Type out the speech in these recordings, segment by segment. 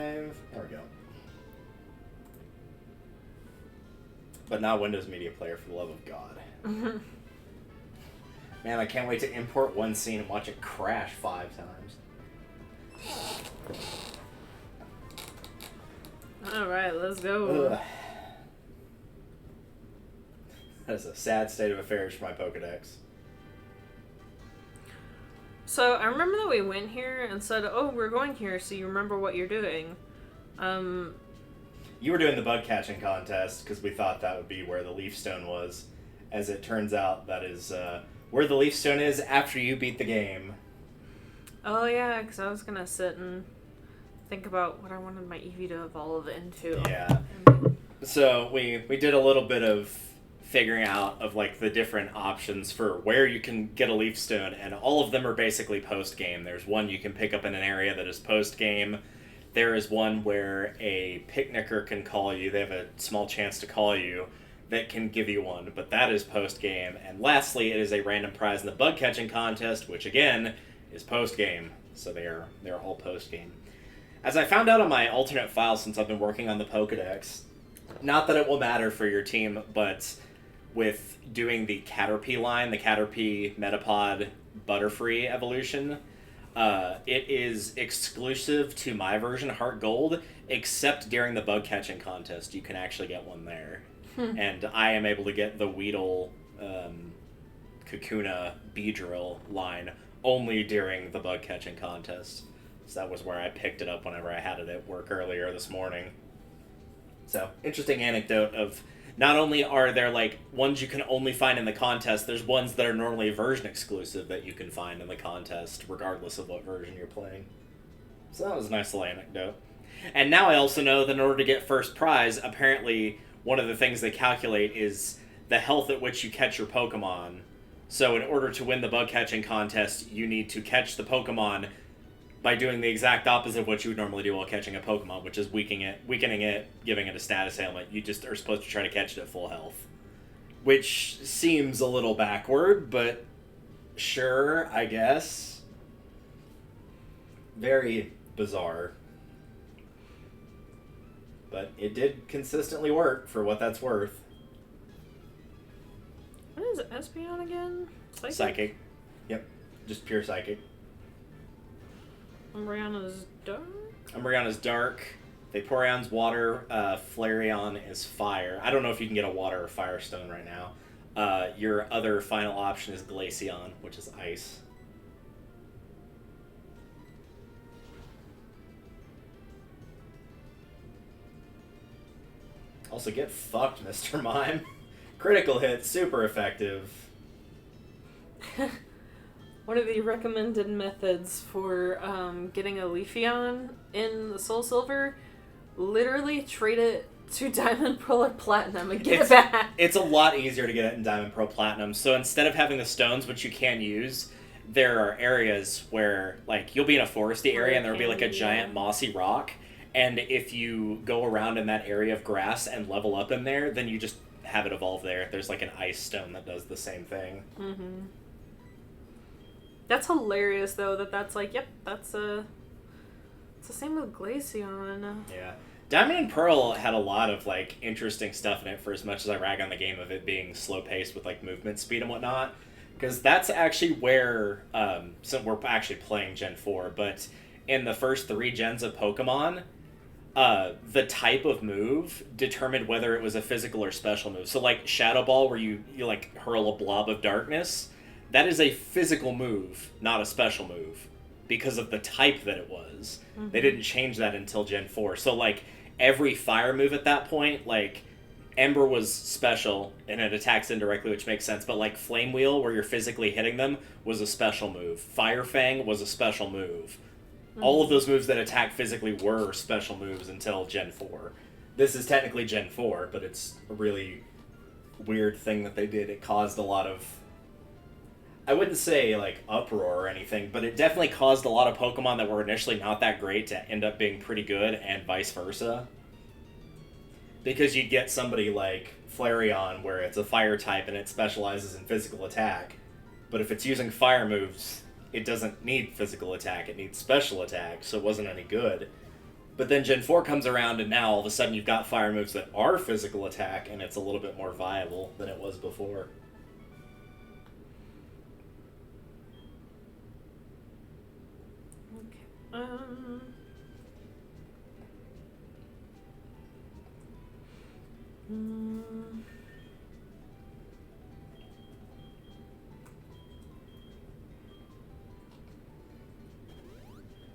There we go. But not Windows Media Player, for the love of God. Man, I can't wait to import one scene and watch it crash 5 times. Alright, let's go. Ugh. That is a sad state of affairs for my Pokedex. So, I remember that we went here and said, oh, we're going here, so you remember what you're doing. You were doing the bug catching contest, because we thought that would be where the Leaf Stone was. As it turns out, that is where the Leaf Stone is after you beat the game. Oh, yeah, because I was going to sit and think about what I wanted my Eevee to evolve into. Yeah. So, we did a little bit of figuring out of like the different options for where you can get a Leaf Stone, and all of them are basically post-game. There's one you can pick up in an area that is post-game. There is one where a picnicker can call you. They have a small chance to call you that can give you one, but that is post-game. And lastly, it is a random prize in the bug catching contest, which again is post-game. So they're all post-game. As I found out on my alternate file since I've been working on the Pokedex, not that it will matter for your team, but with doing the Caterpie line, the Caterpie Metapod Butterfree evolution, it is exclusive to my version, Heart Gold, except during the bug catching contest. You can actually get one there. And I am able to get the Weedle Kakuna Beedrill line only during the bug catching contest. So that was where I picked it up whenever I had it at work earlier this morning. So, interesting anecdote of not only are there like ones you can only find in the contest, there's ones that are normally version exclusive that you can find in the contest regardless of what version you're playing. So that was a nice little anecdote. And now I also know that in order to get first prize, apparently one of the things they calculate is the health at which you catch your Pokemon. So in order to win the bug catching contest, you need to catch the Pokemon by doing the exact opposite of what you would normally do while catching a Pokemon, which is weakening it, giving it a status ailment. You just are supposed to try to catch it at full health. Which seems a little backward, but sure, I guess. Very bizarre. But it did consistently work for what that's worth. What is Espeon again? Psychic. Yep. Just pure psychic. Umbreon's dark? Umbreon's dark. Vaporeon's water. Flareon is fire. I don't know if you can get a water or fire stone right now. Your other final option is Glaceon, which is ice. Also, get fucked, Mr. Mime. Critical hit, super effective. One of the recommended methods for getting a Leafeon in the Soul Silver, literally trade it to Diamond, Pearl, or Platinum and get it back. It's a lot easier to get it in Diamond, Pearl, Platinum. So instead of having the stones, which you can use, there are areas where, like, you'll be in a foresty area and there'll be, like, a giant mossy rock. And if you go around in that area of grass and level up in there, then you just have it evolve there. There's, like, an ice stone that does the same thing. Mm-hmm. That's hilarious, though, that's like, yep, it's the same with Glaceon. Yeah. Diamond and Pearl had a lot of, like, interesting stuff in it for as much as I rag on the game of it being slow-paced with, like, movement speed and whatnot. Because that's actually where, so we're actually playing Gen 4, but in the first 3 gens of Pokemon, the type of move determined whether it was a physical or special move. So, like, Shadow Ball, where you like, hurl a blob of darkness, that is a physical move, not a special move, because of the type that it was. Mm-hmm. They didn't change that until Gen 4. So, like, every fire move at that point, like, Ember was special, and it attacks indirectly, which makes sense, but, like, Flame Wheel, where you're physically hitting them, was a special move. Fire Fang was a special move. Mm-hmm. All of those moves that attack physically were special moves until Gen 4. This is technically Gen 4, but it's a really weird thing that they did. It caused a lot of, I wouldn't say, like, uproar or anything, but it definitely caused a lot of Pokemon that were initially not that great to end up being pretty good, and vice versa. Because you'd get somebody like Flareon, where it's a fire type and it specializes in physical attack, but if it's using fire moves, it doesn't need physical attack, it needs special attack, so it wasn't any good. But then Gen 4 comes around, and now all of a sudden you've got fire moves that are physical attack, and it's a little bit more viable than it was before. Okay.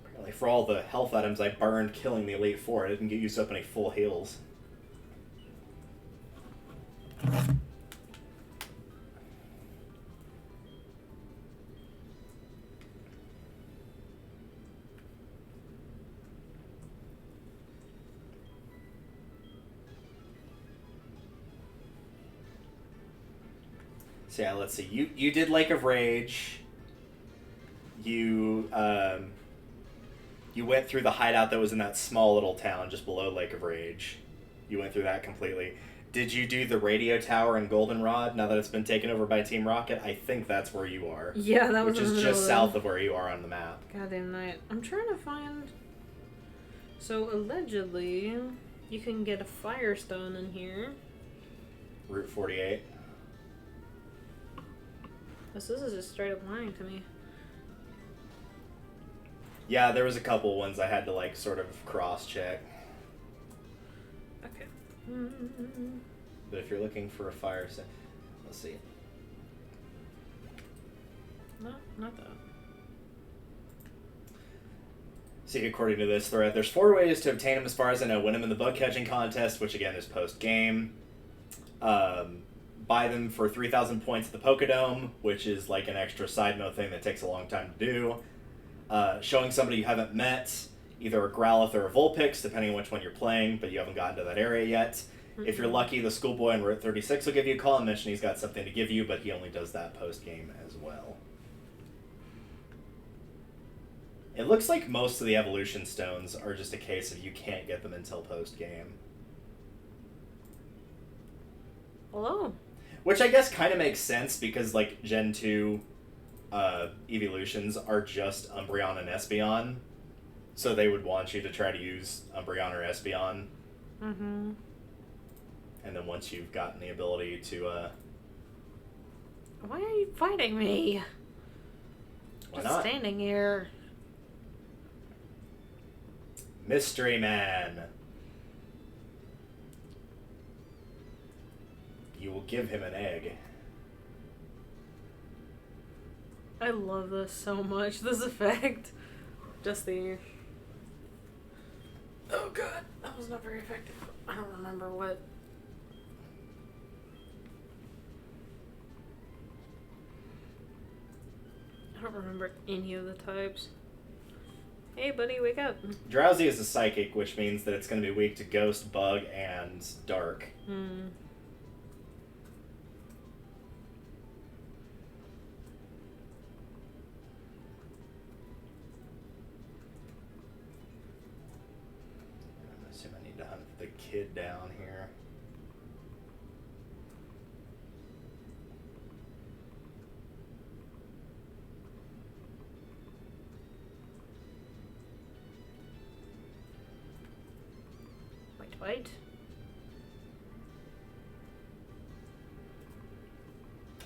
Apparently, for all the health items I burned killing the Elite Four, I didn't get used up any full heals. So yeah, let's see. You did Lake of Rage. You went through the hideout that was in that small little town just below Lake of Rage. You went through that completely. Did you do the radio tower in Goldenrod now that it's been taken over by Team Rocket? I think that's where you are. Yeah, that was which is just south of where you are on the map. Goddamn night. I'm trying to find. So allegedly, you can get a Firestone in here. Route 48. This is just straight up lying to me. Yeah, there was a couple ones I had to like sort of cross-check. Okay. But if you're looking for a fire set, let's see. No, not that. See, according to this thread, there's 4 ways to obtain them as far as I know. Win them in the bug catching contest, which again is post-game. Buy them for 3,000 points at the Pokédome, which is like an extra side note thing that takes a long time to do. Showing somebody you haven't met, either a Growlithe or a Vulpix, depending on which one you're playing, but you haven't gotten to that area yet. Mm-hmm. If you're lucky, the schoolboy on Route 36 will give you a call and mention he's got something to give you, but he only does that post-game as well. It looks like most of the evolution stones are just a case of you can't get them until post-game. Hello. Which I guess kind of makes sense because, like, Gen 2 evolutions are just Umbreon and Espeon. So they would want you to try to use Umbreon or Espeon. Mm-hmm. And then once you've gotten the ability to, Why are you fighting me? Why just not? Standing here. Mystery Man. You will give him an egg. I love this so much. This effect. Just the... Oh god, that was not very effective. I don't remember what... I don't remember any of the types. Hey buddy, wake up. Drowsy is a psychic, which means that it's going to be weak to Ghost, Bug, and Dark. Hmm. I assume I need to hunt the kid down here. Wait.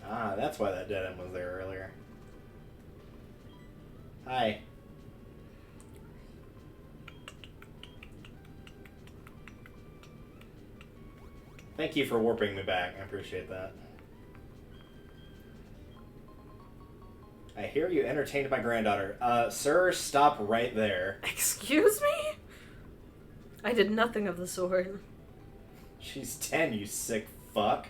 Ah, that's why that dead end was there earlier. Hi. Thank you for warping me back. I appreciate that. I hear you entertained my granddaughter. Sir, stop right there. Excuse me? I did nothing of the sort. She's 10, you sick fuck.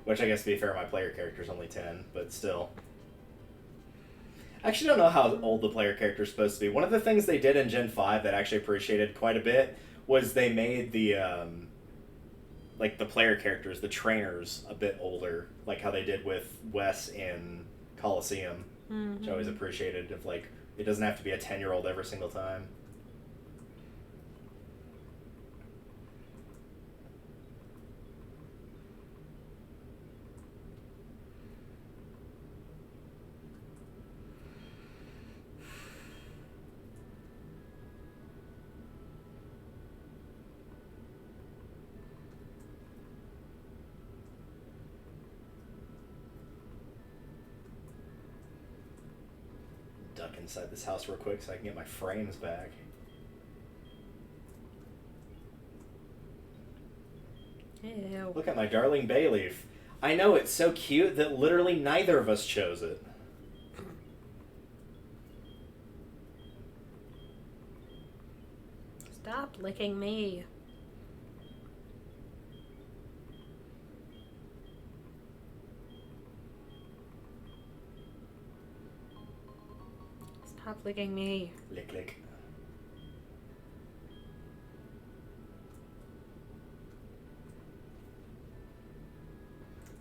Which, I guess, to be fair, my player character's only 10, but still. I actually don't know how old the player character's supposed to be. One of the things they did in Gen 5 that I actually appreciated quite a bit was they made the, like, the player characters, the trainers, a bit older. Like how they did with Wes in Coliseum. Mm-hmm. Which I always appreciated. Of like, it doesn't have to be a 10-year-old every single time. duck inside this house real quick so I can get my frames back. Ew. Look at my darling bay leaf. I know, it's so cute that literally neither of us chose it. Stop licking me. Stop licking me. Lick, lick.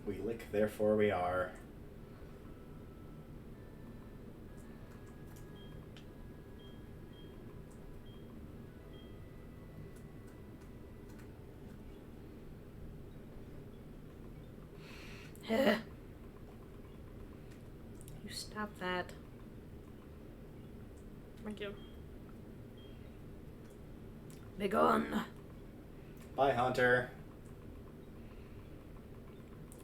We lick, therefore we are. You stop that. Thank you. Be gone. Bye, Hunter.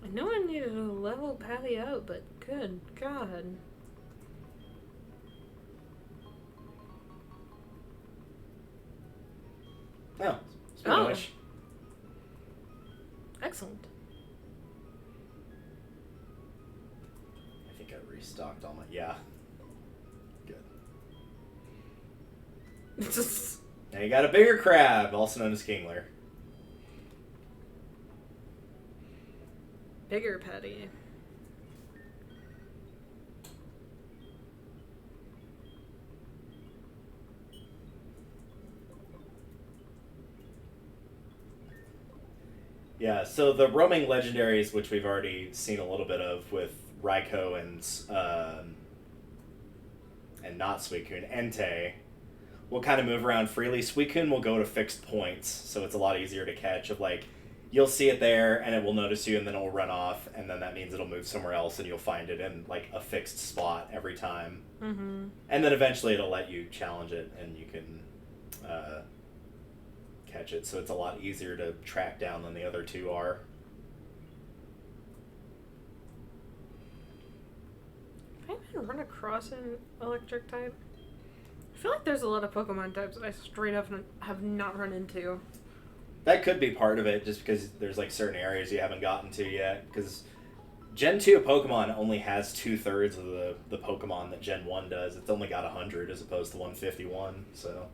I know I needed to level Patty out, but good God. Oh, speaking of which. Excellent. I think I restocked all my... Yeah. Good. Now you got a bigger crab, also known as Kingler. Bigger Patty. Yeah, so the roaming legendaries, which we've already seen a little bit of with Raikou and not Suicune, Entei, will kind of move around freely. Suicune will go to fixed points, so it's a lot easier to catch. Of like, you'll see it there, and it will notice you, and then it will run off, and then that means it'll move somewhere else, and you'll find it in like a fixed spot every time. Mm-hmm. And then eventually it'll let you challenge it, and you can catch it. So it's a lot easier to track down than the other two are. Have I even run across an electric type? I feel like there's a lot of Pokemon types that I straight up have not run into. That could be part of it, just because there's like certain areas you haven't gotten to yet. Because Gen 2 of Pokemon only has 2/3 of the Pokemon that Gen 1 does. It's only got 100 as opposed to 151, so...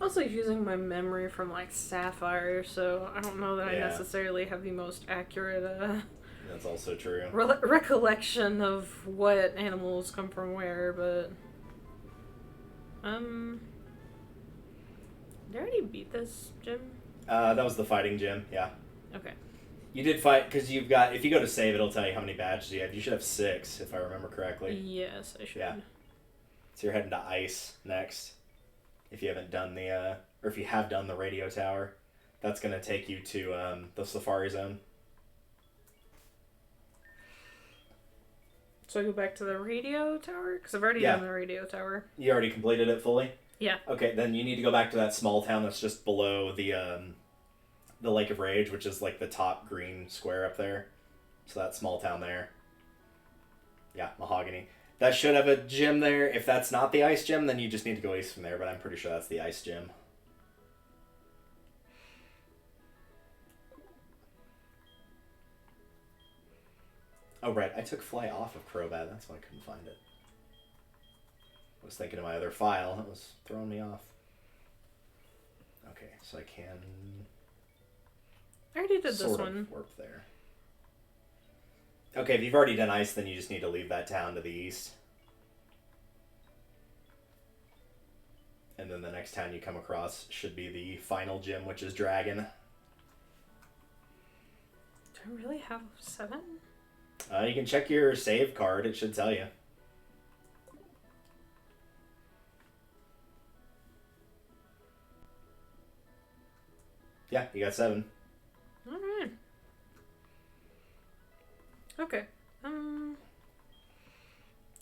Also using my memory from like Sapphire, so I don't know that I Yeah. necessarily have the most accurate That's also true. recollection of what animals come from where, but... Did I already beat this gym? That was the fighting gym, yeah. Okay. You did fight, because you've got... If you go to save, it'll tell you how many badges you have. You should have 6, if I remember correctly. Yes, I should. Yeah. So you're heading to Ice next. If you haven't done the, or if you have done the radio tower, that's going to take you to the Safari Zone. So I go back to the radio tower? Because I've already Yeah. done the radio tower. You already completed it fully? Yeah. Okay, then you need to go back to that small town that's just below the Lake of Rage, which is like the top green square up there. So that small town there. Yeah, Mahogany. That should have a gym there. If that's not the ice gym, then you just need to go east from there, but I'm pretty sure that's the ice gym. Oh, right. I took Fly off of Crobat. That's why I couldn't find it. I was thinking of my other file. That was throwing me off. Okay, so I can... I already did this sort one. of warp there. Okay, if you've already done ice, then you just need to leave that town to the east. And then the next town you come across should be the final gym, which is Dragon. Do I really have 7? You can check your save card. It should tell you. Yeah, you got 7. Alright. Okay.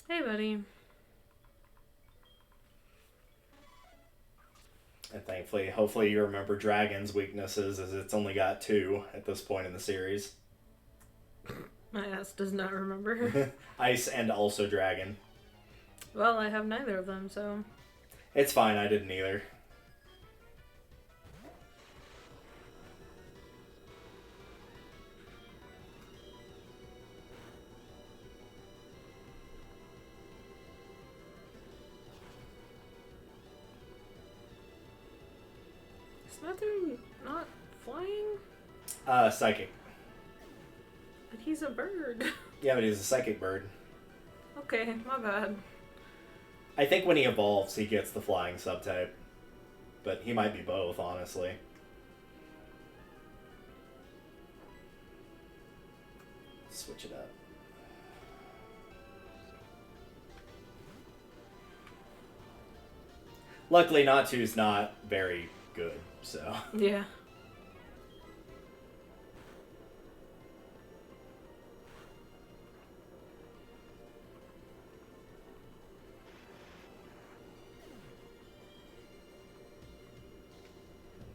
Hey, buddy. And thankfully, hopefully you remember Dragon's weaknesses, as it's only got 2 at this point in the series. My ass does not remember. Ice and also Dragon. Well, I have neither of them, so... It's fine, I didn't either. Is Nether not flying? Psychic. But he's a bird. Yeah, but he's a psychic bird. Okay, my bad. I think when he evolves, he gets the flying subtype. But he might be both, honestly. Switch it up. Luckily, Natu's not very good, so... Yeah.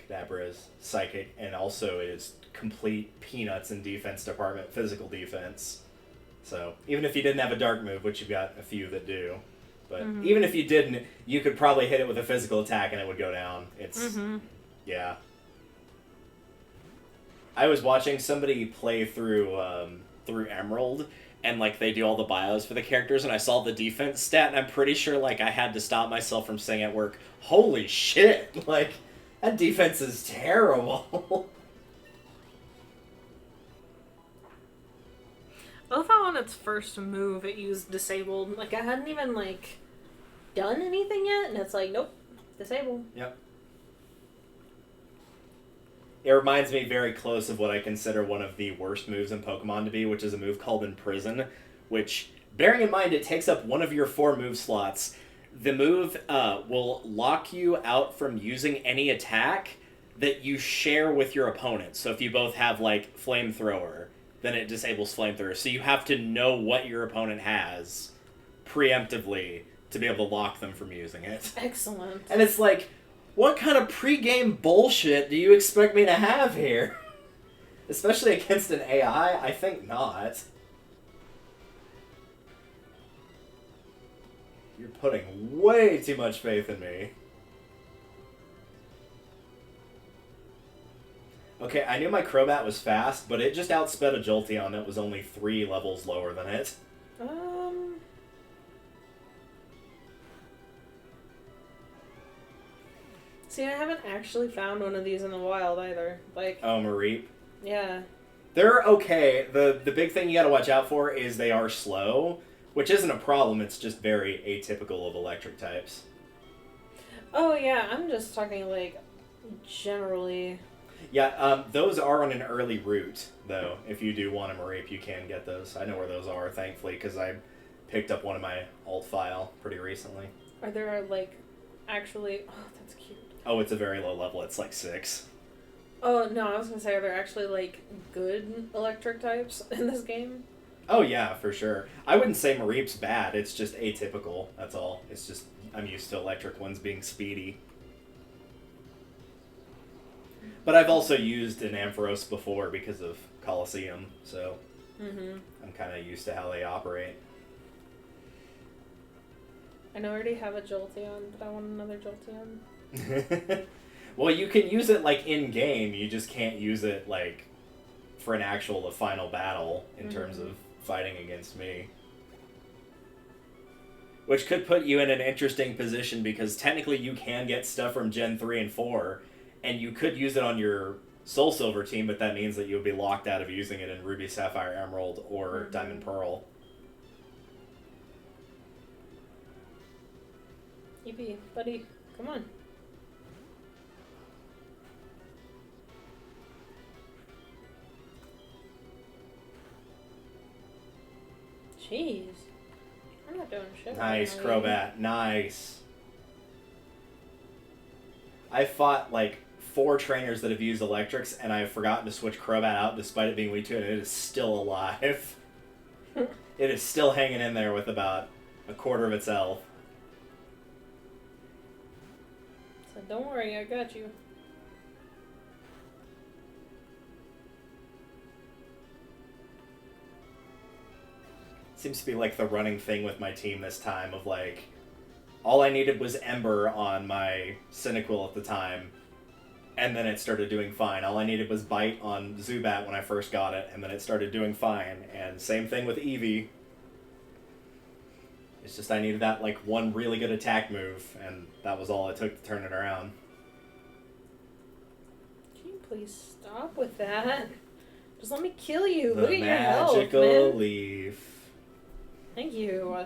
Kadabra is psychic and also is complete peanuts in defense department, physical defense. So even if you didn't have a dark move, which you've got a few that do, but even if you didn't, you could probably hit it with a physical attack and it would go down. It's yeah. I was watching somebody play through Emerald, and like they do all the bios for the characters, and I saw the defense stat, and I'm pretty sure like I had to stop myself from saying at work, "Holy shit!" Like. That defense is terrible. I love how on its first move it used disabled. Like, I hadn't even, like, done anything yet, and it's like, nope, disabled. Yep. It reminds me very close of what I consider one of the worst moves in Pokemon to be, which is a move called Imprison, which, bearing in mind it takes up one of your 4 move slots, the move will lock you out from using any attack that you share with your opponent. So if you both have, like, Flamethrower, then it disables Flamethrower. So you have to know what your opponent has preemptively to be able to lock them from using it. Excellent. And it's like, what kind of pre-game bullshit do you expect me to have here? Especially against an AI? I think not. You're putting way too much faith in me. Okay, I knew my Crobat was fast, but it just outsped a Jolteon that was only 3 levels lower than it. See, I haven't actually found one of these in the wild either. Like... Oh, Mareep? Yeah. They're okay. The big thing you gotta watch out for is they are slow, which isn't a problem, it's just very atypical of electric types. Oh, yeah, I'm just talking, like, generally... Yeah, those are on an early route, though. If you do want a Mareep, you can get those. I know where those are, thankfully, because I picked up one in my alt file pretty recently. Are there, like, actually... Oh, that's cute. Oh, it's a very low level. It's like 6. Oh, no, I was going to say, are there actually, like, good electric types in this game? Oh, yeah, for sure. I wouldn't say Mareep's bad. It's just atypical, that's all. It's just, I'm used to electric ones being speedy. But I've also used an Ampharos before because of Colosseum, so I'm kind of used to how they operate. I know I already have a Jolteon, but I want another Jolteon. Well, you can use it, like, in-game. You just can't use it, like, for an actual final battle in terms of fighting against me. Which could put you in an interesting position because technically you can get stuff from Gen 3 and 4, and you could use it on your Soul Silver team, but that means that you would be locked out of using it in Ruby, Sapphire, Emerald, or Diamond, Pearl. Eevee, buddy, come on. Jeez. I'm not doing shit. Nice, Crobat. Nice. I fought, like, 4 trainers that have used electrics, and I've forgotten to switch Crobat out despite it being weak to it, and it is still alive. It is still hanging in there with about a quarter of its health. So don't worry, I got you. Seems to be like the running thing with my team this time of like, all I needed was Ember on my Cyndaquil at the time, and then it started doing fine. All I needed was Bite on Zubat when I first got it, and then it started doing fine. And same thing with Eevee. It's just I needed that like one really good attack move, and that was all it took to turn it around. Can you please stop with that? Just let me kill you. The Look at your health, magical man. leaf. Thank you.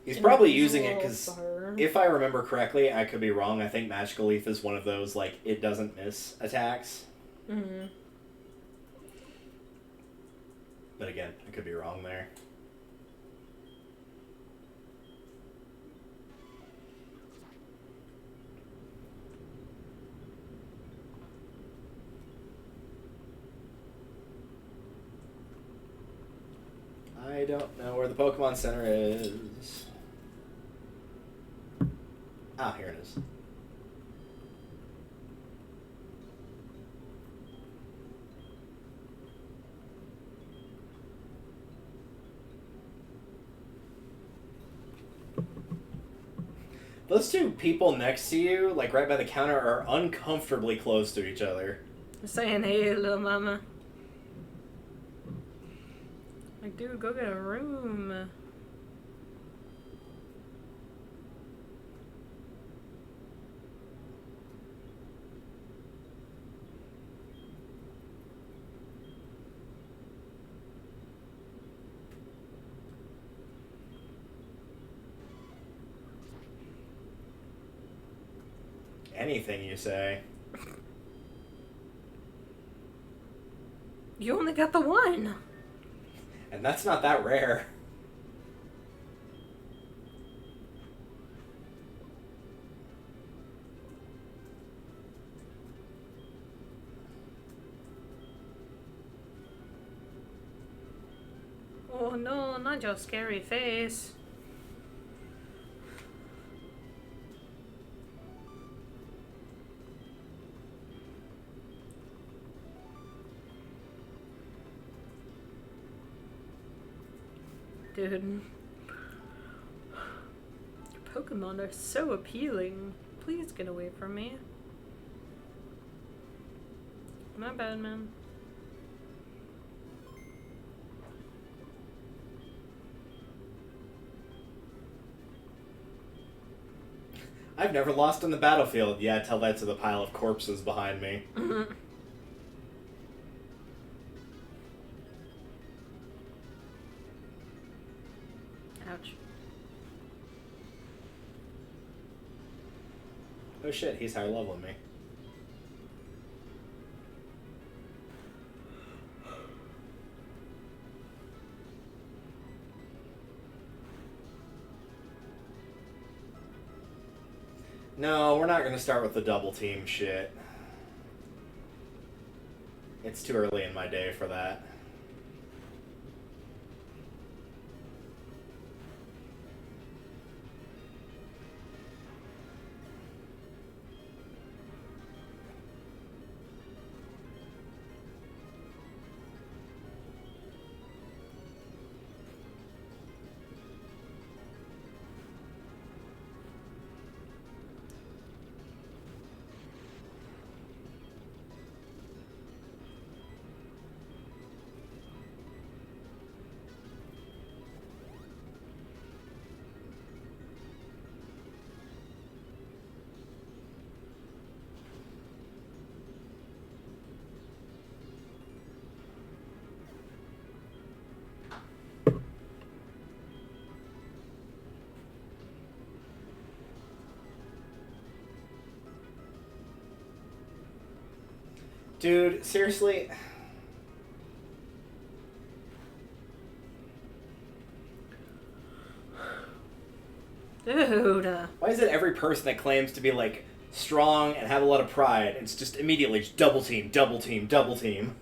He's probably using it Individual because, bar. if I remember correctly, I could be wrong, I think Magical Leaf is one of those, like, it doesn't miss attacks. Mm-hmm. But again, I could be wrong there. I don't know where the Pokemon Center is. Ah, here it is. Those two people next to you, like right by the counter, are uncomfortably close to each other. Saying, hey, little mama. Like, dude, go get a room. Anything you say. You only got the one. And that's not that rare. Oh no, not your scary face. Dude. Your Pokemon are so appealing. Please get away from me. My bad, man. I've never lost on the battlefield. Yeah, tell that to the pile of corpses behind me. Ouch. Oh shit, he's higher level than me. No, we're not going to start with the double team shit. It's too early in my day for that. Dude, seriously? Dude. Why is it every person that claims to be, like, strong and have a lot of pride, it's just immediately just double team, double team, double team?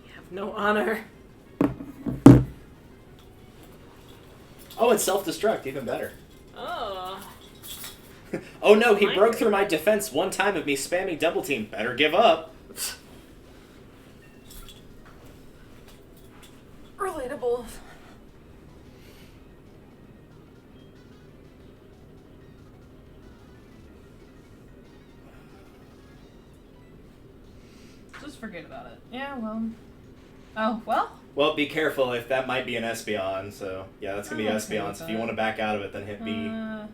You have no honor. Oh, it's self-destruct, even better. Oh. Oh no, he broke through my defense one time of me spamming double team. Better give up. relatable. Just forget about it. Yeah, well. Oh, well. Well, be careful if that might be an Espeon, so yeah, that's gonna be Espeon. So if you want to back out of it, then hit B. Yeah,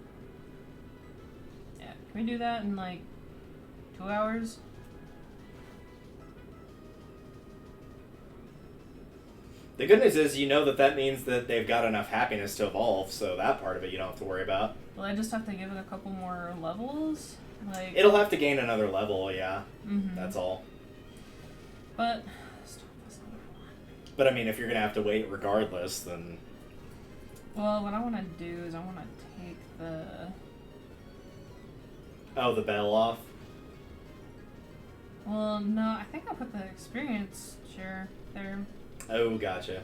can we do that in like 2 hours? The good news is you know that means that they've got enough happiness to evolve, so that part of it you don't have to worry about. Will I just have to give it a couple more levels? Like It'll have to gain another level, yeah. Mm-hmm. That's all. But I mean, if you're gonna have to wait regardless, then. Well, what I want to do is I want to take the. Oh, the bell off. Well, no, I think I'll put the experience share there. Oh, gotcha.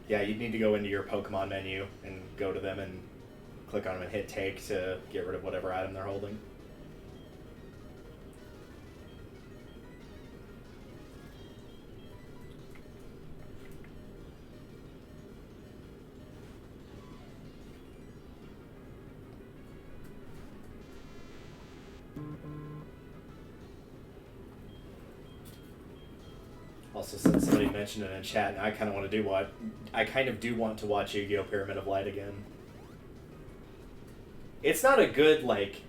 Yeah, you'd need to go into your Pokemon menu and go to them and click on them and hit take to get rid of whatever item they're holding. Also, since somebody mentioned it in chat, and I kind of want to do what I kind of do want to watch Yu-Gi-Oh! Pyramid of Light again. It's not a good like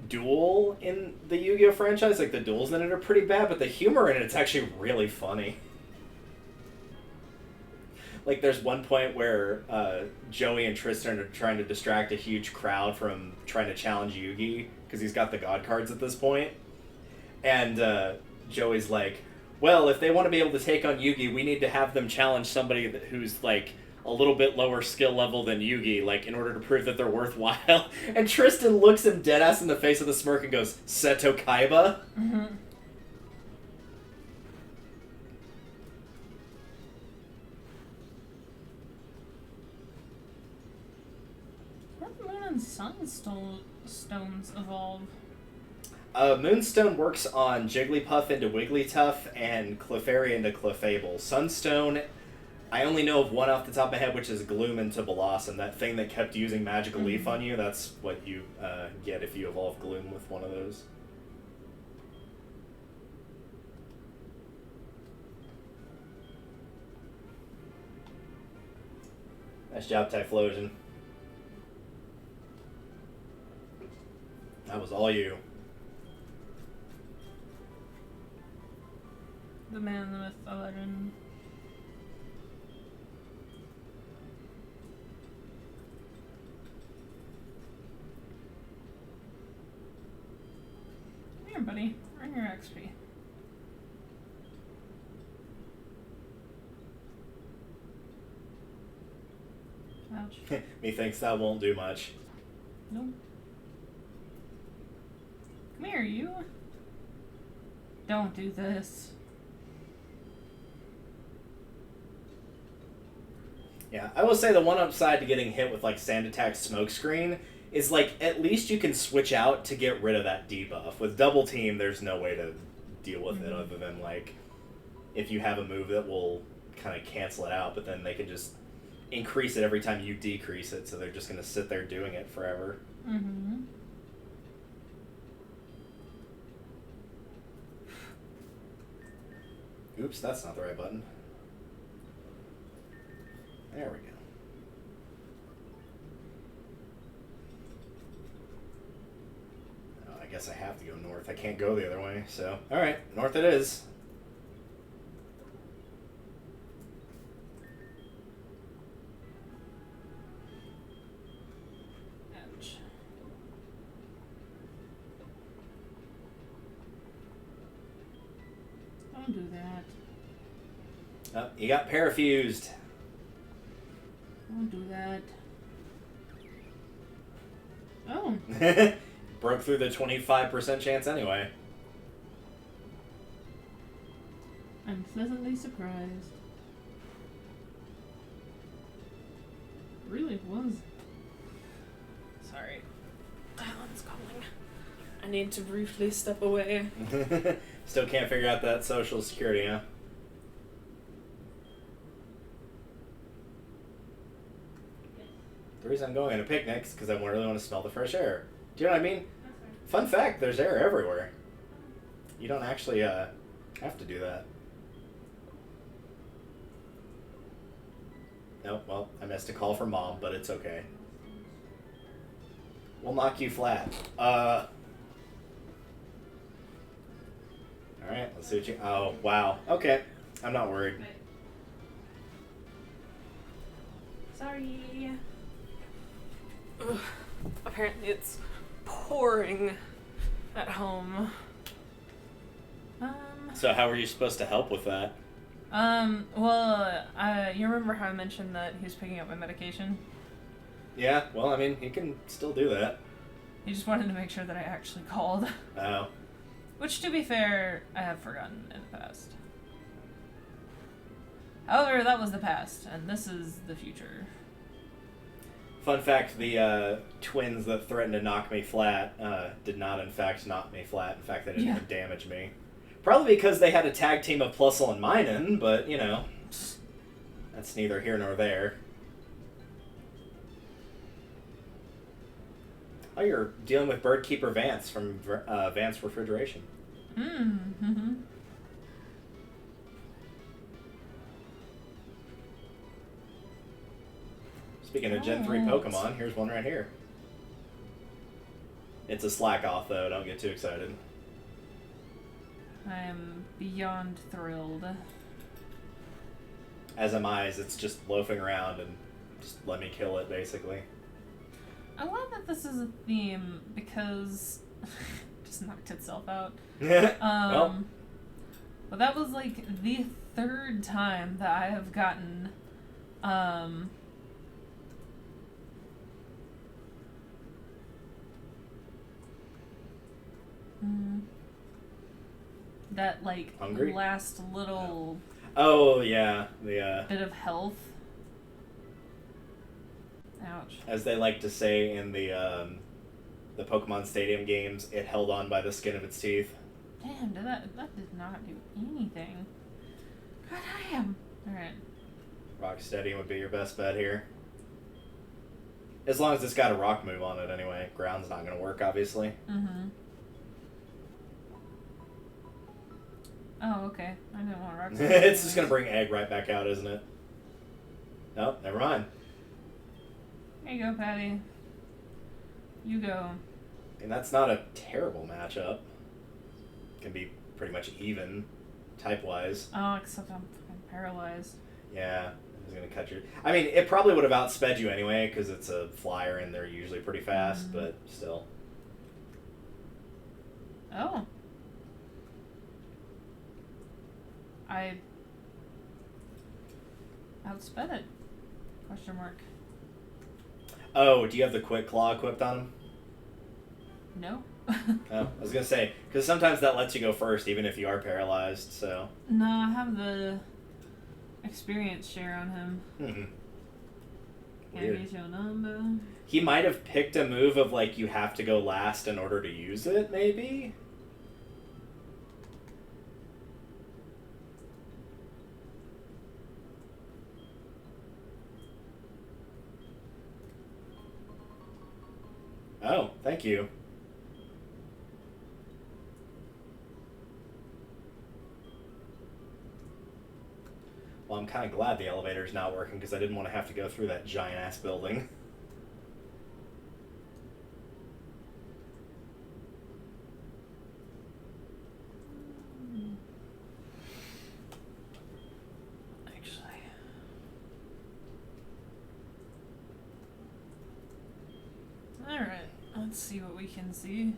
duel in the Yu-Gi-Oh! Franchise. Like the duels in it are pretty bad, but the humor in it's actually really funny. Like there's one point where Joey and Tristan are trying to distract a huge crowd from trying to challenge Yugi because he's got the God cards at this point, and Joey's like, well, if they want to be able to take on Yugi, we need to have them challenge somebody who's, like, a little bit lower skill level than Yugi, like, in order to prove that they're worthwhile. And Tristan looks him deadass in the face with a smirk and goes, Seto Kaiba? Mm-hmm. What Moon and Sun stones evolve? Moonstone works on Jigglypuff into Wigglytuff and Clefairy into Clefable. Sunstone, I only know of one off the top of my head, which is Gloom into Blossom. That thing that kept using Magical Leaf on you, that's what you get if you evolve Gloom with one of those. Nice job, Typhlosion. That was all you. The man, the myth, the legend. Come here, buddy. Earn your XP. Ouch. Methinks that won't do much. Nope. Come here, you. Don't do this. Yeah, I will say the one upside to getting hit with, like, Sand Attack Smokescreen is, like, at least you can switch out to get rid of that debuff. With Double Team, there's no way to deal with it other than, like, if you have a move that will kind of cancel it out, but then they can just increase it every time you decrease it, so they're just going to sit there doing it forever. Mm-hmm. Oops, that's not the right button. There we go. Oh, I guess I have to go north. I can't go the other way, so... Alright, north it is. Ouch. Don't do that. Oh, you got parafused. Don't do that. Oh. Broke through the 25% chance anyway. I'm pleasantly surprised. Really was. Sorry. Alan's calling. I need to briefly step away. Still can't figure out that social security, huh? The reason I'm going on a picnic is because I really want to smell the fresh air. Do you know what I mean? Fun fact, there's air everywhere. You don't actually have to do that. Nope, well, I missed a call from Mom, but it's okay. We'll knock you flat. Alright, let's see what you... Oh, wow. Okay, I'm not worried. Sorry. Ugh. Apparently it's pouring at home. So how were you supposed to help with that? Well, you remember how I mentioned that he's picking up my medication? Yeah, well, I mean, he can still do that. He just wanted to make sure that I actually called. Oh. Which, to be fair, I have forgotten in the past. However, that was the past, and this is the future. Fun fact, the twins that threatened to knock me flat did not, in fact, knock me flat. In fact, they didn't even damage me. Probably because they had a tag team of Plusle and Minun, but, you know, that's neither here nor there. Oh, you're dealing with Birdkeeper Vance from Vance Refrigeration. Mm-hmm. Speaking of Gen 3 Pokemon, here's one right here. It's a slack off, though. Don't get too excited. I am beyond thrilled. As am I, as it's just loafing around and just let me kill it, basically. I'm glad that this is a theme because it just knocked itself out. Well, but that was like the third time that I have gotten that like hungry? last little oh yeah, the bit of health. Ouch. as they like to say in the Pokemon Stadium games, it held on by the skin of its teeth. Damn, that did not do anything. God damn. Alright. Rocksteady would be your best bet here. As long as it's got a rock move on it anyway. Ground's not going to work, obviously. Mm-hmm. Oh, okay. I didn't want rocks. It's just going to bring Egg right back out, isn't it? Nope, never mind. Here you go, Patty. You go. And that's not a terrible matchup. Can be pretty much even, type-wise. Oh, except I'm fucking paralyzed. Yeah, it's going to cut your... I mean, it probably would have outsped you anyway, because it's a flyer and they're usually pretty fast, but still. Oh. I outsped it. Question mark. Oh, do you have the Quick Claw equipped on him? No. Oh, I was going to say, because sometimes that lets you go first, even if you are paralyzed, so... No, I have the experience share on him. Weird. Can I get your number? He might have picked a move of, like, you have to go last in order to use it, maybe? Oh, thank you. Well, I'm kind of glad the elevator's not working because I didn't want to have to go through that giant-ass building. Actually. Alright, let's see what we can see.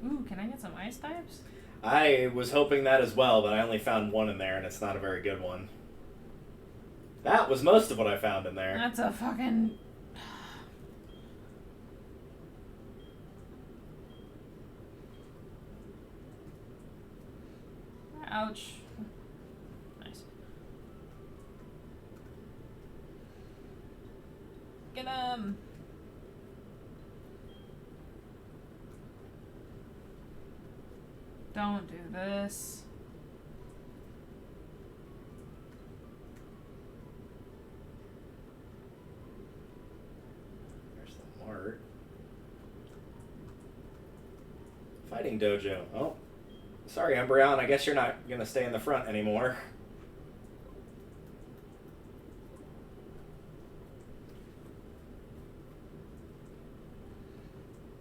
Ooh, can I get some ice types? I was hoping that as well, but I only found one in there, and it's not a very good one. That was most of what I found in there. That's a fucking... Ouch. Nice. Get him! Don't do this. Fighting dojo. Oh. Sorry, Umbreon. I guess you're not going to stay in the front anymore.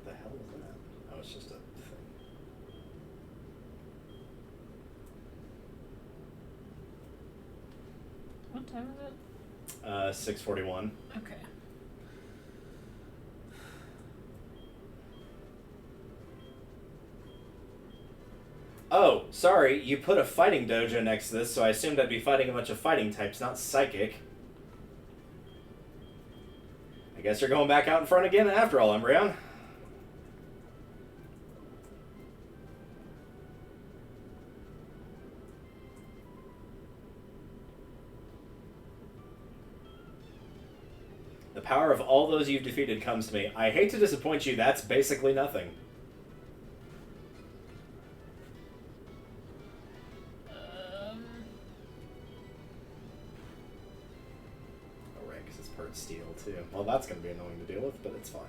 The hell is that? Oh, it's just a thing. What time is it? 6:41. Okay. Oh, sorry, you put a fighting dojo next to this, so I assumed I'd be fighting a bunch of fighting types, not psychic. I guess you're going back out in front again after all, Umbreon. The power of all those you've defeated comes to me. I hate to disappoint you, that's basically nothing. Steel too. Well, that's going to be annoying to deal with, but it's fine.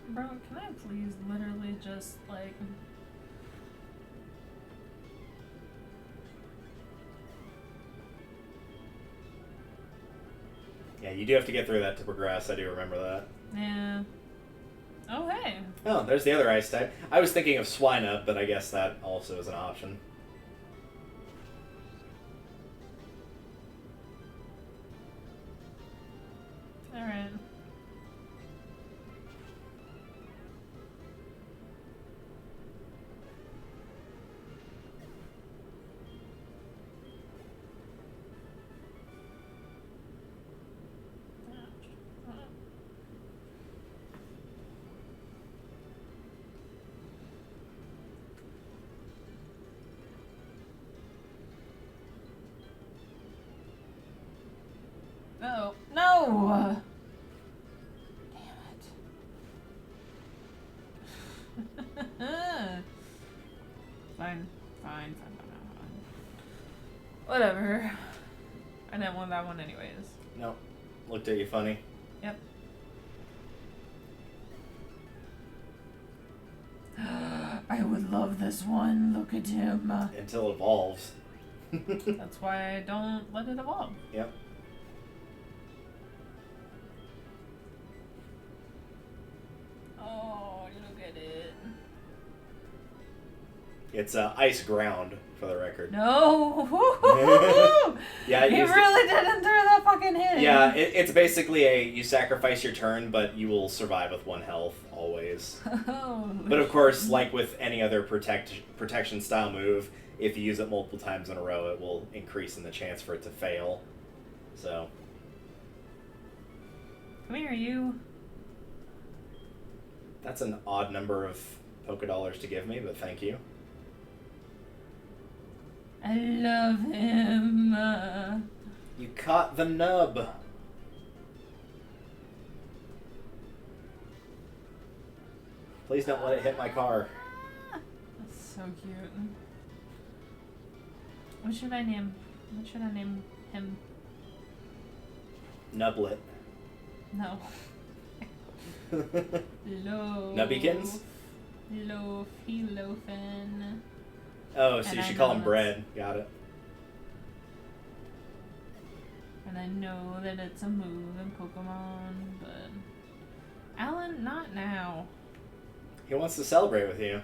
Bro, can I please literally just, like... Yeah, you do have to get through that to progress. I do remember that. Yeah. Oh, hey. Oh, there's the other ice type. I was thinking of Swinub, but I guess that also is an option. Alright. Oh, no! Fine. Whatever. I didn't want that one anyways. No. Looked at you funny. Yep. I would love this one. Look at him. Until it evolves. That's why I don't let it evolve. Yep. Oh, look at it. It's ice ground, for the record. No! Yeah, you really didn't throw that fucking hit. Yeah, it's basically you sacrifice your turn, but you will survive with 1 health, always. Oh, But of course, like with any other protection style move, if you use it multiple times in a row, it will increase in the chance for it to fail. So. Come here, you. That's an odd number of Pokédollars to give me, but thank you. I love him. You caught the nub. Please don't let it hit my car. That's so cute. What should I name him? Nublet. No. Nubbykins? Lophilofin. Oh, so And you I should call know him that's- Bread. Got it. And I know that it's a move in Pokemon, but... Alan, not now. He wants to celebrate with you.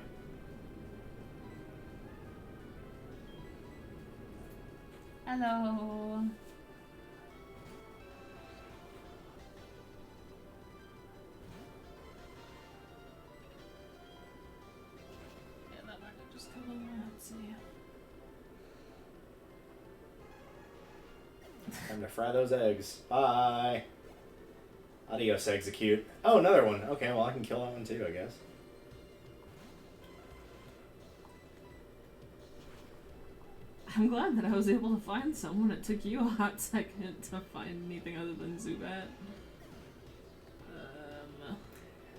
Hello. Yeah, that might have just come in. Let's see. Time to fry those eggs. Bye. Adios, execute. Oh, another one. Okay, well, I can kill that one too, I guess. I'm glad that I was able to find someone. It took you a hot second to find anything other than Zubat.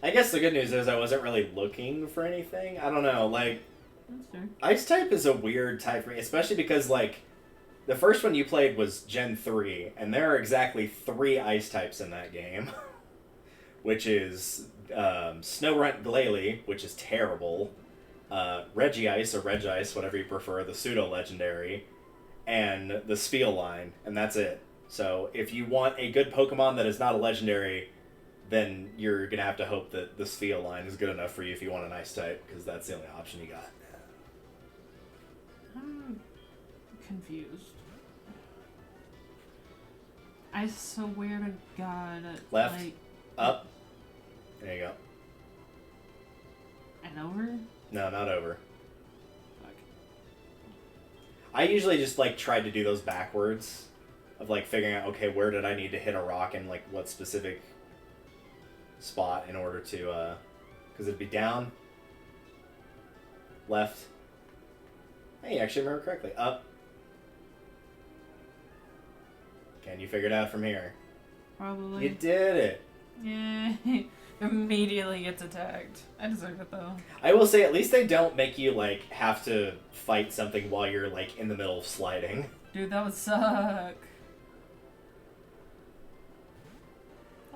I guess the good news is I wasn't really looking for anything. I don't know, like... That's fair. Ice type is a weird type for me, especially because, like, the first one you played was Gen 3, and there are exactly 3 ice types in that game. which is Snorunt Glalie, which is terrible, Regice or Regice, whatever you prefer, the pseudo-legendary, and the Spheal line, and that's it. So if you want a good Pokemon that is not a legendary, then you're going to have to hope that the Spheal line is good enough for you if you want an Ice type, because that's the only option you got. I'm confused. I swear to God. Left, like, up, there you go. And over? No, not over. Fuck. I usually just, like, try to do those backwards, of, like, figuring out, okay, where did I need to hit a rock in, like, what specific spot in order to, because it'd be down, left. Hey, you actually remember correctly. Up. Can you figure it out from here? Probably. You did it. Yeah. Immediately gets attacked. I deserve it though. I will say, at least they don't make you, like, have to fight something while you're, like, in the middle of sliding. Dude, that would suck.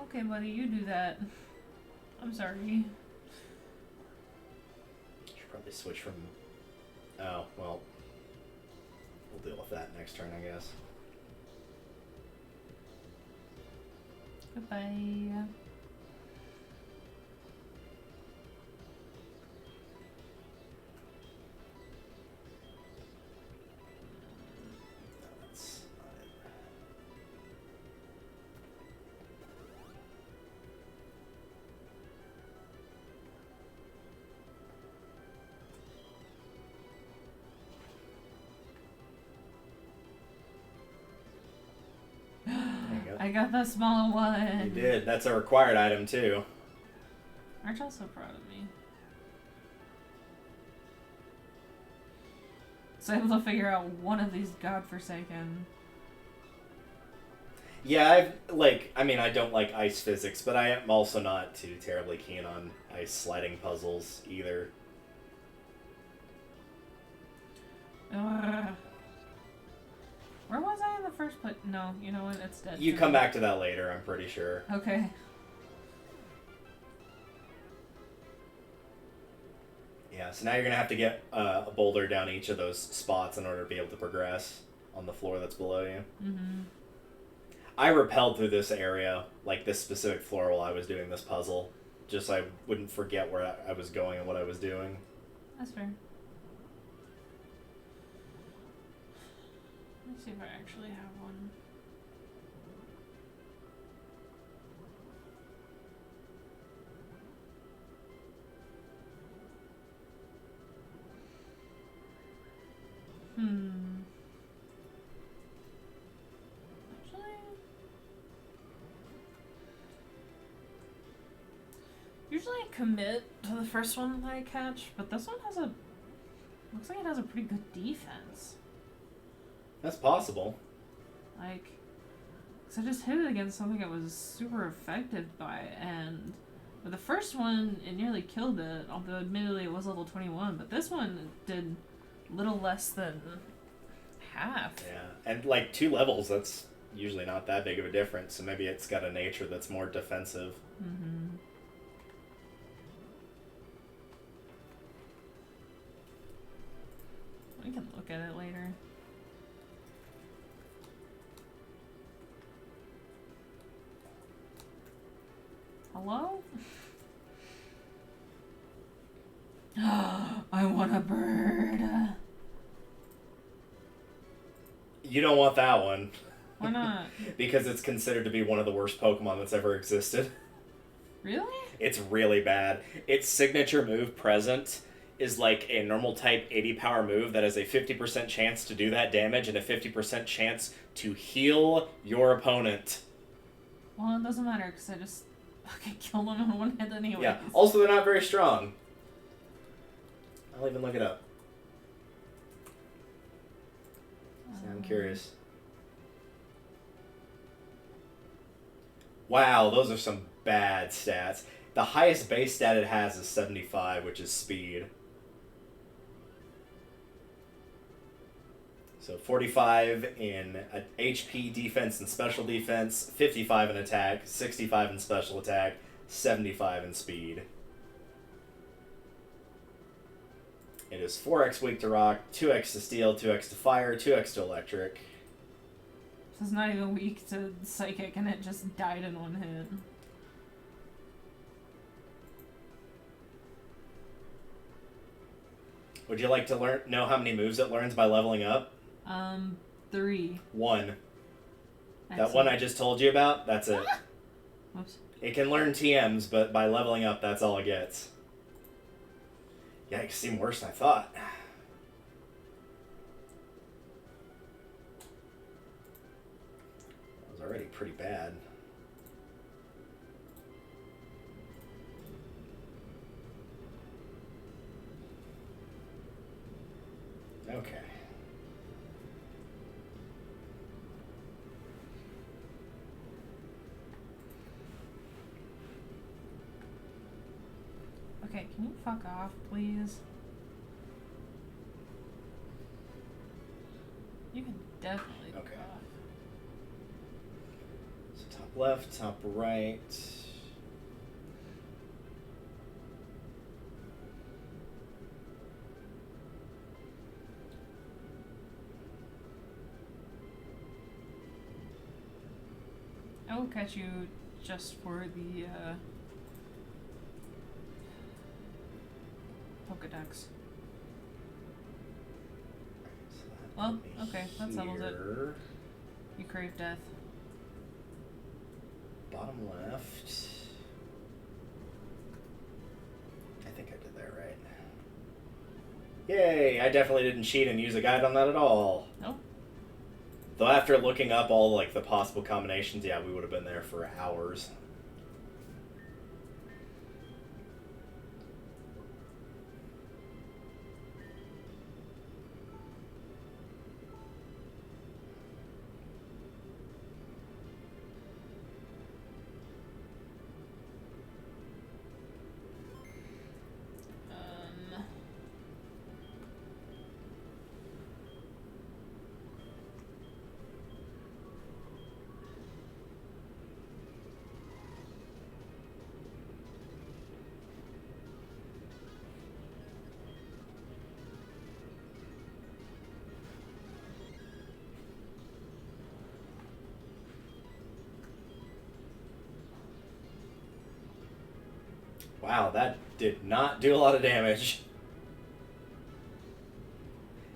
Okay, buddy, you do that. I'm sorry. Should probably switch from... Oh, well. We'll deal with that next turn, I guess. Goodbye. That's not it. There you go. I got the smaller one. You did. That's a required item, too. Aren't y'all so proud of me? So able to figure out one of these godforsaken. Yeah, I don't like ice physics, but I am also not too terribly keen on ice sliding puzzles either. Ugh. Where was I in the first place? No, you know what? It's dead. You come back to that later, I'm pretty sure. Okay. Yeah, so now you're going to have to get a boulder down each of those spots in order to be able to progress on the floor that's below you. Mm-hmm. I rappelled through this area, like this specific floor, while I was doing this puzzle, just so I wouldn't forget where I was going and what I was doing. That's fair. Let's see if I actually have one. Actually, usually I commit to the first one that I catch, but this one has looks like it has a pretty good defense. That's possible. Like, cause I just hit it against something I was super affected by, and with the first one, it nearly killed it, although admittedly it was level 21, but this one did little less than half. Yeah, and like 2 levels, that's usually not that big of a difference, so maybe it's got a nature that's more defensive. Mm-hmm. We can look at it later. Hello? I want a bird. You don't want that one. Why not? Because it's considered to be one of the worst Pokemon that's ever existed. Really? It's really bad. Its signature move, Present, is like a normal type 80 power move that has a 50% chance to do that damage and a 50% chance to heal your opponent. Well, it doesn't matter because I just fucking killed him in one hit anyway. Yeah. Also, they're not very strong. I'll even look it up. So I'm curious. Wow, those are some bad stats. The highest base stat it has is 75, which is speed. So 45 in HP, defense, and special defense, 55 in attack, 65 in special attack, 75 in speed. It is 4x weak to rock, 2x to steel, 2x to fire, 2x to electric. So it's not even weak to psychic, and it just died in one hit. Would you like to know how many moves it learns by leveling up? 3. 1. Excellent. That one I just told you about, that's it. Whoops. It can learn TMs, but by leveling up, that's all it gets. Yikes, seemed worse than I thought. That was already pretty bad. Okay. Okay, can you fuck off, please? You can definitely fuck Okay. off. So top left, top right. I will catch you just for the Pokédex. So that Well, put me okay, that settles it. here. You crave death. Bottom left. I think I did that right. Yay! I definitely didn't cheat and use a guide on that at all. Nope. Though after looking up all like the possible combinations, yeah, we would have been there for hours. Wow, that did not do a lot of damage.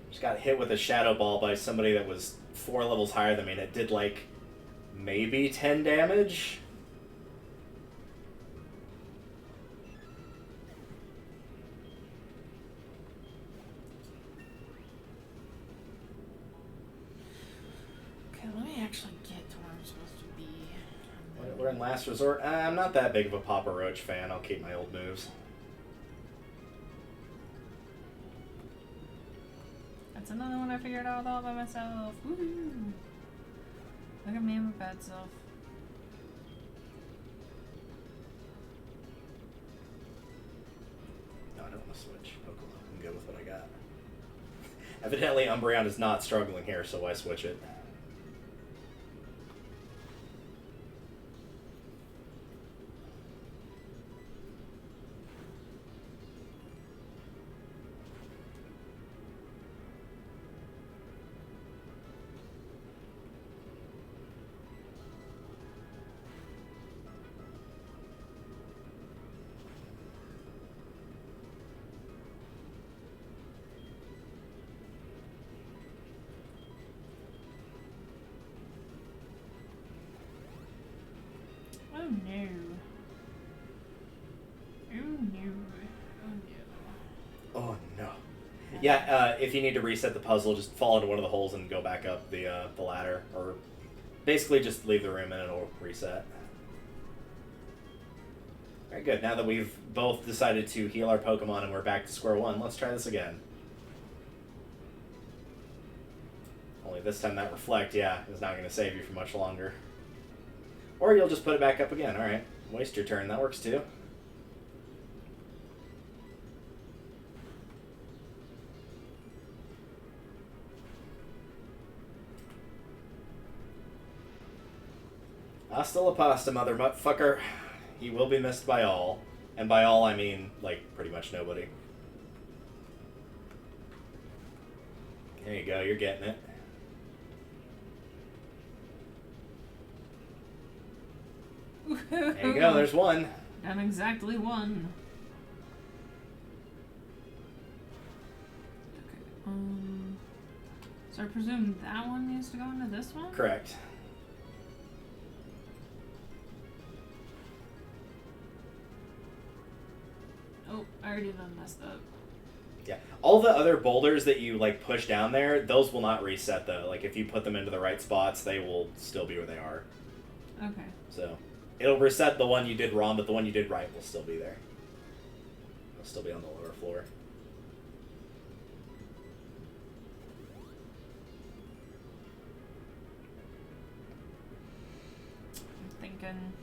Just got hit with a shadow ball by somebody that was 4 levels higher than me, and it did like maybe 10 damage. Okay, let me actually get to where I'm supposed to be. We're in last resort. I'm not that big of a Papa Roach fan. I'll keep my old moves. That's another one I figured out all by myself. Woohoo! Look at me and my bad self. No, I don't want to switch Pokemon. I'm good with what I got. Evidently, Umbreon is not struggling here, so why switch it? Oh no. Oh no. Oh no. Oh no. Yeah, if you need to reset the puzzle, just fall into one of the holes and go back up the ladder, or basically just leave the room and it'll reset. Very good. Now that we've both decided to heal our Pokemon and we're back to square one, let's try this again. Only this time that reflect, yeah, is not going to save you for much longer. Or you'll just put it back up again. Alright, waste your turn. That works too. Hasta la pasta, motherfucker. He will be missed by all. And by all, I mean, like, pretty much nobody. There you go, you're getting it. There you go, there's one. Done exactly one. Okay, so I presume that one needs to go into this one? Correct. Oh, I already done messed up. Yeah. All the other boulders that you, like, push down there, those will not reset, though. Like, if you put them into the right spots, they will still be where they are. Okay. So, it'll reset the one you did wrong, but the one you did right will still be there. It'll still be on the lower floor. I'm thinking...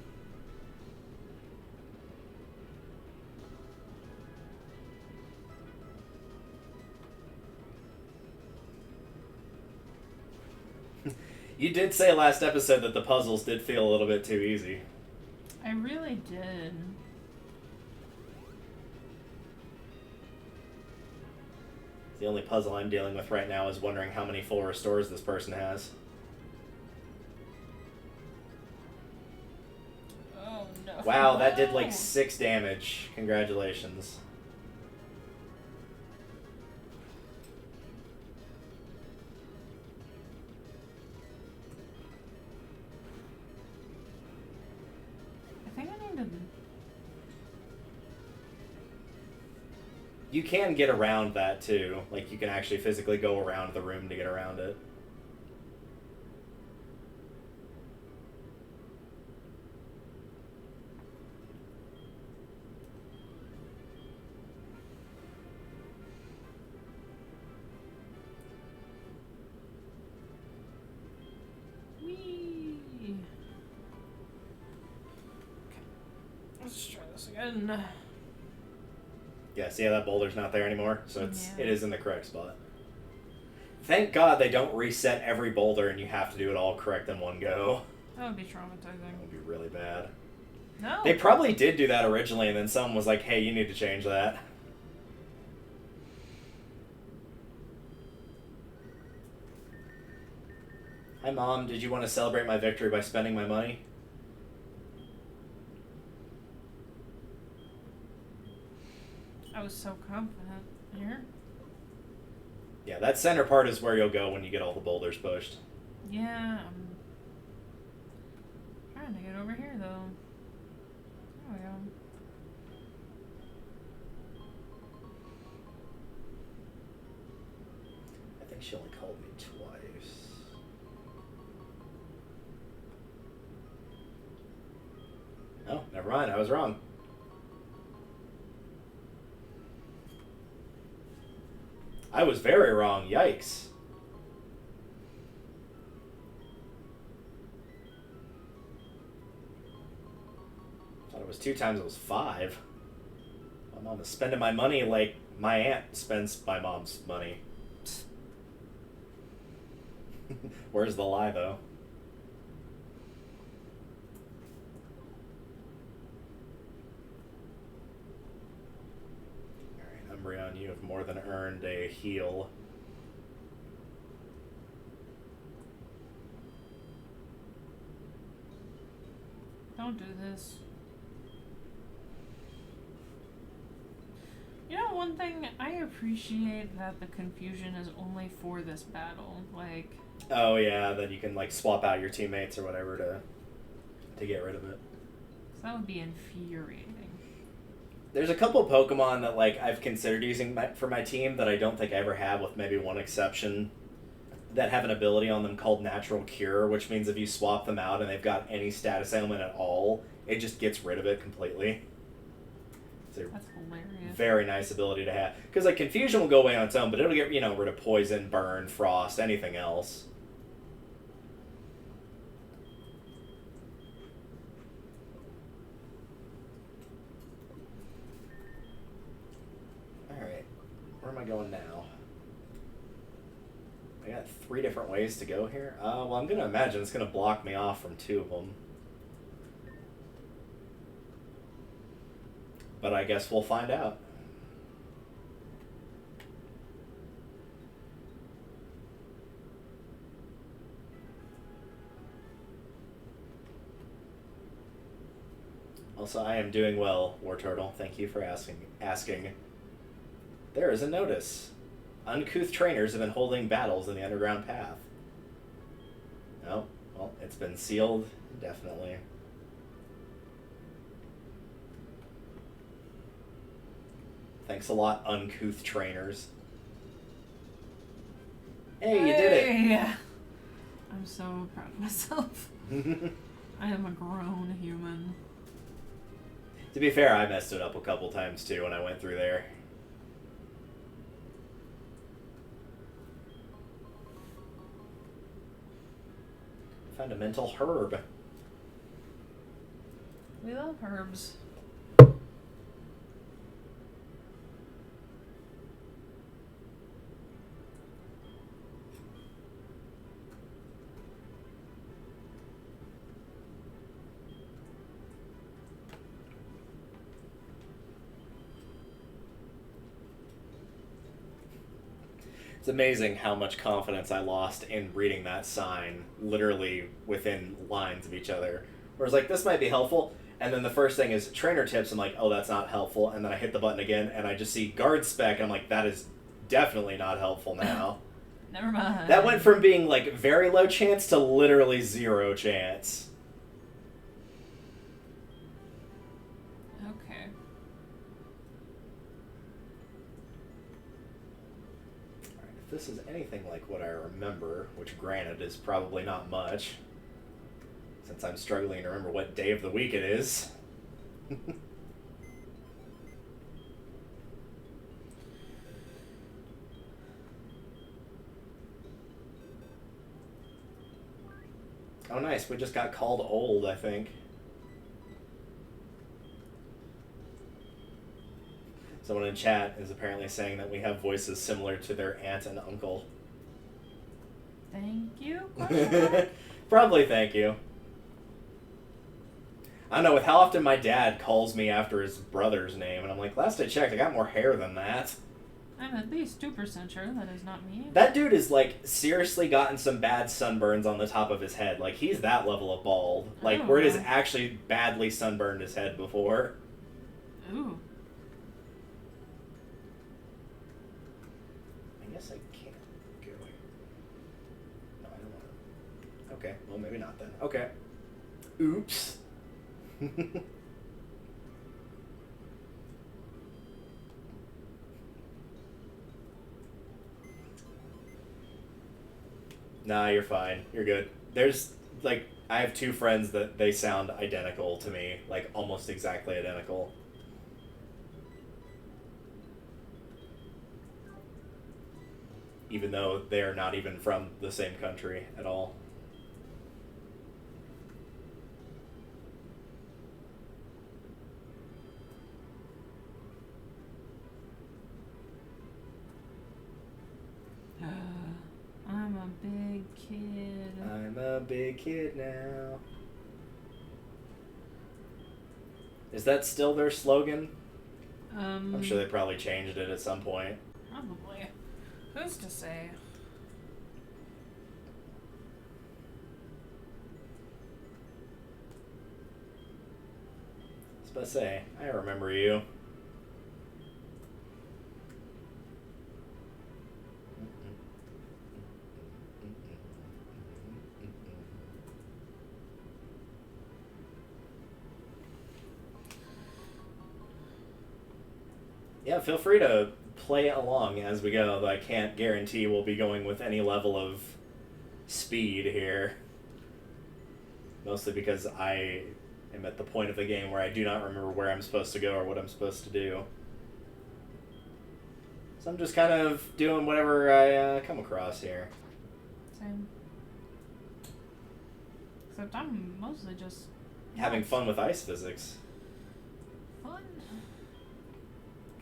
You did say last episode that the puzzles did feel a little bit too easy. I really did. The only puzzle I'm dealing with right now is wondering how many full restores this person has. Oh no. Wow, that did like 6 damage. Congratulations. I think I need to... You can get around that too. Like, you can actually physically go around the room to get around it. Whee! Okay. Let's try this again. Yeah, see how that boulder's not there anymore? So Yeah. it is in the correct spot. Thank God they don't reset every boulder and you have to do it all correct in one go. That would be That traumatizing. would be really bad. No. They probably did do that originally and then someone was like, hey, you need to change that. Hi, Mom. Did you want to celebrate my victory by spending my money? I was so confident. Here? Yeah, that center part is where you'll go when you get all the boulders pushed. Yeah, I'm trying to get over here though. There we go. I think she only called me twice. Oh, never mind. I was wrong. I was very wrong. Yikes. Thought it was 2 times, it was 5. My mom is spending my money like my aunt spends my mom's money. Where's the lie, though? Umbreon, you have more than earned a heal. Don't do this. You know, one thing, I appreciate that the confusion is only for this battle. Like... Oh yeah, then you can like swap out your teammates or whatever to get rid of it. So that would be infuriating. There's a couple Pokemon that like I've considered using for my team that I don't think I ever have, with maybe one exception, that have an ability on them called Natural Cure, which means if you swap them out and they've got any status ailment at all, it just gets rid of it completely. It's a That's hilarious. very nice ability to have. Because like Confusion will go away on its own, but it'll get, rid of Poison, Burn, Frost, anything else. Alright, where am I going now? I got 3 different ways to go here. Well, I'm going to imagine it's going to block me off from 2 of them. but I guess we'll find out. Also, I am doing well, War Turtle. Thank you for asking. There is a notice. Uncouth trainers have been holding battles in the underground path. Oh, well, it's been sealed, definitely. Thanks a lot, uncouth trainers. Hey, you did it! I'm so proud of myself. I am a grown human. To be fair, I messed it up a couple times too when I went through there. Fundamental herb. We love herbs. It's amazing how much confidence I lost in reading that sign literally within lines of each other. Where it's like, this might be helpful, and then the first thing is trainer tips. I'm like, oh, that's not helpful, and then I hit the button again, and I just see guard spec, and I'm like, that is definitely not helpful now. Never mind. That went from being like very low chance to literally 0 chance. Okay. If this is anything like what I remember, which granted is probably not much, since I'm struggling to remember what day of the week it is. Oh nice, we just got called old, I think. Someone in chat is apparently saying that we have voices similar to their aunt and uncle. Thank you? Probably thank you. I don't know, with how often my dad calls me after his brother's name, and I'm like, last I checked, I got more hair than that. I'm at least 2% sure that is not me. That dude has, like, seriously gotten some bad sunburns on the top of his head. Like, he's that level of bald. Like, Oh. where it has actually badly sunburned his head before. Ooh. I guess I can't go. No, I don't want to. Okay, well, maybe not then. Okay. Oops. Nah, you're fine. You're good. There's, like, I have 2 friends that they sound identical to me. Like, almost exactly identical. Even though they are not even from the same country at all. I'm a big kid. I'm a big kid now. Is that still their slogan? I'm sure they probably changed it at some point. Probably. Who's to say? I was about to say, I remember you. Yeah, feel free to play along as we go, though I can't guarantee we'll be going with any level of speed here. Mostly because I am at the point of the game where I do not remember where I'm supposed to go or what I'm supposed to do. So I'm just kind of doing whatever I come across here. Same. Except I'm mostly just... Having fun with ice physics. Fun?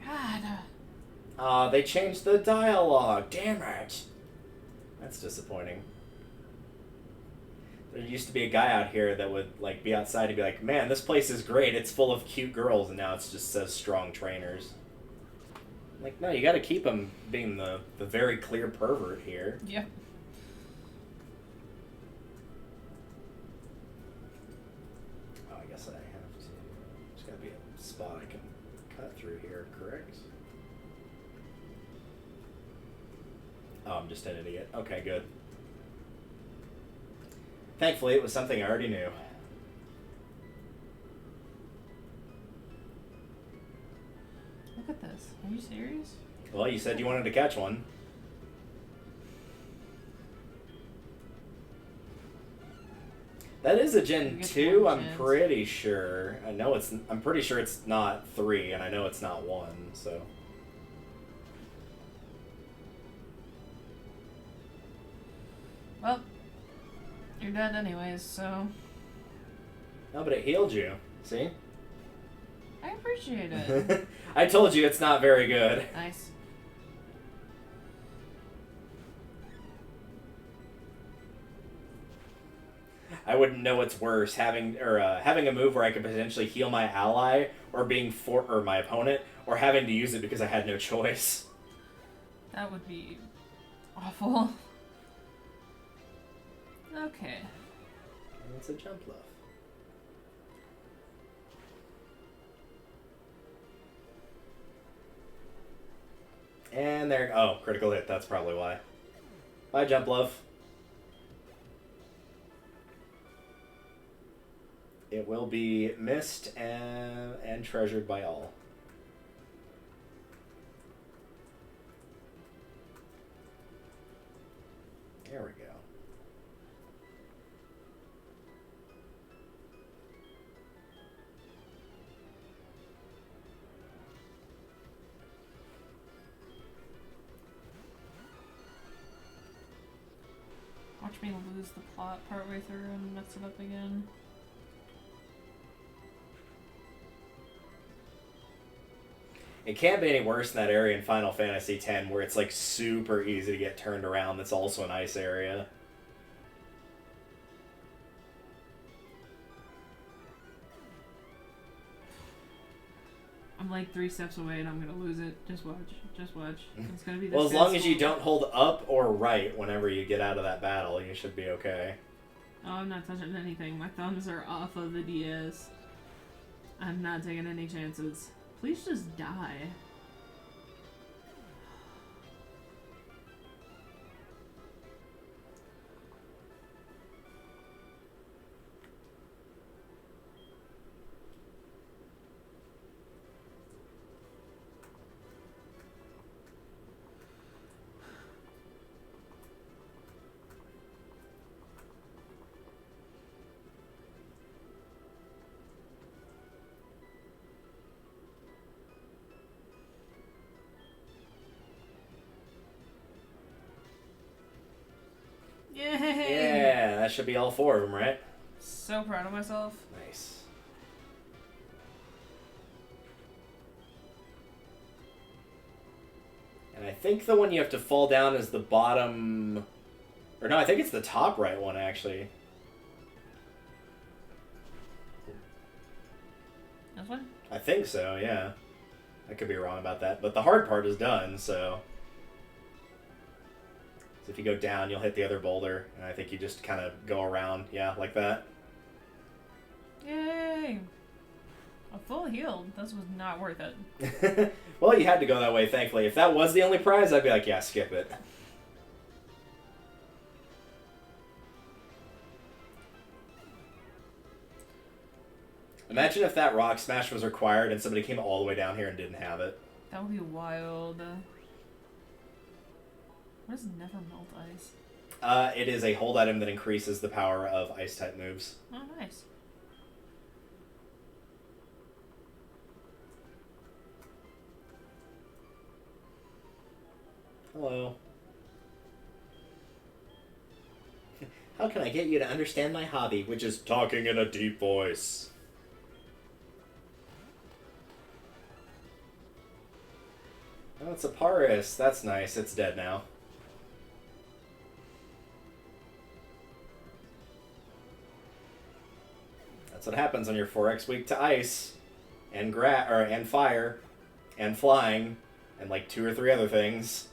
God. They changed the dialogue. Damn it. That's disappointing. There used to be a guy out here that would like be outside and be like, "Man, this place is great. It's full of cute girls," and now it just says strong trainers. Like, no, you got to keep him being the very clear pervert here. Yep. Oh, I guess I have to. There's got to be a spot I can cut through here, correct? Oh, I'm just an idiot. Okay, good. Thankfully, it was something I already knew. Look at this. Are you serious? Well, you said you wanted to catch one. That is a Gen 2, I'm pretty sure. I'm pretty sure it's not 3, and I know it's not 1, so. Well, you're dead anyways, so... No, but it healed you. See? I appreciate it. I told you it's not very good. Nice. I wouldn't know what's worse, having a move where I could potentially heal my ally, or or my opponent, or having to use it because I had no choice. That would be awful. Okay. It's a jump left. And there. Oh, critical hit. That's probably why. Bye, jump love. It will be missed and treasured by all. There we go. Watch me lose the plot partway through and mess it up again. It can't be any worse than that area in Final Fantasy X where it's like super easy to get turned around. That's also an ice area. I'm like 3 steps away and I'm gonna lose it. Just watch. Just watch. It's gonna be this Well, as long as you fast. don't hold up or right whenever you get out of that battle, you should be okay. Oh, I'm not touching anything. My thumbs are off of the DS. I'm not taking any chances. Please just die. Yay! Yeah, that should be all 4 of them, right? So proud of myself. Nice. And I think the one you have to fall down is the bottom... Or no, I think it's the top right one, actually. This one? I think so, yeah. I could be wrong about that. But the hard part is done, so... So if you go down, you'll hit the other boulder, and I think you just kind of go around, yeah, like that. Yay! I'm full healed. This was not worth it. Well, you had to go that way, thankfully. If that was the only prize, I'd be like, yeah, skip it. Imagine if that rock smash was required and somebody came all the way down here and didn't have it. That would be wild. What does never melt ice? It is a hold item that increases the power of ice-type moves. Oh, nice. Hello. How can I get you to understand my hobby, which is talking in a deep voice? Oh, it's a Paris. That's nice. It's dead now. That's what happens when you're 4x weak to ice, and and fire, and flying, and like 2 or 3 other things.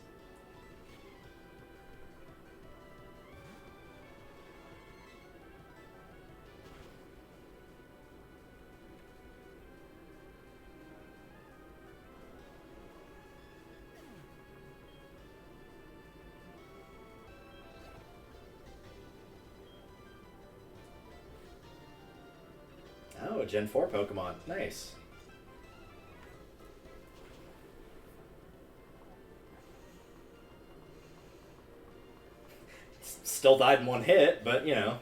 Oh, a Gen 4 Pokemon. Nice. Still died in 1 hit, but, you know.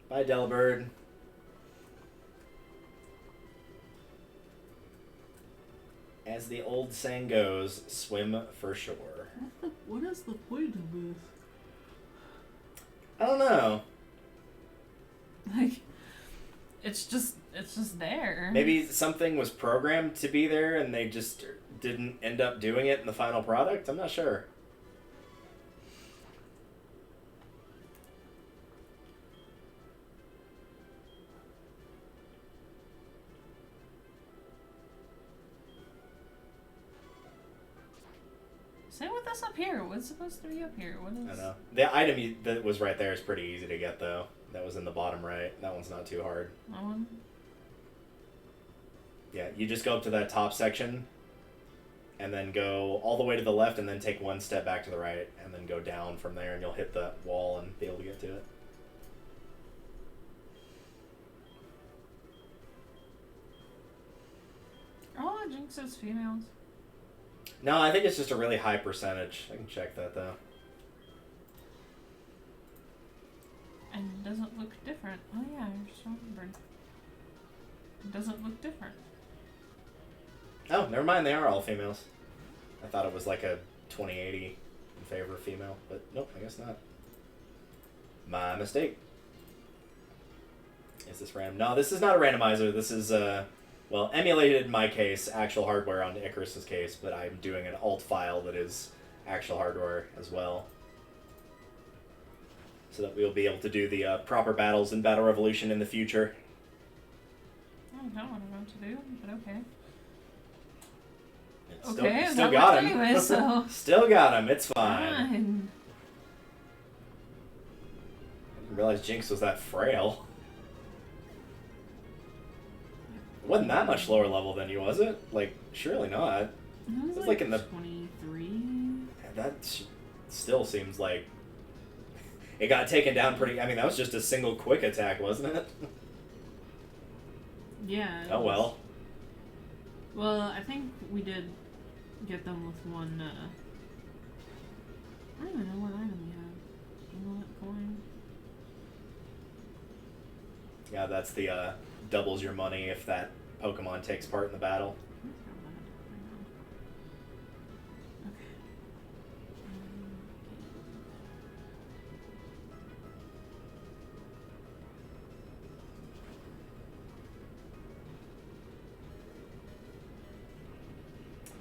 Bye, Delbird. As the old saying goes, swim for shore. What is the point of this? I don't know. Like, it's just there. Maybe something was programmed to be there and they just didn't end up doing it in the final product? I'm not sure. Same with this up here. What's supposed to be up here? What is... I don't know. The item that was right there is pretty easy to get, though. That was in the bottom right. That one's not too hard. That one? Yeah, you just go up to that top section, and then go all the way to the left, and then take 1 step back to the right, and then go down from there, and you'll hit the wall and be able to get to it. Are all the Jinxes females? No, I think it's just a really high percentage. I can check that, though. And it doesn't look different. Oh yeah, I just remembered. It doesn't look different. Oh, never mind. They are all females. I thought it was like a 20/80 in favor of female, but nope, I guess not. My mistake. Is this random? No, this is not a randomizer. This is, well, emulated in my case, actual hardware on Icarus's case, but I'm doing an alt file that is actual hardware as well. So that we'll be able to do the proper battles in Battle Revolution in the future. I don't know what I'm about to do, but okay. Still got him. Anyway, so Still got him. It's fine. fine. I didn't realize Jinx was that frail. It wasn't that much lower level than you, was it? Like, surely not. It was like in the 23. That still seems like it got taken down pretty. I mean, that was just a single quick attack, wasn't it? Yeah. Oh well. Well, I think we did get them with 1. I don't even know what item we had. Amulet coin. Yeah, that's the doubles your money if that Pokemon takes part in the battle.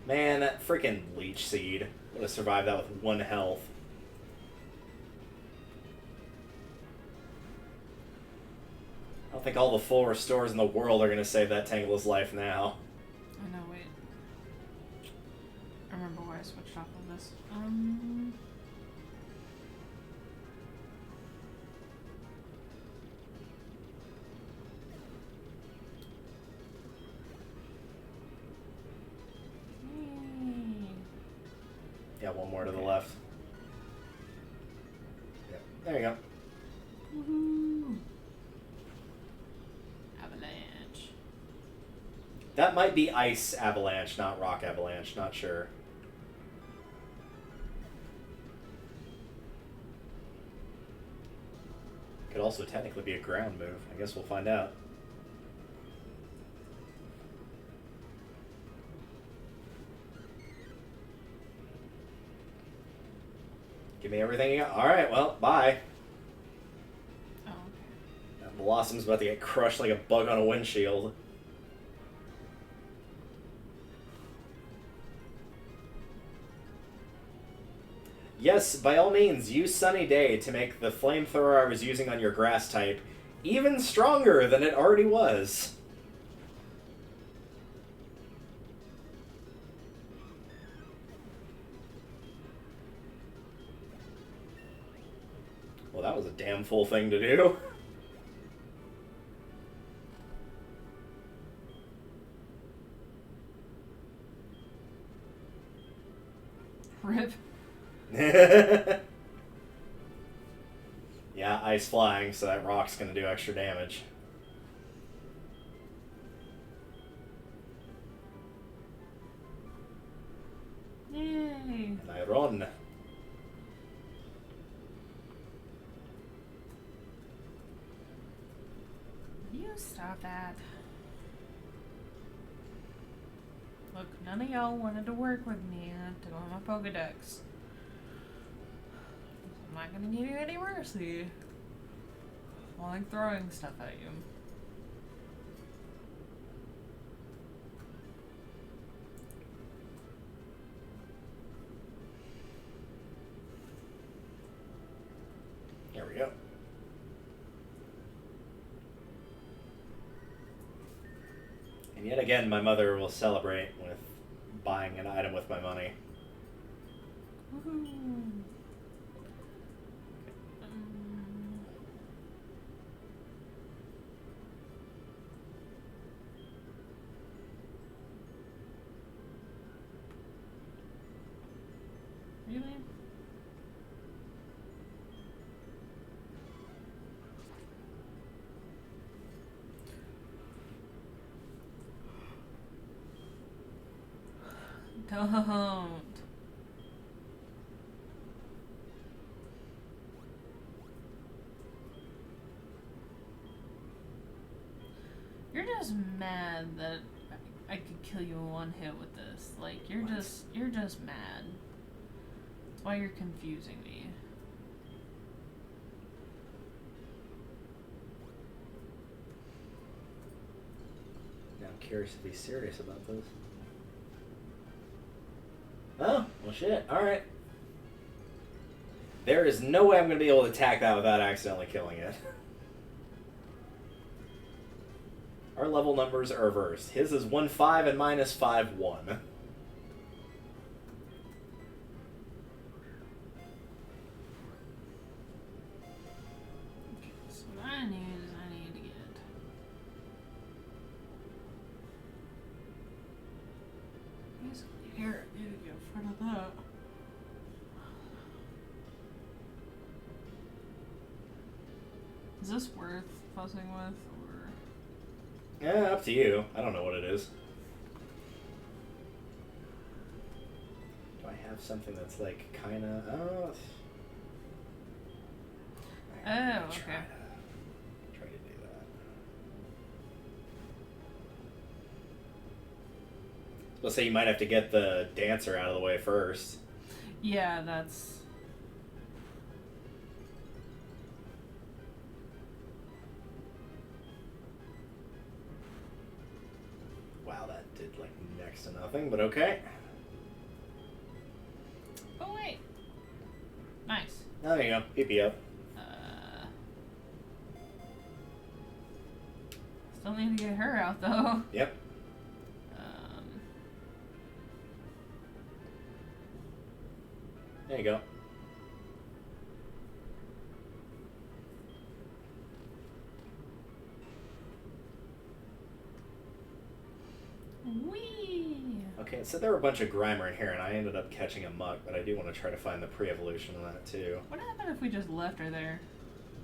Man, that freaking Leech Seed would have survived that with 1 health. I don't think all the full restores in the world are going to save that Tangela's life now. Oh no, wait. I remember why I switched off of this. Yeah, 1 more to the left. Yeah, there you go. Woohoo! Avalanche. That might be Ice Avalanche, not Rock Avalanche. Not sure. Could also technically be a ground move. I guess we'll find out. Give me everything you got. Alright, well, bye. Oh, okay. That Blossom's about to get crushed like a bug on a windshield. Yes, by all means, use Sunny Day to make the flamethrower I was using on your grass type even stronger than it already was. Well, that was a damn fool thing to do. Rip. Yeah, ice flying, so that rock's gonna do extra damage. Yay. And I run. You stop that. Look, none of y'all wanted to work with me to go on my Pokedex. I'm not gonna give you any mercy. I like throwing stuff at you. There we go. And yet again, my mother will celebrate with buying an item with my money. Woohoo! Really? Don't. You're just mad that I could kill you in one hit with this. Like, you're just mad. That's why you're confusing me. Now I'm curious if he's serious about this. Oh, well shit, alright. There is no way I'm going to be able to attack that without accidentally killing it. Our level numbers are reversed. His is 1-5 and mine is 5-1. So what I need to get. Here, you get in front of that. Is this worth fussing with, or? Yeah, up to you. I don't know what it is. Do I have something that's like kinda... Oh, Okay. Try to do that. Let's say you might have to get the dancer out of the way first. Yeah, that's. Wow, that did like next to nothing, but okay. Oh wait. Nice. There you go. PP up. Still need to get her out though. Yep. There you go. Whee! Okay, so there were a bunch of Grimer in here, and I ended up catching a Muck, but I do want to try to find the pre-evolution of that too. What happened if we just left her there?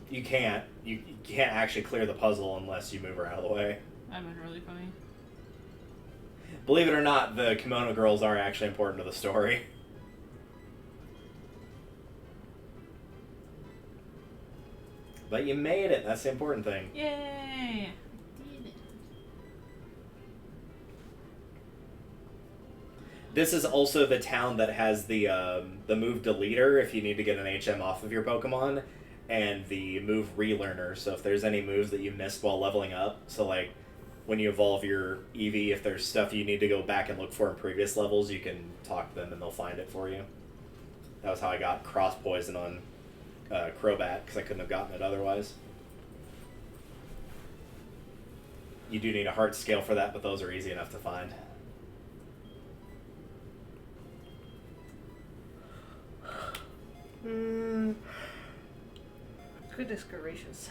You can't. You can't actually clear the puzzle unless you move her out of the way. That'd been really funny. Believe it or not, the kimono girls are actually important to the story. But you made it. That's the important thing. Yay! Did it. This is also the town that has the move deleter if you need to get an HM off of your Pokemon, and the move relearner. So if there's any moves that you missed while leveling up, so like when you evolve your Eevee, if there's stuff you need to go back and look for in previous levels, you can talk to them and they'll find it for you. That was how I got cross poison on Crobat, because I couldn't have gotten it otherwise. You do need a heart scale for that, but those are easy enough to find. Goodness gracious.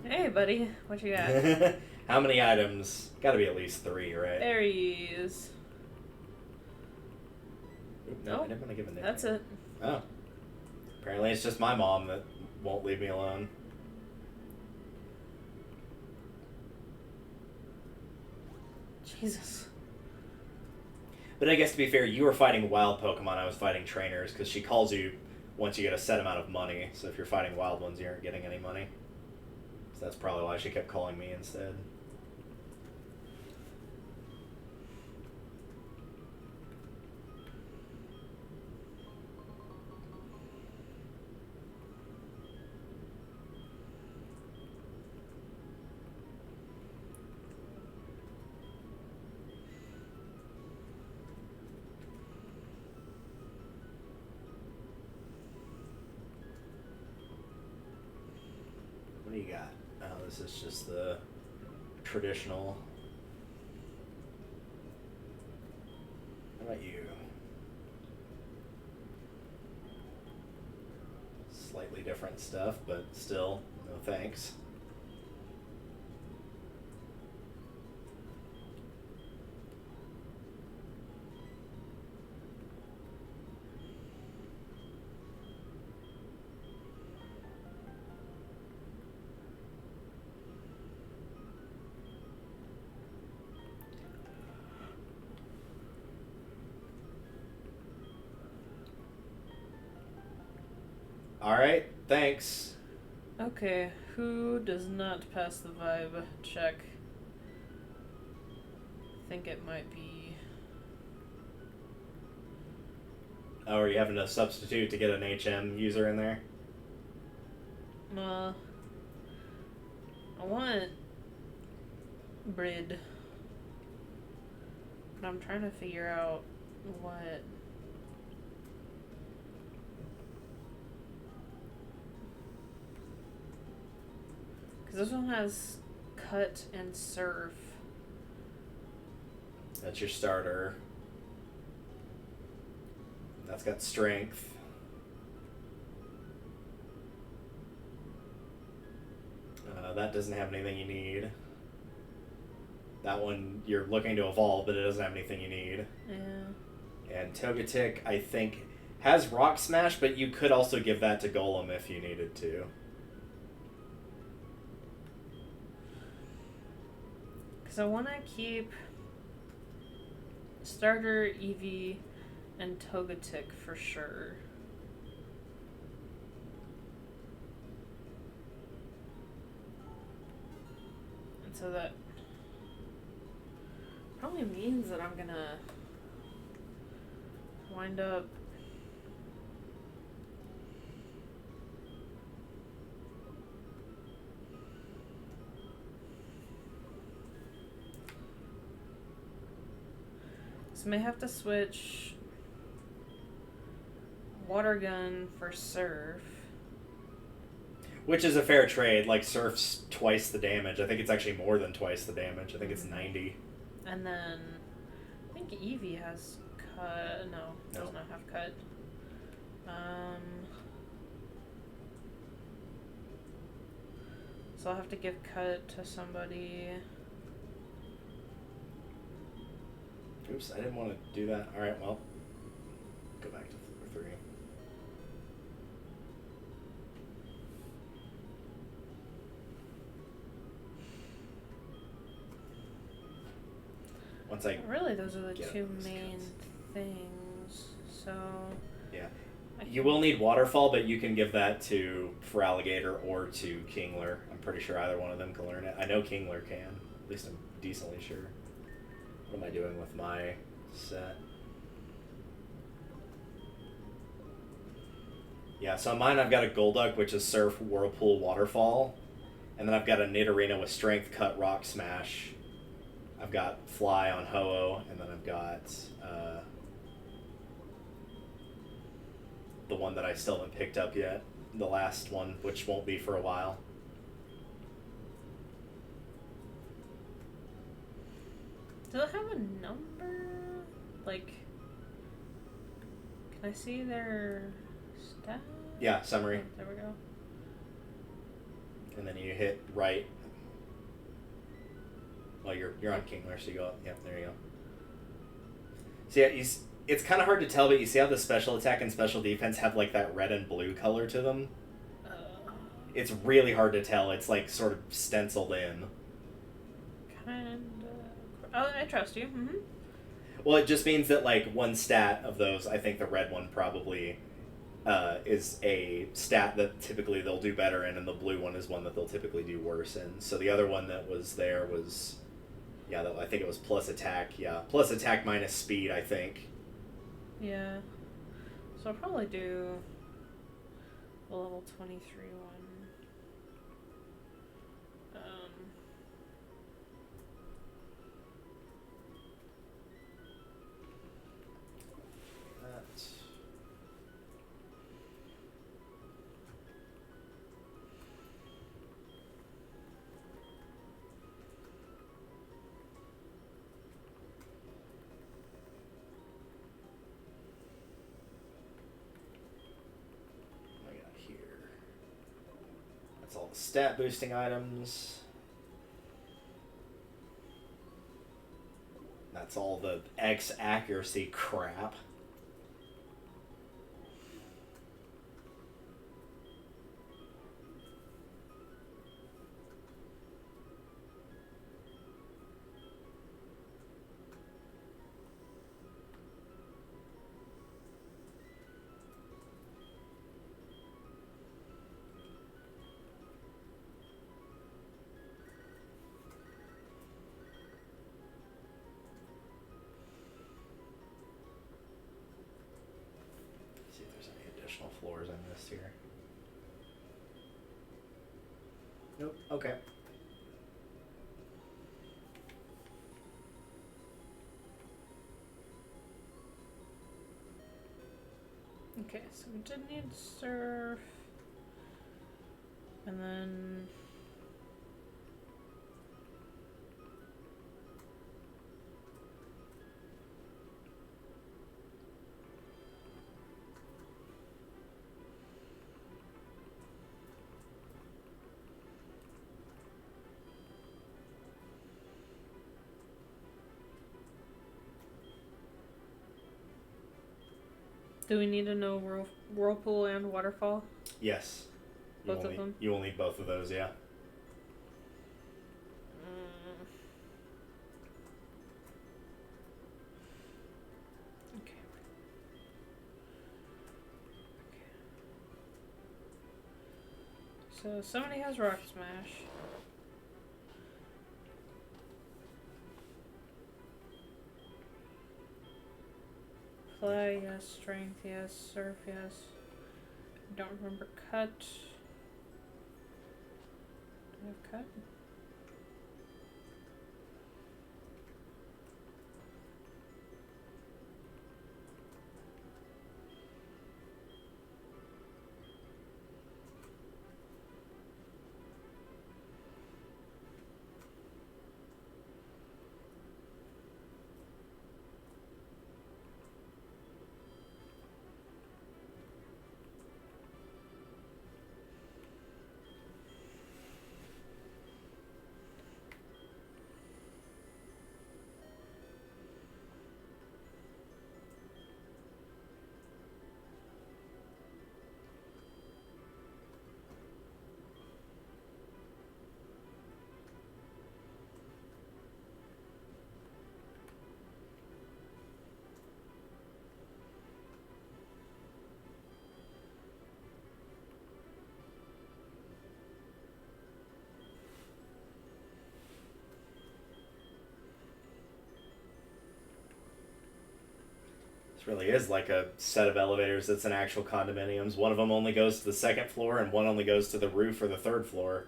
Hey, buddy. What you got? How many items? Gotta be at least 3, right? There he is. No, Nope. I didn't want to give a name. That's it. Oh. Apparently it's just my mom that won't leave me alone. Jesus. But I guess to be fair, you were fighting wild Pokemon, I was fighting trainers, because she calls you once you get a set amount of money. So if you're fighting wild ones, you aren't getting any money. So that's probably why she kept calling me instead. What do you got? Oh, this is just the traditional. How about you? Slightly different stuff, but still, no thanks. Alright, thanks. Okay, who does not pass the vibe check? I think it might be... Oh, are you having to substitute to get an HM user in there? I want Brid. But I'm trying to figure out what... Because this one has cut and surf. That's your starter. That's got strength. That doesn't have anything you need. That one you're looking to evolve, but it doesn't have anything you need. Yeah. And Togetic, I think, has Rock Smash, but you could also give that to Golem if you needed to. Because I want to keep starter, Eevee, and Togetic for sure. And so that probably means that I'm gonna wind up so may have to switch Water Gun for Surf. Which is a fair trade. Like, Surf's twice the damage. I think it's actually more than twice the damage. I think it's 90. And then I think Eevee has cut. No, does not have cut. So I'll have to give cut to somebody. Oops, I didn't want to do that. Alright, well, go back to floor 3. Once I Really, those are the get two those main cuts. things. So Yeah. You will need Waterfall, but you can give that to Feraligatr or to Kingler. I'm pretty sure either one of them can learn it. I know Kingler can. At least I'm decently sure. What am I doing with my set? Yeah, so on mine I've got a Golduck, which is Surf, Whirlpool, Waterfall. And then I've got a Nidorina with Strength, Cut, Rock, Smash. I've got Fly on Ho-Oh, and then I've got the one that I still haven't picked up yet. The last one, which won't be for a while. Does it have a number? Like, can I see their stats? Yeah, summary. Oh, there we go. And then you hit right. Well, you're on Kingler, so you go up. Yep, there you go. So yeah, it's kind of hard to tell, but you see how the special attack and special defense have like that red and blue color to them? It's really hard to tell. It's like sort of stenciled in. Kinda. Oh, I trust you. Mm-hmm. Well, it just means that like one stat of those, I think the red one probably is a stat that typically they'll do better in, and the blue one is one that they'll typically do worse in. So the other one that was there was, yeah, I think it was plus attack. Yeah, plus attack minus speed, I think. Yeah. So I'll probably do the level 23 one. All the stat boosting items. That's all the X accuracy crap. Floors I missed here. Nope. Okay. Okay, so we did need surf, and then do we need to know Whirlpool and Waterfall? Yes. Both of them? You will need both of those, yeah. Okay. So somebody has Rock Smash. Fly, yes. Strength, yes. Surf, yes. I don't remember Cut. Do I have Cut? This really is like a set of elevators that's in actual condominiums. One of them only goes to the second floor, and one only goes to the roof or the third floor.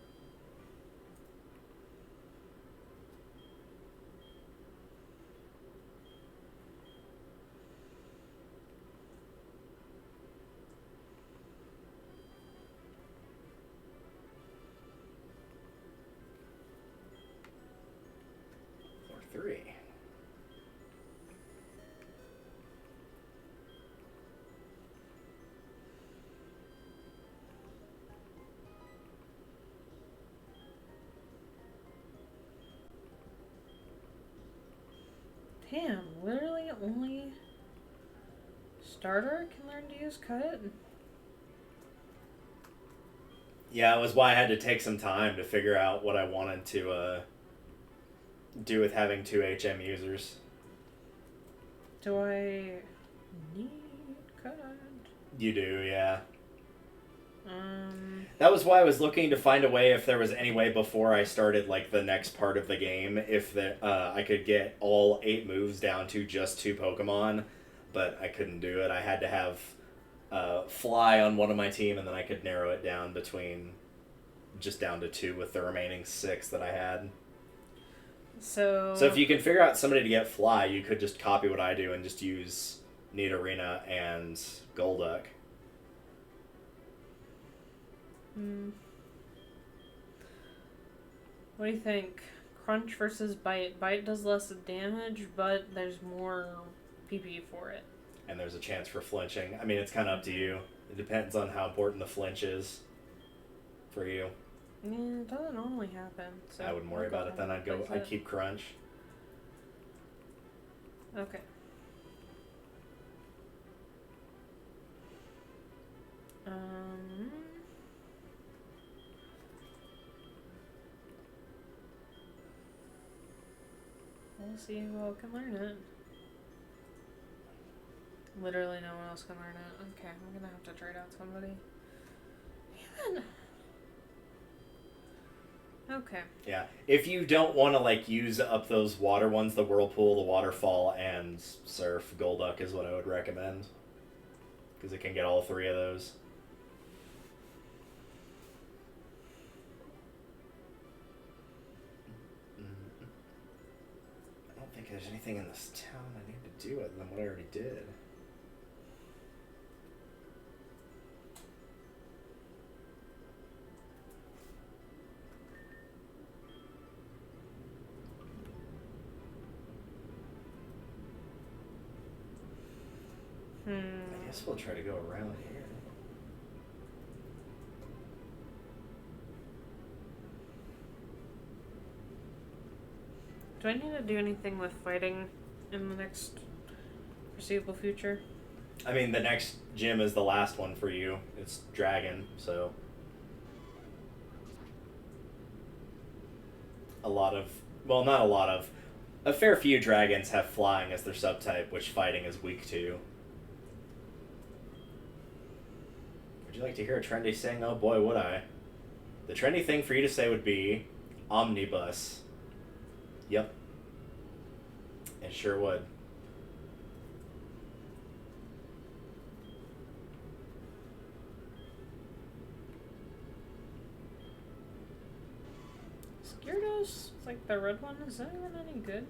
Floor 3. Damn, literally only starter can learn to use cut? Yeah, it was why I had to take some time to figure out what I wanted to do with having 2 HM users. Do I need cut? You do, yeah. That was why I was looking to find a way, if there was any way before I started like the next part of the game, if I could get all 8 moves down to just 2 Pokemon, but I couldn't do it. I had to have Fly on one of my team, and then I could narrow it down down to 2 with the remaining 6 that I had. So if you can figure out somebody to get Fly, you could just copy what I do and just use Nidorina and Golduck. What do you think? Crunch versus Bite. Bite does less damage, but there's more PP for it. And there's a chance for flinching. I mean, it's kind of up to you. It depends on how important the flinch is for you. Yeah, it doesn't normally happen. So I wouldn't worry about it then. I'd keep Crunch. Okay. We'll see who else can learn it. Literally no one else can learn it. Okay, I'm gonna have to trade out somebody. Man. Okay. Yeah. If you don't want to like use up those water ones, the Whirlpool, the Waterfall, and Surf, Golduck is what I would recommend. Because it can get all 3 of those. I don't think there's anything in this town I need to do other than what I already did. I guess we'll try to go around here. Do I need to do anything with fighting in the next foreseeable future? I mean, the next gym is the last one for you. It's Dragon, so... a fair few dragons have flying as their subtype, which fighting is weak to. Would you like to hear a trendy saying? Oh boy, would I. The trendy thing for you to say would be omnibus. Yep. It sure would. Gyarados, like the red one, is that even any good?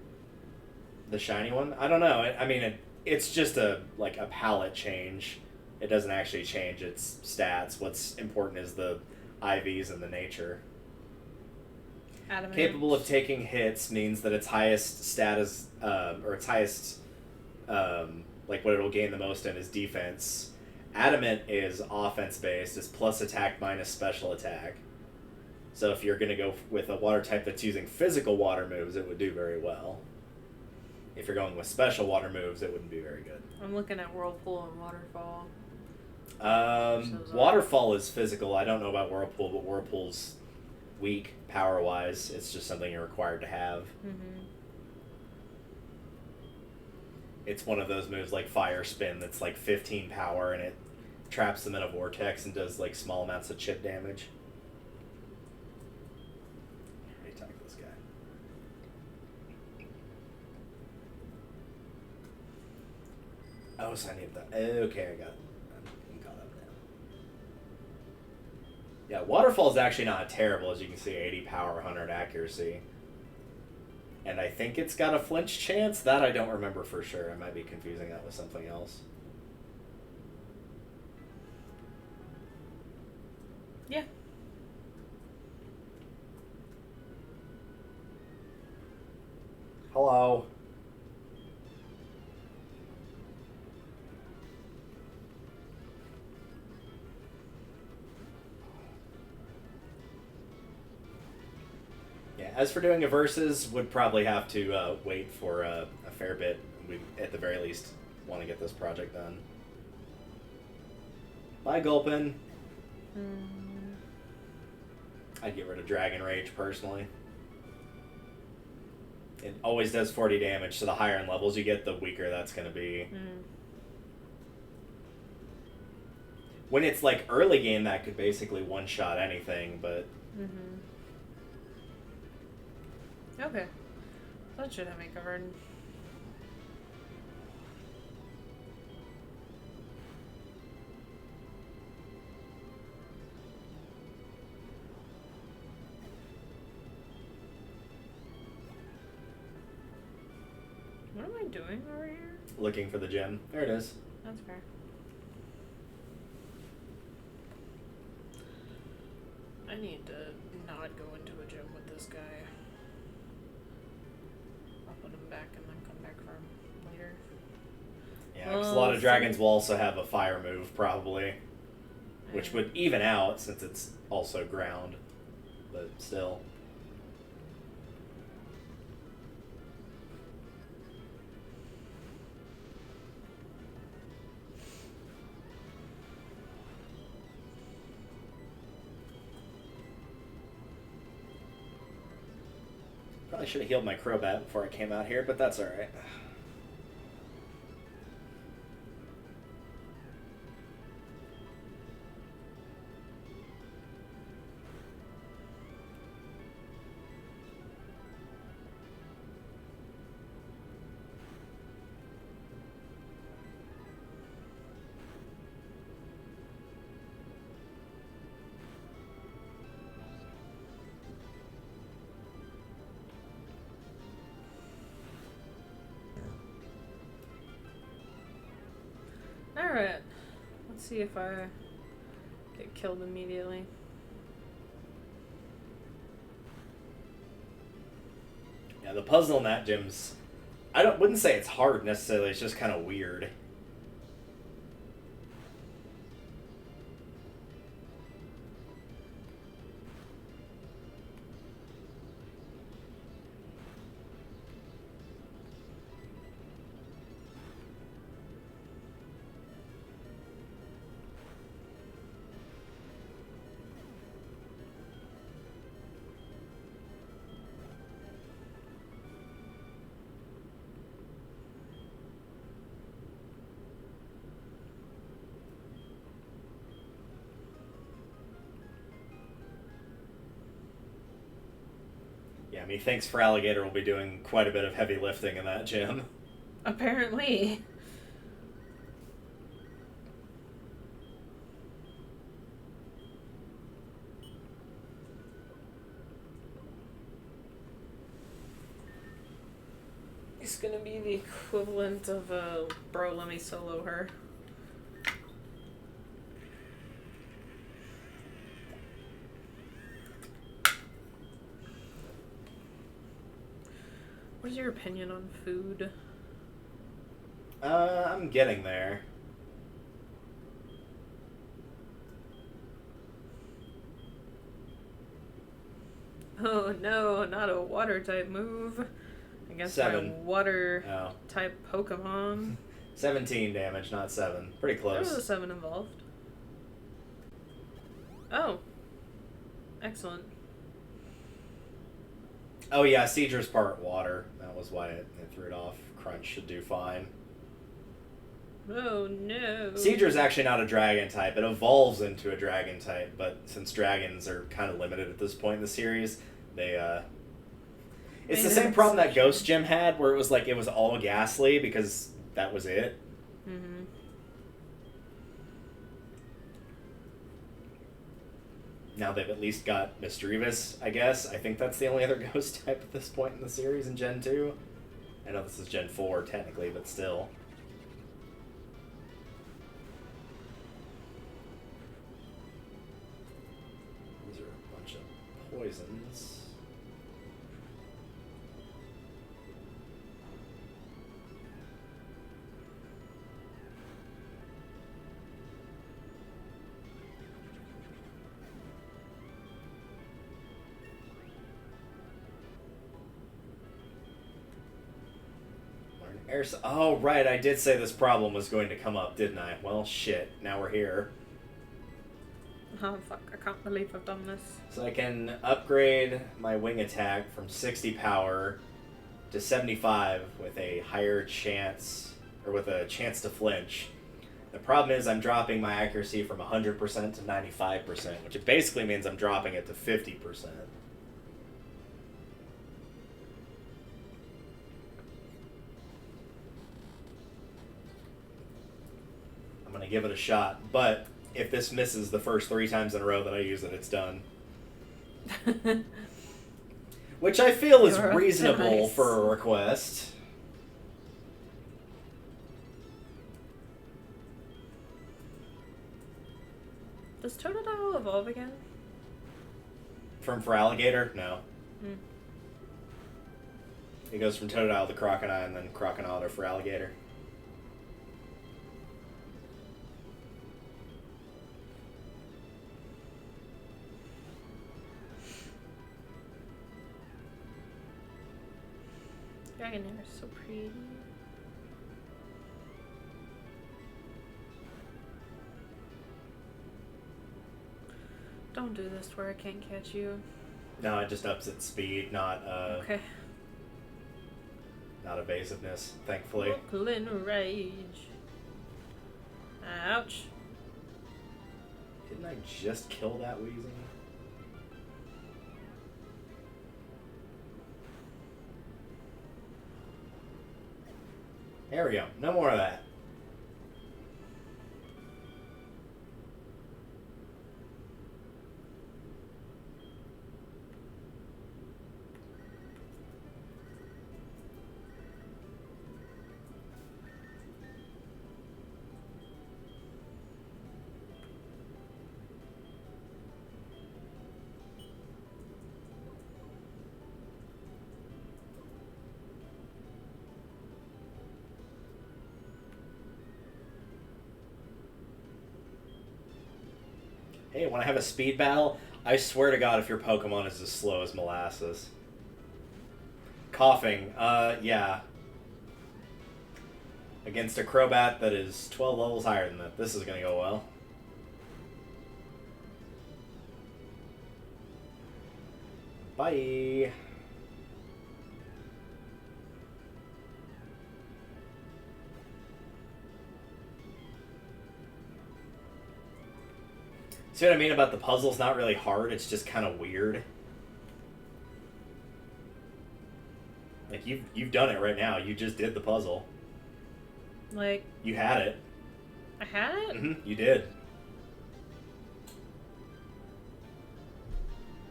The shiny one? I don't know. It's just a palette change. It doesn't actually change its stats. What's important is the IVs and the nature. Adamant. Capable of taking hits means that its highest stat is, or its highest, what it'll gain the most in is defense. Adamant is offense based. It's plus attack minus special attack. So if you're going to go with a water type that's using physical water moves, it would do very well. If you're going with special water moves, it wouldn't be very good. I'm looking at Whirlpool and Waterfall. Waterfall is physical. I don't know about Whirlpool, but Whirlpool's weak power-wise. It's just something you're required to have. Mm-hmm. It's one of those moves like Fire Spin that's like 15 power, and it traps them in a vortex and does like small amounts of chip damage. Oh, Oh, so I need that. Okay, I got it. I'm caught up now. Yeah, Waterfall is actually not terrible, as you can see. 80 power, 100 accuracy. And I think it's got a flinch chance. That I don't remember for sure. I might be confusing that with something else. Yeah. Hello. Yeah, as for doing a versus, would probably have to wait for a fair bit. We, at the very least, want to get this project done. Bye, Gulpin. I'd get rid of Dragon Rage, personally. It always does 40 damage, so the higher in levels you get, the weaker that's going to be. When it's like early game, that could basically one-shot anything, but... Okay. That should have me covered. What am I doing over here? Looking for the gem. There it is. That's fair. I need to not go into a gym with this guy. I'll put him back and then come back for him later. Yeah, because a lot of dragons will also have a fire move, probably. Which would even out, since it's also ground. But still. Probably should have healed my Crobat before I came out here, but that's alright. Alright. Let's see if I get killed immediately. Yeah, the puzzle in that gym's... wouldn't say it's hard necessarily, it's just kind of weird. Yeah, methinks for Alligator will be doing quite a bit of heavy lifting in that gym. Apparently. It's gonna be the equivalent of bro, let me solo her. What's your opinion on food? I'm getting there. Oh no, not a water type move. Against my 7. water type Pokemon. 17 damage, not 7. Pretty There close. was a 7 involved. Oh. Excellent. Oh yeah, Seadra's part water. That was why it threw it off. Crunch should do fine. Oh no. Seadra's actually not a dragon type. It evolves into a dragon type, but since dragons are kind of limited at this point in the series, they it's the same problem that Ghost Gym had, where it was like it was all Ghastly because that was it. Mm-hmm. Now they've at least got Misdreavus, I guess. I think that's the only other ghost type at this point in the series in Gen 2. I know this is Gen 4 technically, but still. These are a bunch of poisons. Oh, right, I did say this problem was going to come up, didn't I? Well, shit, now we're here. Oh, fuck, I can't believe I've done this. So I can upgrade my wing attack from 60 power to 75 with a higher chance, or with a chance to flinch. The problem is I'm dropping my accuracy from 100% to 95%, which it basically means I'm dropping it to 50%. I'm going to give it a shot, but if this misses the first 3 times in a row that I use it, it's done. Which I feel is reasonable nice. for a request. Does Totodile evolve again? For alligator? No. Hmm. It goes from Totodile to Crocodile and then Crocodile to for alligator. Dragonair is so pretty. Don't do this where I can't catch you. No, it just ups its speed, not Okay. not evasiveness, thankfully. Brooklyn Rage. Ouch. Didn't I just kill that Weezing? There we go. No more of that. Hey, when I have a speed battle, I swear to God if your Pokemon is as slow as molasses. Coughing, yeah. Against a Crobat that is 12 levels higher than that. This is gonna go well. Bye! See what I mean about the puzzle's not really hard, it's just kind of weird. Like, you've done it right now. You just did the puzzle. Like, You had it. I had it? Mm-hmm, you did.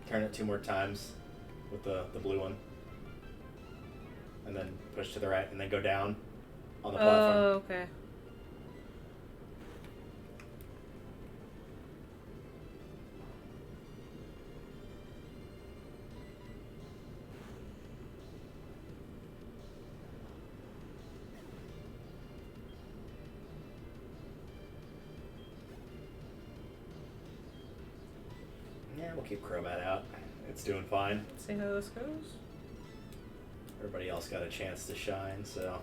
Turn it 2 more times with the blue one. And then push to the right, and then go down on the platform. Oh, okay. Yeah, we'll keep Crobat out. It's doing fine. See how this goes? Everybody else got a chance to shine, so...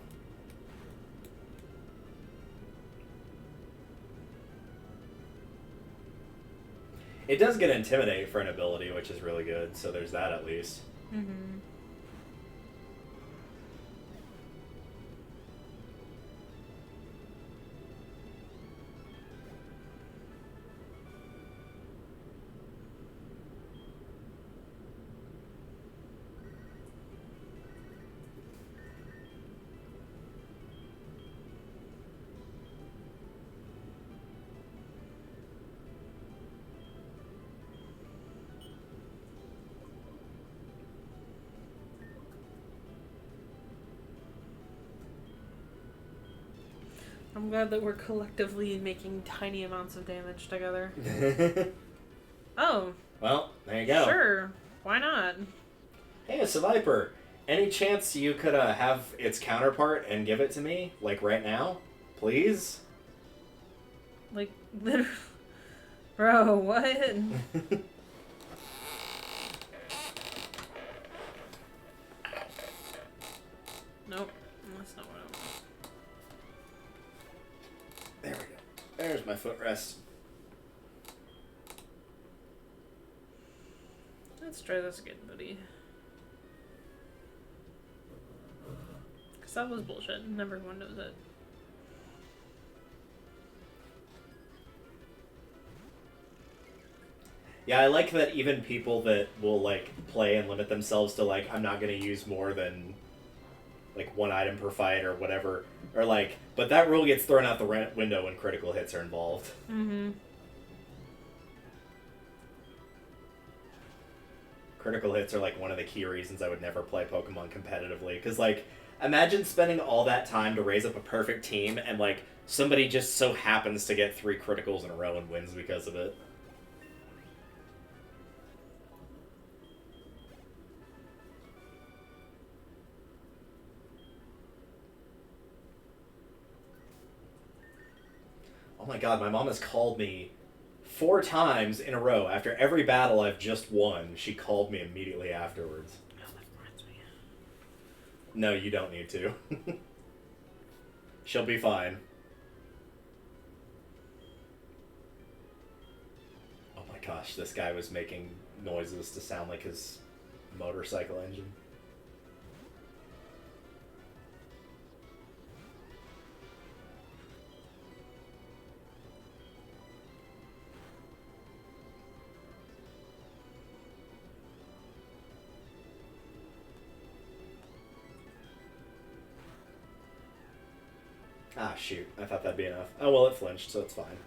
It does get Intimidate for an ability, which is really good, so there's that at least. Mm-hmm. I'm glad that we're collectively making tiny amounts of damage together. Oh. Well, there you go. Sure. Why not? Hey, it's a Viper. Any chance you could have its counterpart and give it to me, like right now? Please? Like, literally. Bro, what? Nope. That's not what I want. There we go. There's my footrest. Let's try this again, buddy. Because that was bullshit, and everyone knows it. Yeah, I like that even people that will, like, play and limit themselves to, like, I'm not going to use more than, like, one item per fight or whatever, or, like, but that rule gets thrown out the window when critical hits are involved. Mm-hmm. Critical hits are, like, one of the key reasons I would never play Pokemon competitively, because, like, imagine spending all that time to raise up a perfect team, and, like, somebody just so happens to get 3 criticals in a row and wins because of it. Oh my god, my mom has called me 4 times in a row. After every battle I've just won, she called me immediately afterwards. Oh, that reminds me. No, you don't need to. She'll be fine. Oh my gosh, this guy was making noises to sound like his motorcycle engine. Ah, shoot. I thought that'd be enough. Oh, well, it flinched, so it's fine.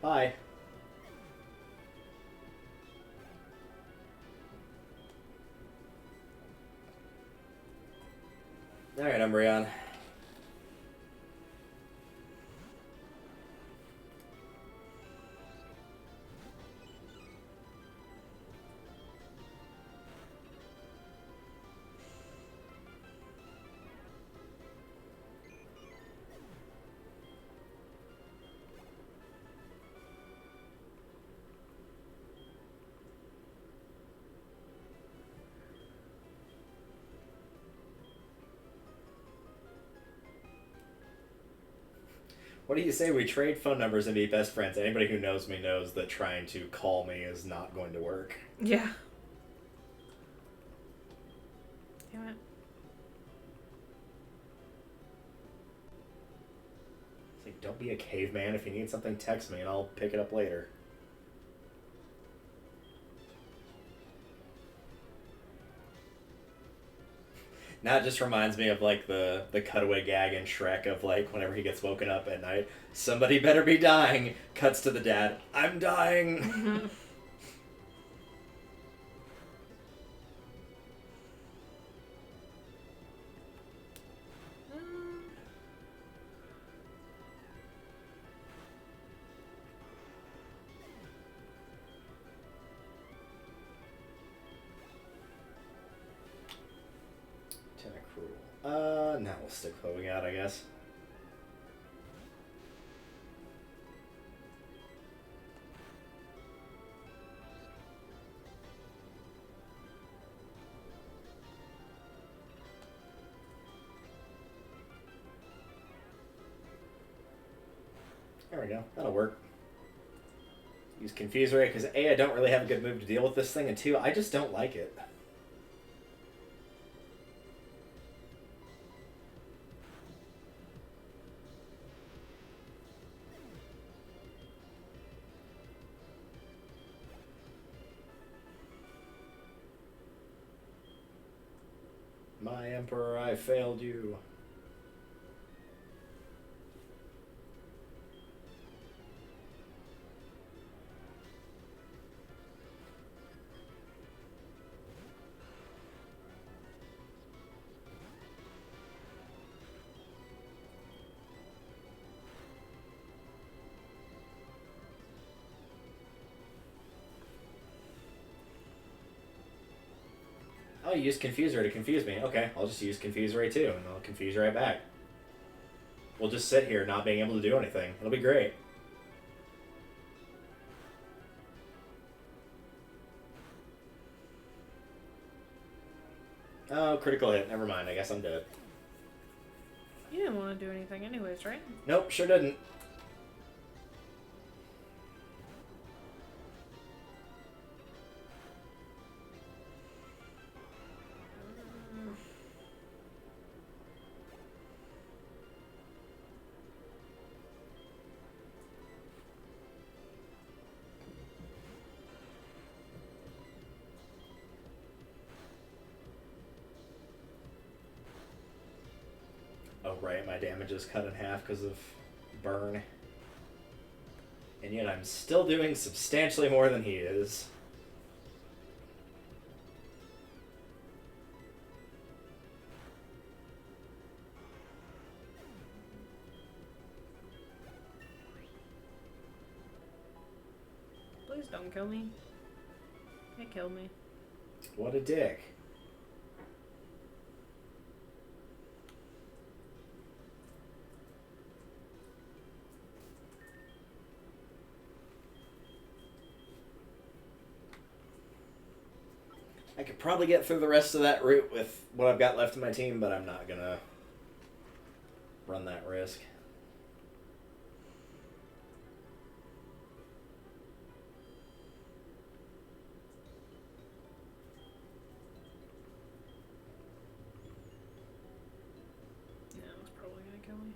Bye. Alright, Umbreon. What do you say we trade phone numbers and be best friends? Anybody who knows me knows that trying to call me is not going to work. Yeah. Damn it. It's like, don't be a caveman. If you need something, text me and I'll pick it up later. Now it just reminds me of, like, the cutaway gag in Shrek of, like, whenever he gets woken up at night, somebody better be dying. Cuts to the dad, I'm dying. Mm-hmm. Now we'll stick Clothing out, I guess. There we go. That'll work. Use Confuse Ray, because A, I don't really have a good move to deal with this thing, and 2, I just don't like it. My Emperor, I failed you. Oh, you used Confuser to confuse me. Okay, I'll just use Confuse Ray too, and I'll confuse right back. We'll just sit here not being able to do anything. It'll be great. Oh, critical hit. Never mind. I guess I'm dead. You didn't want to do anything anyways, right? Nope, sure didn't. Oh, right, my damage is cut in half because of burn. And yet I'm still doing substantially more than he is. Please don't kill me. It killed me. What a dick. I could probably get through the rest of that route with what I've got left in my team, but I'm not gonna run that risk. Yeah, it's probably gonna kill me.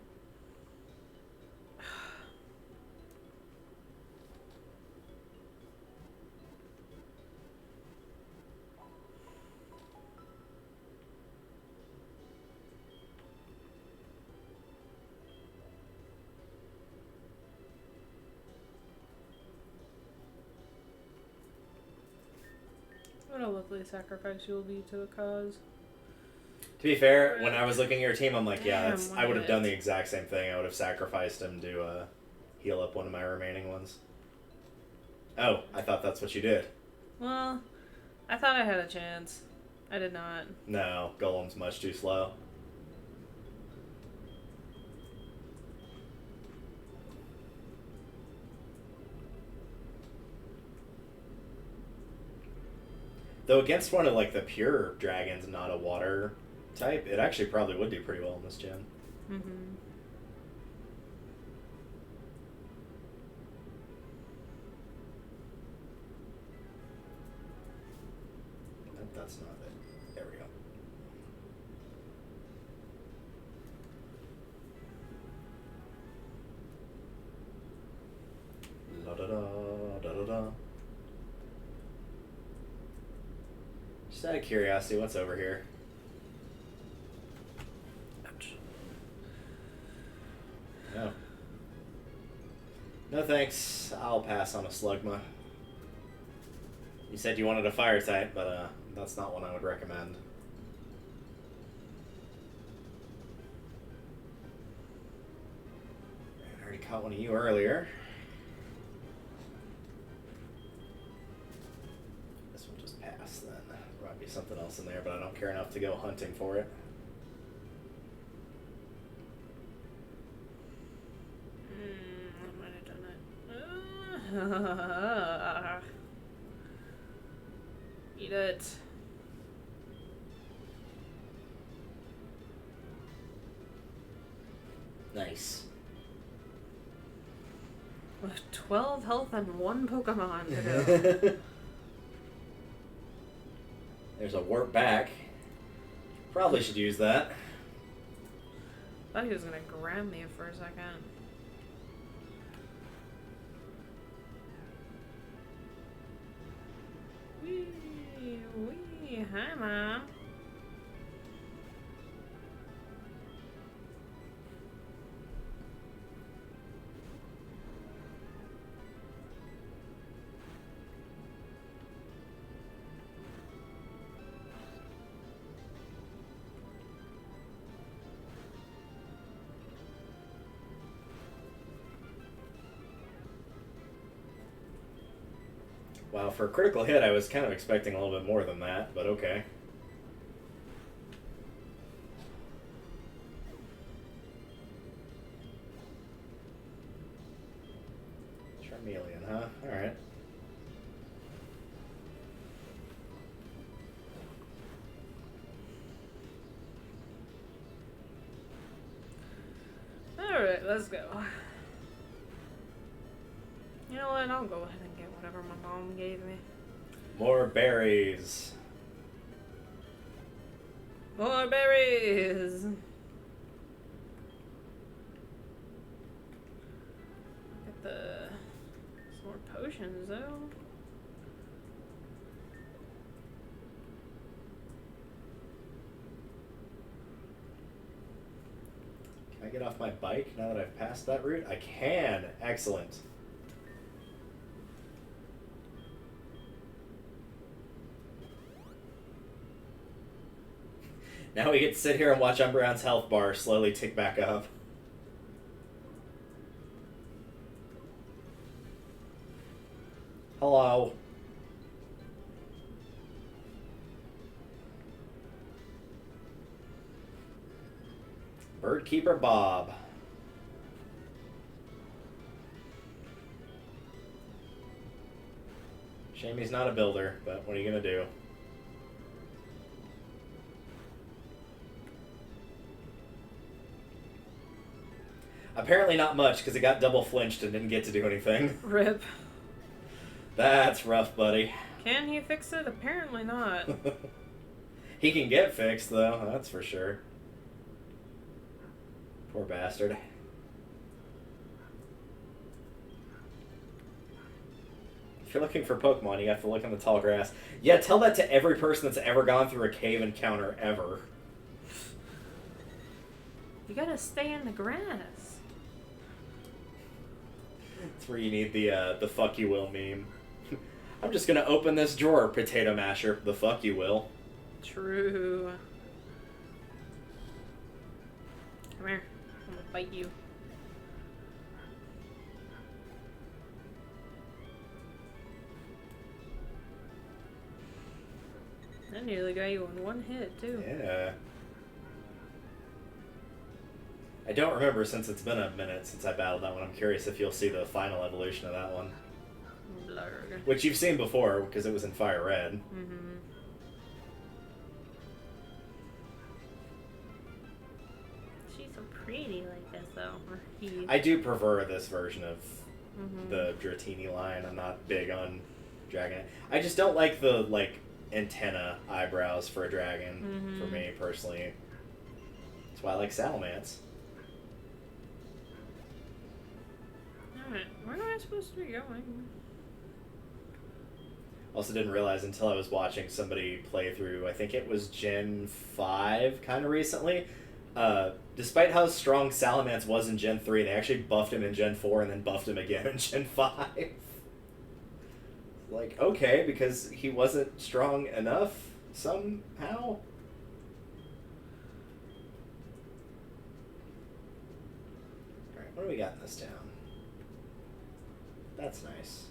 What a lovely sacrifice you will be to the cause. To be fair, when I was looking at your team, I'm like, yeah, Damn, I would have what? done the exact same thing. I would have sacrificed him to heal up one of my remaining ones. Oh, I thought that's what you did. Well, I thought I had a chance. I did not. No, Golem's much too slow. Though against one of like the pure dragons, not a water type, it actually probably would do pretty well in this gen. Mm-hmm. That's not it. There we go. La da da da da da. Just out of curiosity, what's over here? Ouch. No. No thanks. I'll pass on a Slugma. You said you wanted a fire type, but that's not one I would recommend. I already caught one of you earlier. This will just pass then. There might be something else in there, but I don't care enough to go hunting for it. I might have done it. Eat it. Nice. With 12 health and 1 Pokemon to do. There's a warp back. Probably should use that. Thought he was gonna grab me for a second. Wee, wee. Hi, Mom. Wow, for a critical hit, I was kind of expecting a little bit more than that, but okay. let's go. You know what? I'll go ahead and get whatever my mom gave me. More berries. More berries! Get some more potions, though. Can I get off my bike now that I've passed that route? I can! Excellent. Now we get to sit here and watch Umbreon's health bar slowly tick back up. Hello. Birdkeeper Bob. Shame he's not a builder, but what are you gonna do? Apparently not much, because it got double flinched and didn't get to do anything. Rip. That's rough, buddy. Can he fix it? Apparently not. He can get fixed, though, that's for sure. Poor bastard. If you're looking for Pokemon, you have to look in the tall grass. Yeah, tell that to every person that's ever gone through a cave encounter, ever. You gotta stay in the grass. That's where you need the fuck you will meme. I'm just gonna open this drawer, potato masher. The fuck you will. True. Come here. I'm gonna bite you. I nearly got you in one hit, too. Yeah. I don't remember since it's been a minute since I battled that one. I'm curious if you'll see the final evolution of that one. Blurg. Which you've seen before, because it was in Fire Red. Mm-hmm. She's so pretty like this, though. Or he. I do prefer this version of the Dratini line. I'm not big on Dragonite. I just don't like the, antenna eyebrows for a dragon, for me, personally. That's why I like Salamence. Alright, where am I supposed to be going? Also didn't realize until I was watching somebody play through, I think it was Gen 5 kind of recently. Despite how strong Salamence was in Gen 3, they actually buffed him in Gen 4 and then buffed him again in Gen 5. Like, okay, because he wasn't strong enough somehow? Alright, what do we got in this town? That's nice.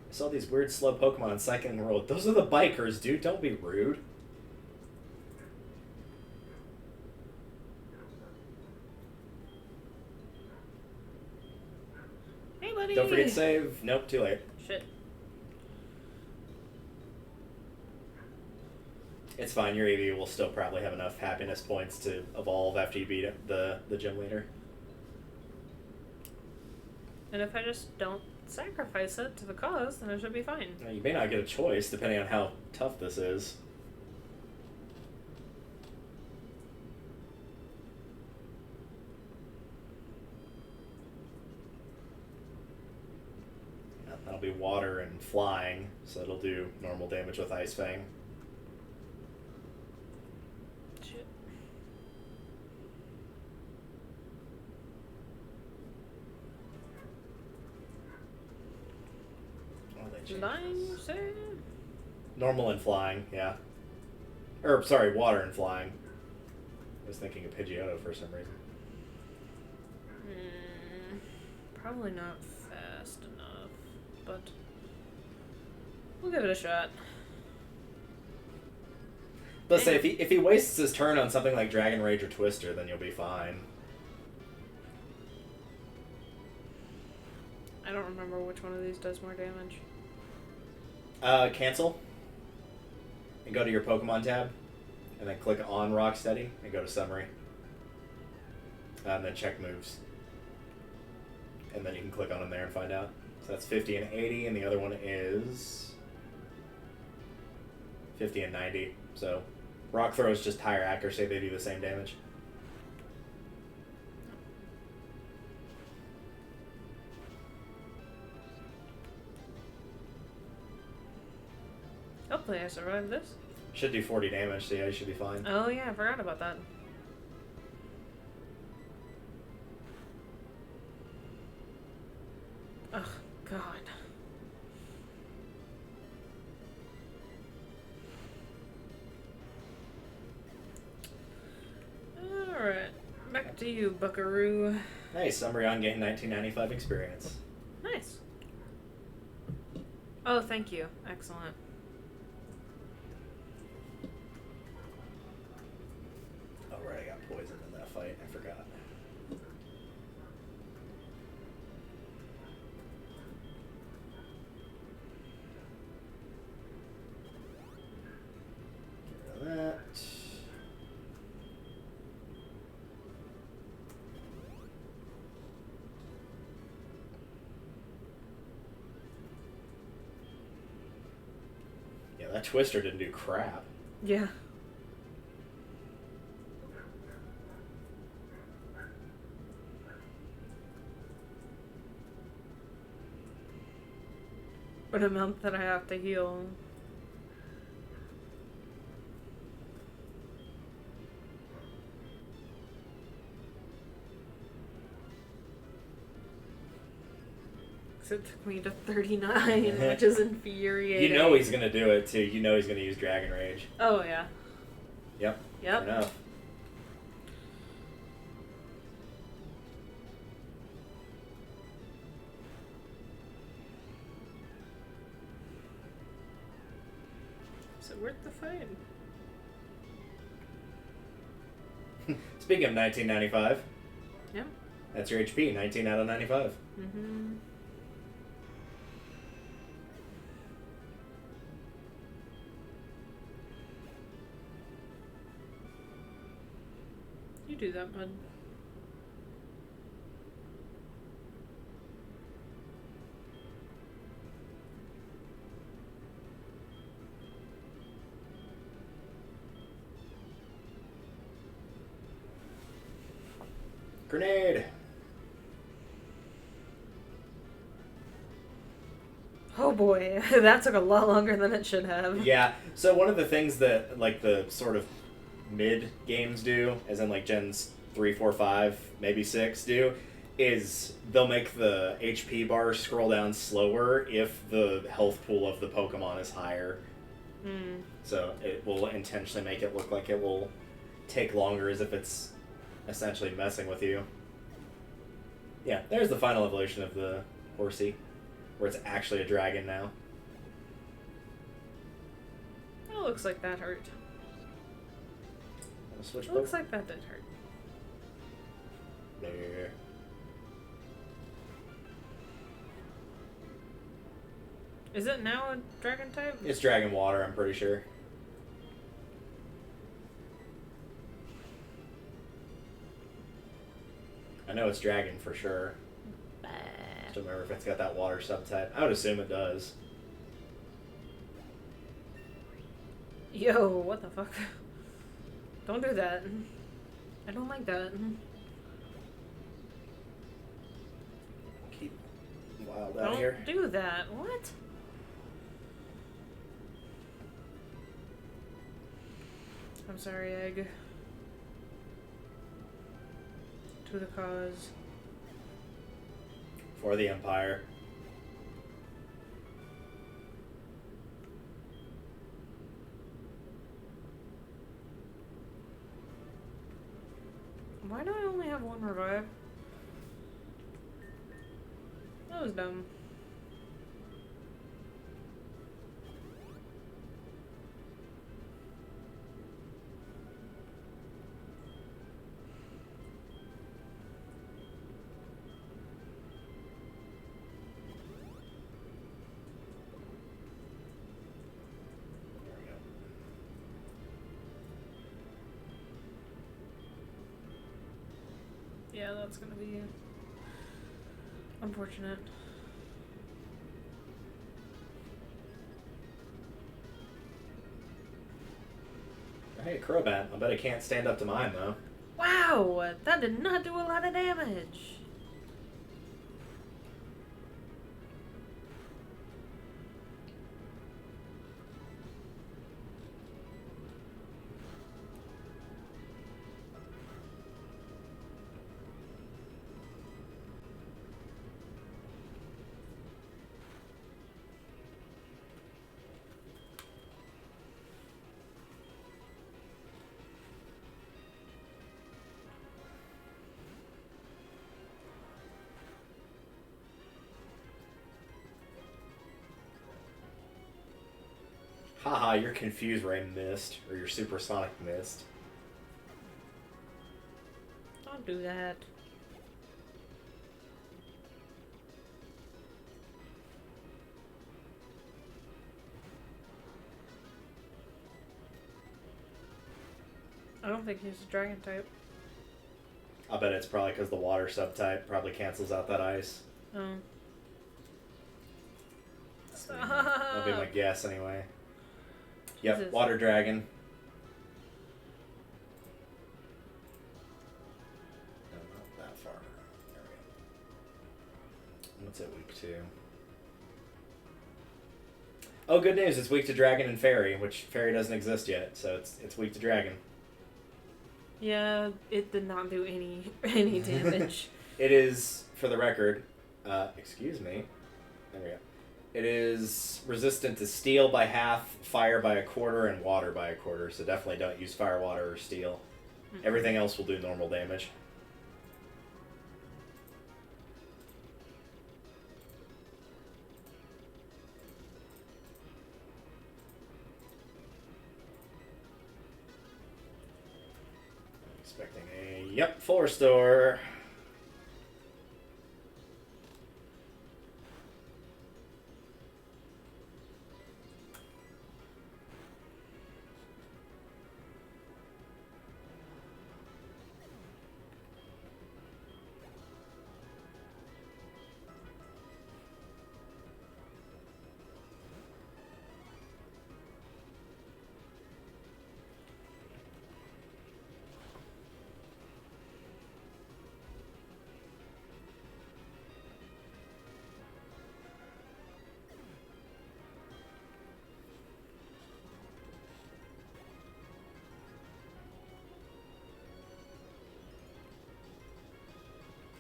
I saw these weird slow Pokemon cycling the road. Those are the bikers, dude. Don't be rude. Hey, buddy! Don't forget to save. Nope, too late. Shit. It's fine. Your EV will still probably have enough happiness points to evolve after you beat the gym leader. And if I just don't sacrifice it to the cause, then it should be fine. Now, you may not get a choice depending on how tough this is. Yeah, that'll be water and flying, so it'll do normal damage with Ice Fang. Shit. Flying, you say? Normal and flying, yeah. Or, sorry, water and flying. I was thinking of Pidgeotto for some reason. Probably not fast enough, but we'll give it a shot. Let's say if he wastes his turn on something like Dragon Rage or Twister, then you'll be fine. I don't remember which one of these does more damage. Cancel. And go to your Pokemon tab. And then click on Rocksteady and go to Summary. And then check moves. And then you can click on them there and find out. So that's 50 and 80, and the other one is 50 and 90. So rock throw is just higher accuracy, they do the same damage. Hopefully I survive this. Should do 40 damage, so yeah, you should be fine. Oh yeah, I forgot about that. Oh, God. Alright, back to you, buckaroo. Nice, Umbreon gained 1995 experience. Nice. Oh, thank you. Excellent. Oh, right, I got poisoned in that fight. I forgot. Get rid of that. Yeah, that Twister didn't do crap. Yeah. What amount that I have to heal? So it took me to 39, which is infuriating. You know he's gonna do it too. You know he's gonna use Dragon Rage. Oh, yeah. Yep. Yep. Fair enough. Is it worth the fight? Speaking of 1995, Yeah. that's your HP. 19 out of 95. Mm-hmm. You do that, bud. Grenade! Oh boy, that took a lot longer than it should have. Yeah, so one of the things that, like, the sort of mid games do, as in, like, gens 3, 4, 5, maybe 6 do, is they'll make the HP bar scroll down slower if the health pool of the Pokemon is higher. Mm. So it will intentionally make it look like it will take longer as if it's essentially messing with you. Yeah, there's the final evolution of the Horsey, where it's actually a dragon now. It looks like that hurt. Switch It looks like that did hurt. There. Is it now a dragon type? It's dragon water, I'm pretty sure. I know it's dragon for sure. Just don't remember if it's got that water subtype. I would assume it does. Yo, what the fuck? Don't do that. I don't like that. Keep wild out Don't here. do that. What? I'm sorry, Egg. To the cause. For the Empire. Why do I only have one revive? That was dumb. There we go. Yeah, that's gonna be unfortunate. Hey, Crobat. I bet it can't stand up to mine, though. Wow! That did not do a lot of damage. Haha, your Confuse Ray missed. Or your Supersonic missed. Don't do that. I don't think he's a dragon type. I bet it's probably because the water subtype probably cancels out that ice. Oh. That'd be my guess anyway. Yep, Jesus. water dragon. No, not that far. There we go. What's it weak to? Oh, good news! It's weak to dragon and fairy, which fairy doesn't exist yet, so it's weak to dragon. Yeah, it did not do any damage. It is, for the record, excuse me. There we go. It is resistant to steel by half, fire by a quarter, and water by a quarter. So definitely don't use fire, water, or steel. Mm-mm. Everything else will do normal damage. I'm expecting a full restore.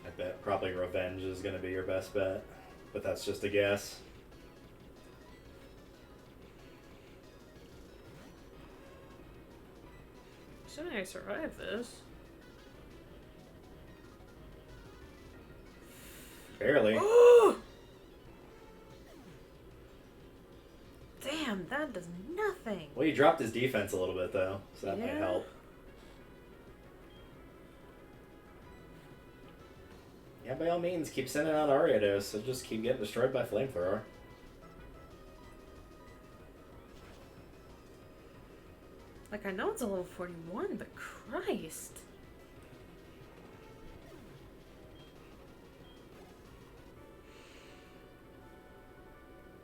I bet probably Revenge is going to be your best bet, but that's just a guess. Assuming I survive this. Barely. Oh! Damn, that does nothing. Well, you dropped his defense a little bit, though, so that might Yeah. help. Yeah, by all means, keep sending out Ariados, so just keep getting destroyed by Flamethrower. Like, I know it's a level 41, but Christ.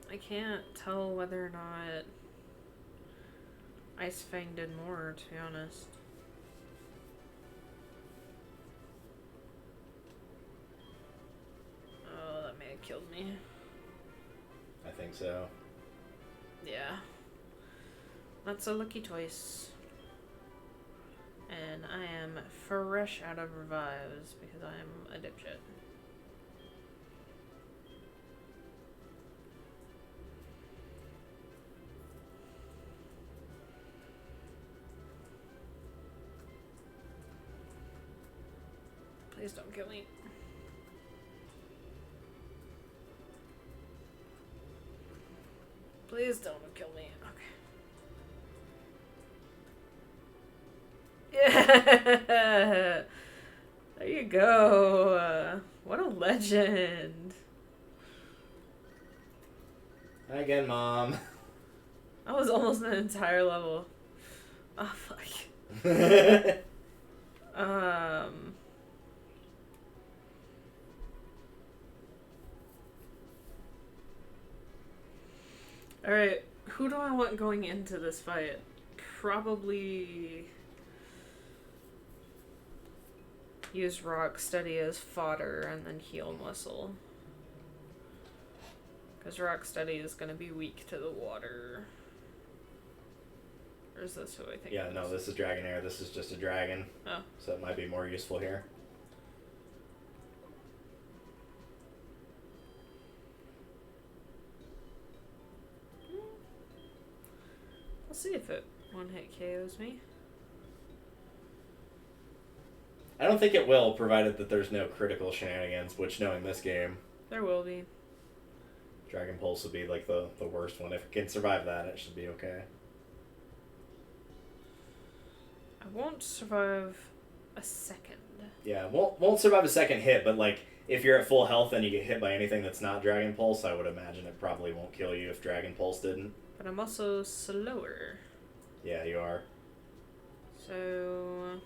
I can't tell whether or not Ice Fang did more, to be honest. Oh, that may have killed me. I think so. Yeah. That's a lucky twice. And I am fresh out of revives because I'm a dipshit. Please don't kill me. Please don't kill me. Okay. Yeah! There you go. What a legend. Hi again, Mom. That was almost an entire level. Oh, fuck. Alright, who do I want going into this fight? Probably use Rock Steady as fodder and then heal Muscle. Because Rock Steady is going to be weak to the water. Or is this who I think Yeah, no, this is Dragonair. This is just a dragon. Oh. So it might be more useful here. I'll see if it one-hit KOs me. I don't think it will, provided that there's no critical shenanigans, which, knowing this game, There will be. Dragon Pulse would be like the worst one. If it can survive that, it should be okay. I won't survive a second. Yeah, won't survive a second hit, but like if you're at full health and you get hit by anything that's not Dragon Pulse, I would imagine it probably won't kill you if Dragon Pulse didn't. But I'm also slower. Yeah, you are. So...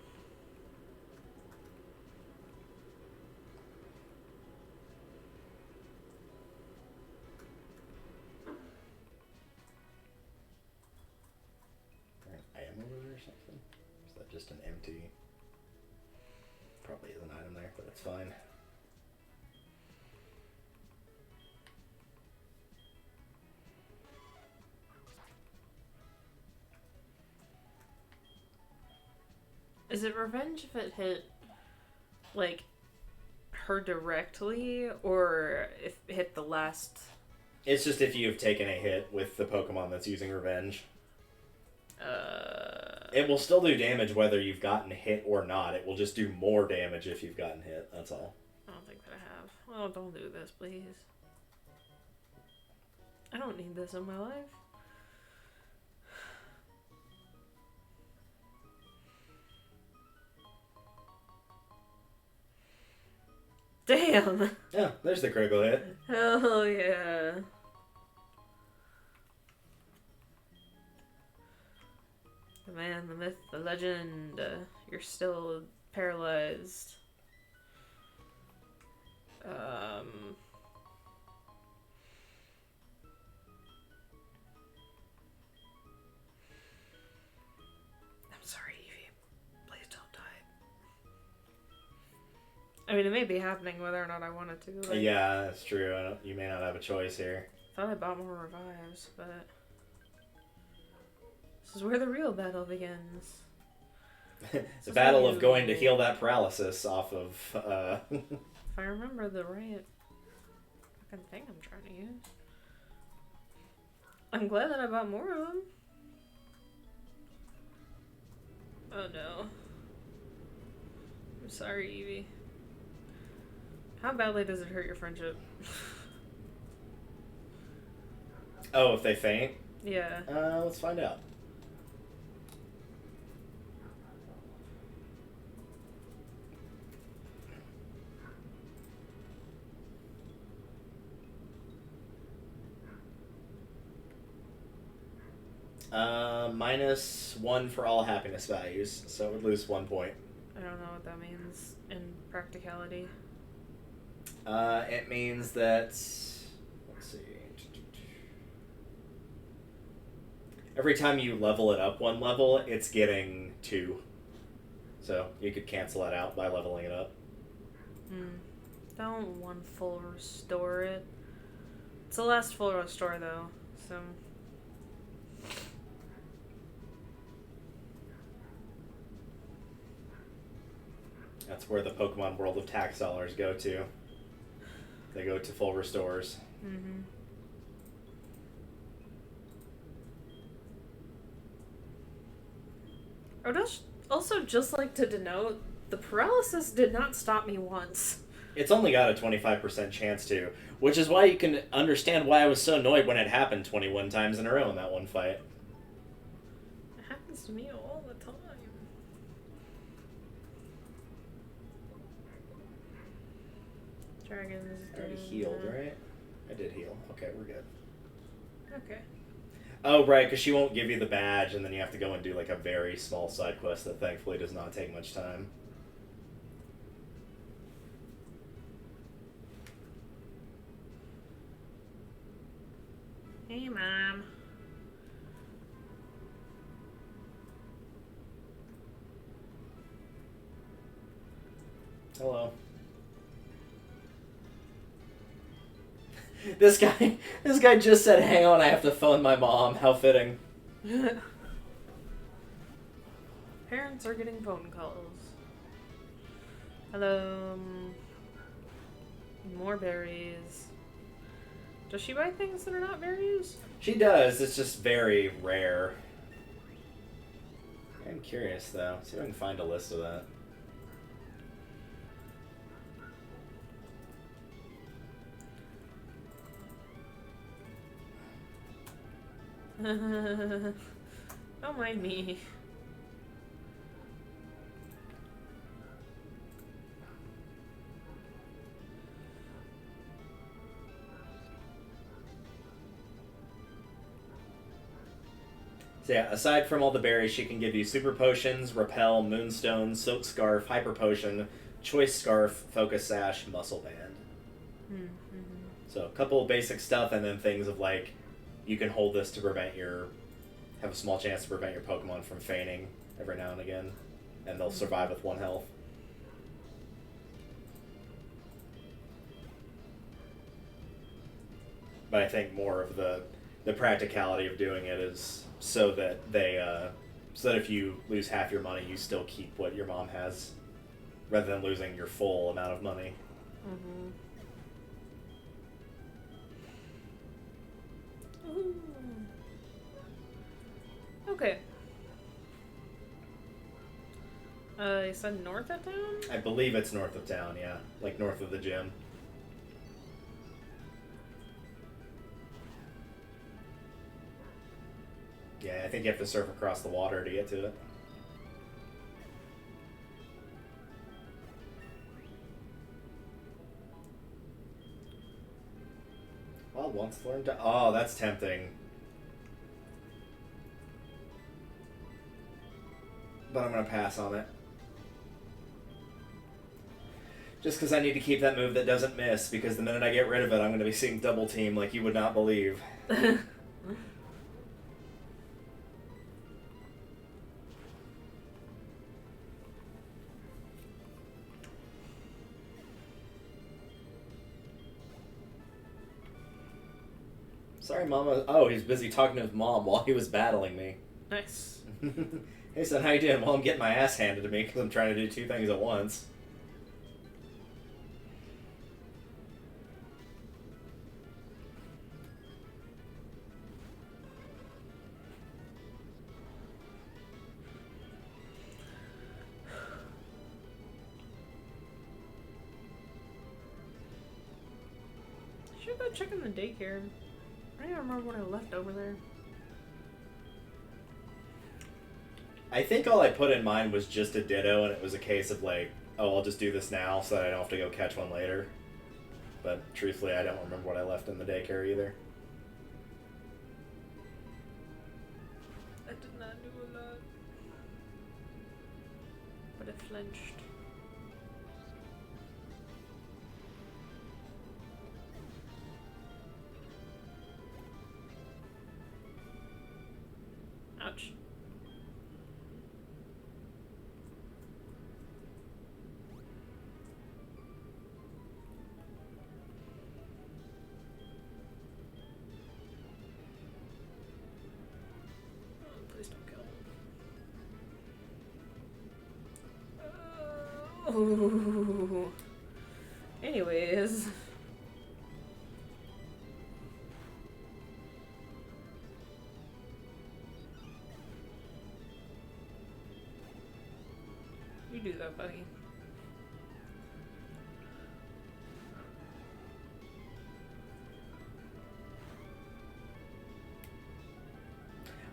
Item over there or something? Is that just an empty? Probably is an item there, but it's fine. Is it revenge if it hit, like, her directly, or if it hit the last... It's just if you've taken a hit with the Pokemon that's using Revenge. It will still do damage whether you've gotten hit or not. It will just do more damage if you've gotten hit, that's all. I don't think that I have. Oh, don't do this, please. I don't need this in my life. Damn! Yeah, there's the critical hit. Hell yeah. The man, the myth, the legend. You're still paralyzed. I'm sorry, Evie. Please don't die. I mean, it may be happening whether or not I want it to. Like, Yeah, that's true. You may not have a choice here. I thought I bought more revives, but this is where the real battle begins. The battle of going to heal that paralysis off of... If I remember the right fucking thing I'm trying to use. I'm glad that I bought more of them. Oh no. I'm sorry, Evie. How badly does it hurt your friendship? Oh, if they faint? Yeah. Let's find out. -1 for all happiness values, so it would lose 1 point. I don't know what that means in practicality. It means that... Let's see... Every time you level it up 1 level, it's getting 2. So you could cancel that out by leveling it up. Don't one full restore it. It's the last full restore though, so... That's where the Pokemon World of Tax Dollars go to. They go to full restores. Mm-hmm. I would also just like to denote, the paralysis did not stop me once. It's only got a 25% chance to, which is why you can understand why I was so annoyed when it happened 21 times in a row in that one fight. It happens to me all the time. Dragons. I already healed, right? I did heal. Okay, we're good. Okay. Oh, right, because she won't give you the badge, and then you have to go and do like a very small side quest that thankfully does not take much time. Hey, Mom. Hello. This guy just said, "Hang on, I have to phone my mom." How fitting. Parents are getting phone calls. Hello. More berries. Does she buy things that are not berries? She does. It's just very rare. I'm curious though. See if I can find a list of that. Don't mind me. So yeah, aside from all the berries, she can give you super potions, repel, moonstone, silk scarf, hyper potion, choice scarf, focus sash, muscle band. Mm-hmm. So a couple of basic stuff, and then things of like, you can hold this to have a small chance to prevent your Pokemon from fainting every now and again, and they'll survive with 1 health. But I think more of the practicality of doing it is so that if you lose half your money, you still keep what your mom has, rather than losing your full amount of money. Mm-hmm. Okay. You said north of town? I believe it's north of town, yeah. Like north of the gym. Yeah, I think you have to surf across the water to get to it. Well, once learned to... Oh, that's tempting. But I'm going to pass on it. Just because I need to keep that move that doesn't miss, because the minute I get rid of it, I'm going to be seeing double team like you would not believe. Sorry, Mama. Oh, he's busy talking to his mom while he was battling me. Nice. Hey, son, how you doing? Well, I'm getting my ass handed to me because I'm trying to do 2 things at once. Should go check in the daycare. I don't even remember what I left over there. I think all I put in mine was just a Ditto, and it was a case of like, oh, I'll just do this now so that I don't have to go catch one later. But truthfully, I don't remember what I left in the daycare either. I did not do a lot. But it flinched. Ouch. Oh, please don't kill him. Ooh. Anyways. You do that, buddy.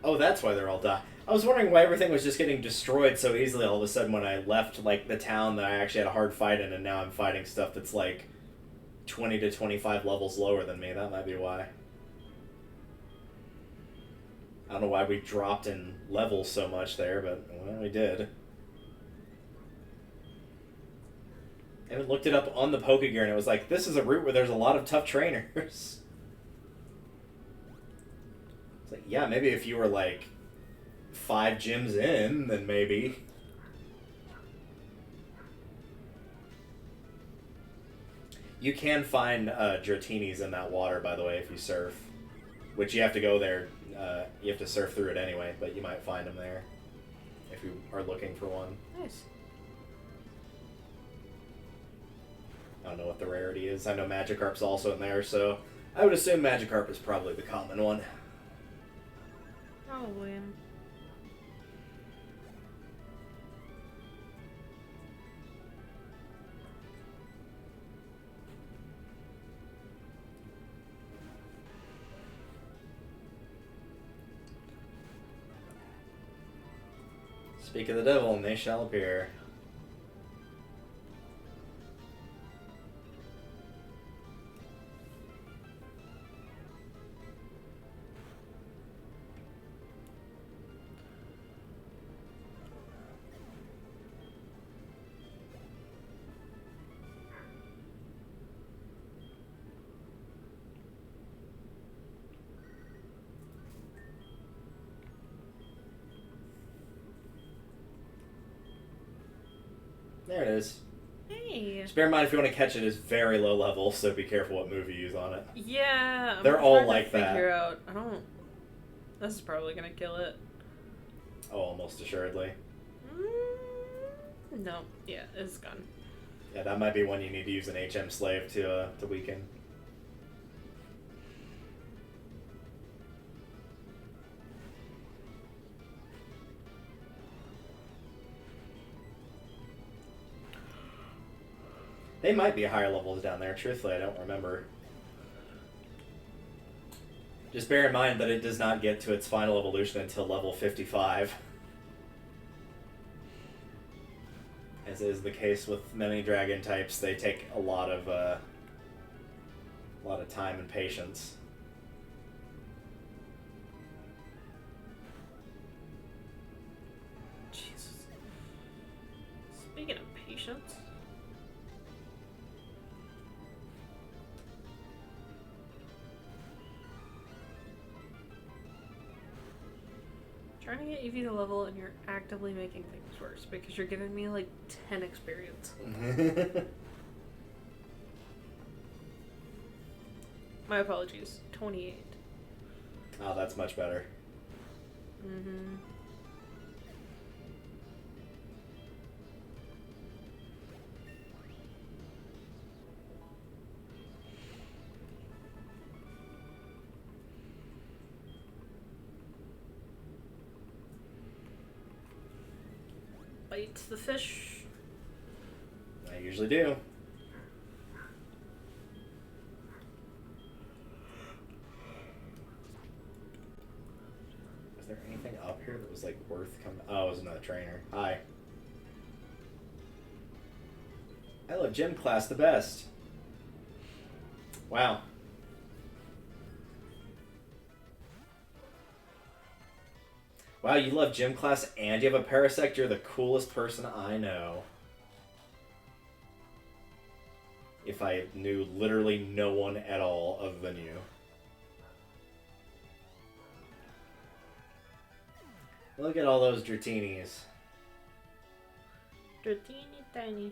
Oh, that's why they're all dying. I was wondering why everything was just getting destroyed so easily all of a sudden when I left like the town that I actually had a hard fight in, and now I'm fighting stuff that's like 20 to 25 levels lower than me. That might be why. I don't know why we dropped in levels so much there, but well, we did. I even looked it up on the Pokegear, and it was like, this is a route where there's a lot of tough trainers. It's like, yeah, maybe if you were like 5 gyms in, then maybe. You can find Drotinis in that water, by the way, if you surf. Which you have to go there. You have to surf through it anyway, but you might find them there if you are looking for one. Nice. I don't know what the rarity is. I know Magikarp's also in there, so I would assume Magikarp is probably the common one. Probably. Speak of the devil, and they shall appear. There it is. Hey. Just bear in mind, if you want to catch it, it's very low level, so be careful what move you use on it. Yeah. They're all like that. Figure out. I don't. This is probably gonna kill it. Oh, almost assuredly. No. Yeah, it's gone. Yeah, that might be one you need to use an HM slave to weaken. They might be higher levels down there. Truthfully, I don't remember. Just bear in mind that it does not get to its final evolution until level 55. As is the case with many dragon types, they take a lot of time and patience. Jesus. Speaking of patience. Trying to get Eevee to level and you're actively making things worse because you're giving me like 10 experience. My apologies. 28. Oh, that's much better. Mm-hmm. Bite the fish. I usually do. Was there anything up here that was like worth coming? Oh, it was another trainer. Hi. I love gym class the best. Wow. Wow, you love gym class and you have a Parasect? You're the coolest person I know. If I knew literally no one at all other than you. Look at all those Drotinis. Dratini tiny.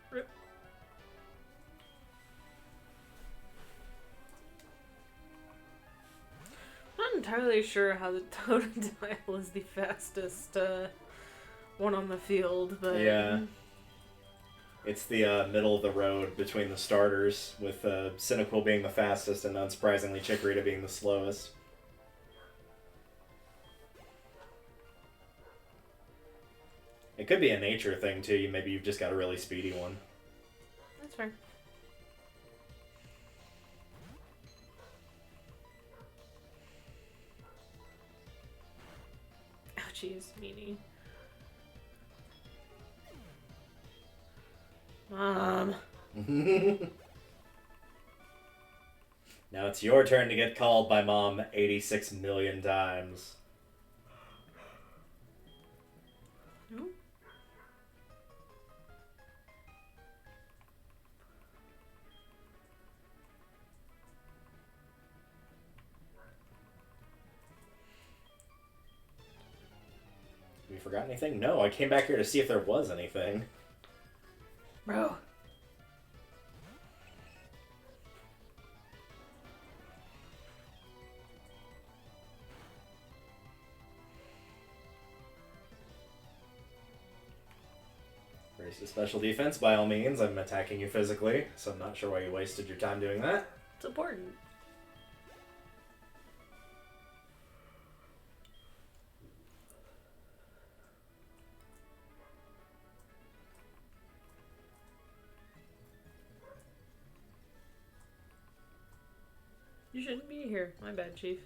Rip. Not entirely sure how the Totodile is the fastest one on the field, but Yeah. It's the middle of the road between the starters, with Cyndaquil being the fastest and unsurprisingly Chikorita being the slowest. It could be a nature thing too. Maybe you've just got a really speedy one. That's fair. Ouchies, meanie. Mom. Now it's your turn to get called by Mom 86 million times. No? forgot anything? No, I came back here to see if there was anything. Bro. Raise to special defense, by all means. I'm attacking you physically, so I'm not sure why you wasted your time doing that. It's important. You shouldn't be here. My bad, Chief.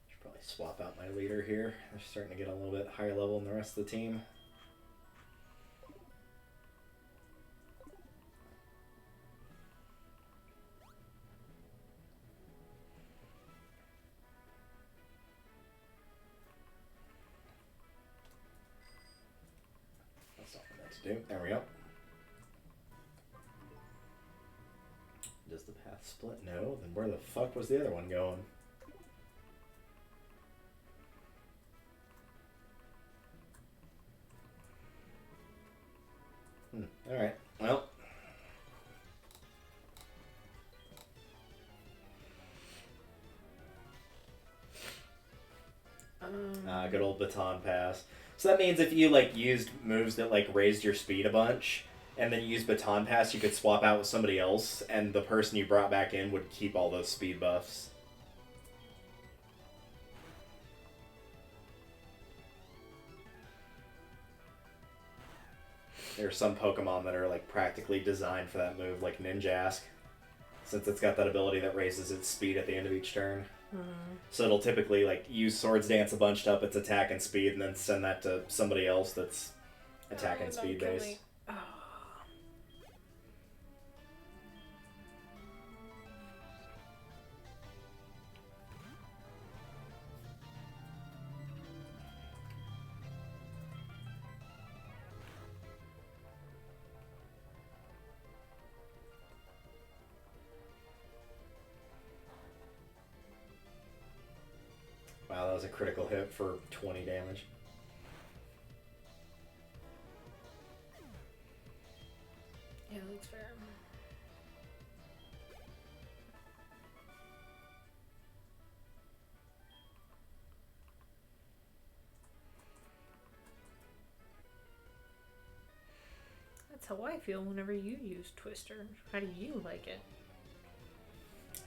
Should probably swap out my leader here. They're starting to get a little bit higher level than the rest of the team. There we go. Does the path split? No. Then where the fuck was the other one going? Alright. Well. Good old baton pass. So that means if you, like, used moves that, like, raised your speed a bunch, and then you used baton pass, you could swap out with somebody else, and the person you brought back in would keep all those speed buffs. There are some Pokemon that are, like, practically designed for that move, like Ninjask, since it's got that ability that raises its speed at the end of each turn. So it'll typically, like, use Swords Dance a bunch to up its attack and speed, and then send that to somebody else that's attack and speed based. Wow, that was a critical hit for 20 damage. Yeah, that's fair. That's how I feel whenever you use Twister. How do you like it?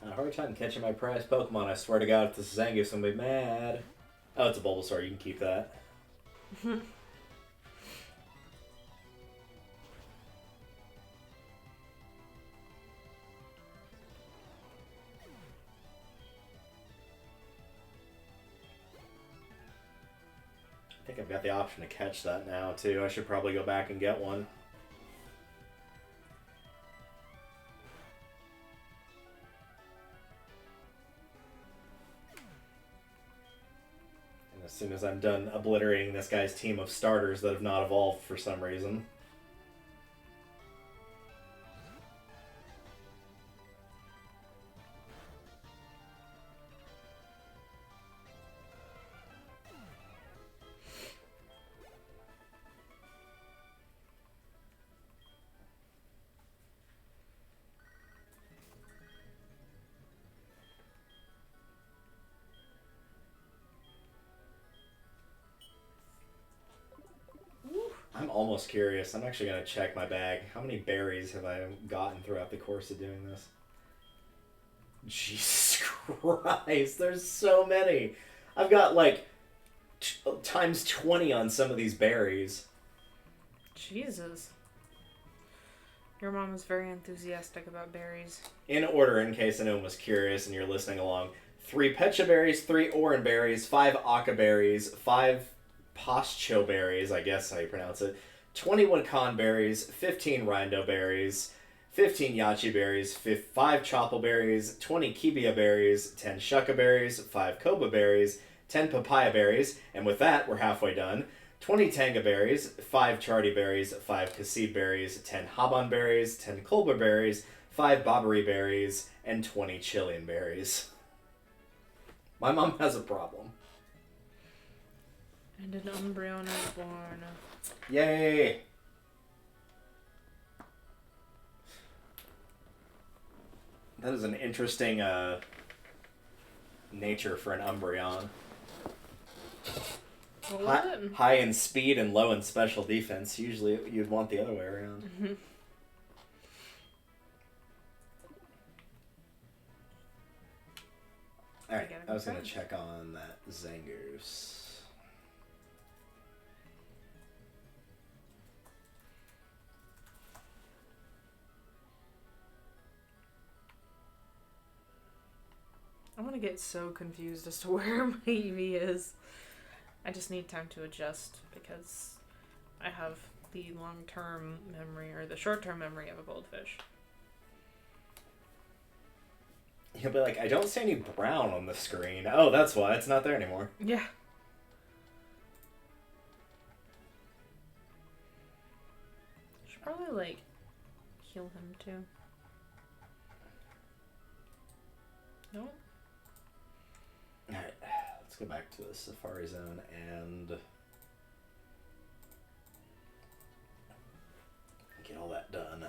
A hard time catching my prized Pokemon. I swear to God, if this is Zangoose, I'm gonna be mad. Oh, it's a Bulbasaur. You can keep that. I think I've got the option to catch that now, too. I should probably go back and get one. As soon as I'm done obliterating this guy's team of starters that have not evolved for some reason. I'm almost curious. I'm actually going to check my bag. How many berries have I gotten throughout the course of doing this? Jesus Christ, there's so many. I've got like times 20 on some of these berries. Jesus. Your mom is very enthusiastic about berries. In order, in case anyone was curious and you're listening along, 3 Pecha berries, 3 Oran berries, 5 Aka berries, 5 Postcho berries, I guess how you pronounce it, 21 Con berries, 15 Rindo berries, 15 Yachi berries, 5 Chople berries, 20 Kibia berries, 10 Shucca berries, 5 Koba berries, 10 Papaya berries, and with that, we're halfway done. 20 tanga berries, 5 chardy berries, 5 cassie berries, 10 haban berries, 10 kolber berries, 5 bobbery berries, and 20 Chilean berries. My mom has a problem. And an Umbreon is born. Yay! That is an interesting nature for an Umbreon. High in speed and low in special defense. Usually you'd want the other way around. Mm-hmm. Alright, I was going to check on that Zangoose. I'm gonna get so confused as to where my EV is. I just need time to adjust because I have the long-term memory or the short-term memory of a goldfish. He'll be like, I don't see any brown on the screen. Oh, that's why. It's not there anymore. Yeah. Should probably, like, heal him, too. No? Alright, let's go back to the Safari Zone and get all that done.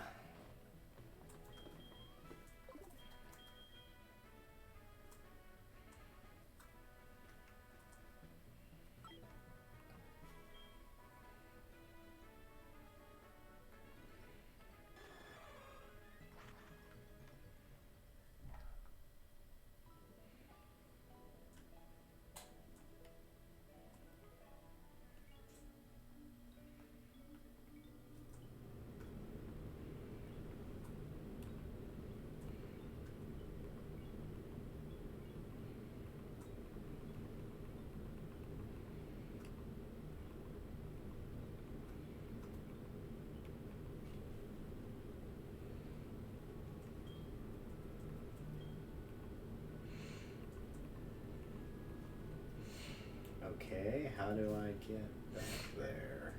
Okay, how do I get back there?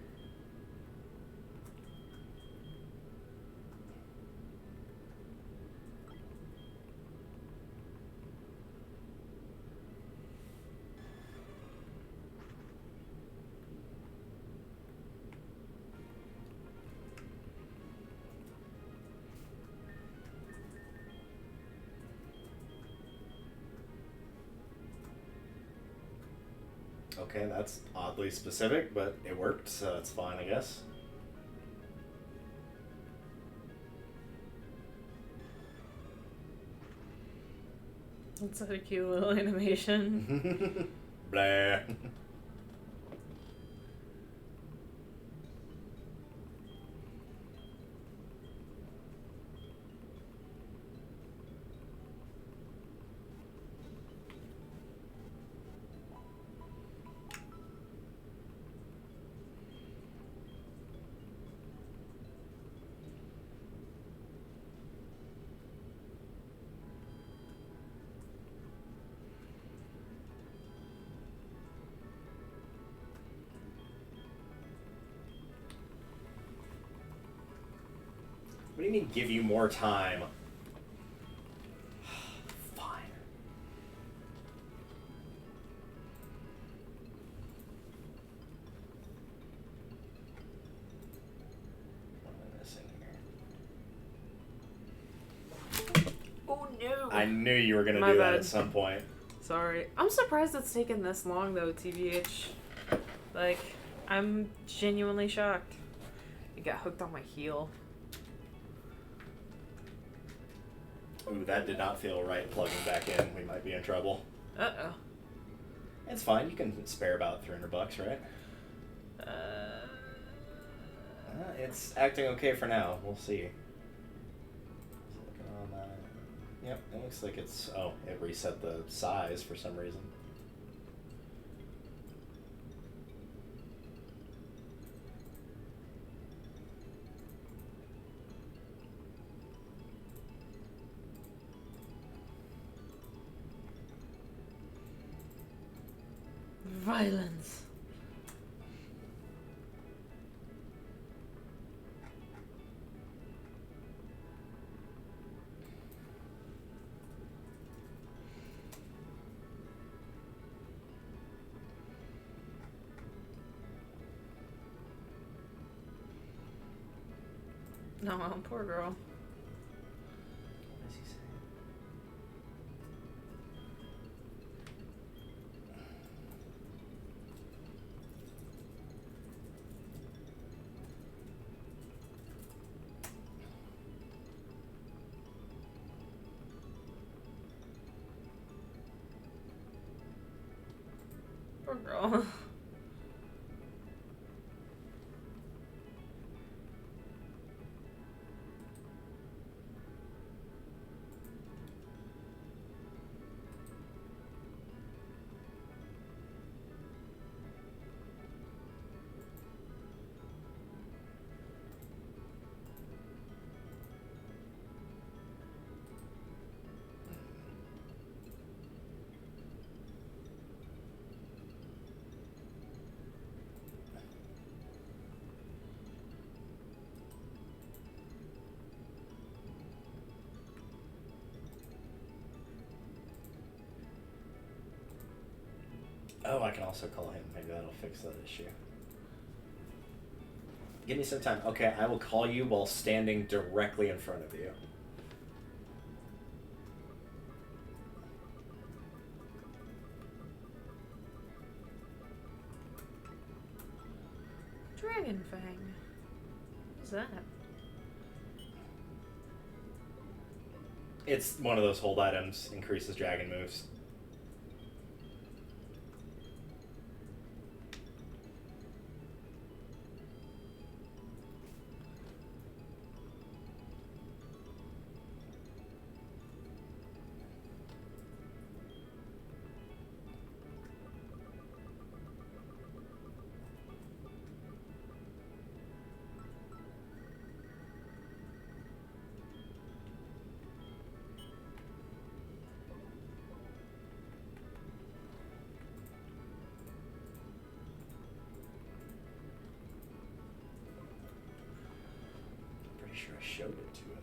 Okay, that's oddly specific, but it worked, so it's fine, I guess. That's a cute little animation. Blah. What do you mean, give you more time? Fine. What am I missing here? Oh no! I knew you were gonna My do that bad. at some point. Sorry. I'm surprised it's taken this long though, TBH. Like, I'm genuinely shocked. It got hooked on my heel. Ooh, that did not feel right plugging back in. We might be in trouble. Uh-oh. It's fine. You can spare about $300, right? It's acting okay for now. We'll see. Looking on that. Yep, it looks like it's... Oh, it reset the size for some reason. Violence. No, poor girl. What does he say? Poor girl. Oh, I can also call him. Maybe that'll fix that issue. Give me some time. Okay, I will call you while standing directly in front of you. Dragon Fang. What's that? It's one of those hold items, increases dragon moves. Pretty sure I showed it to him.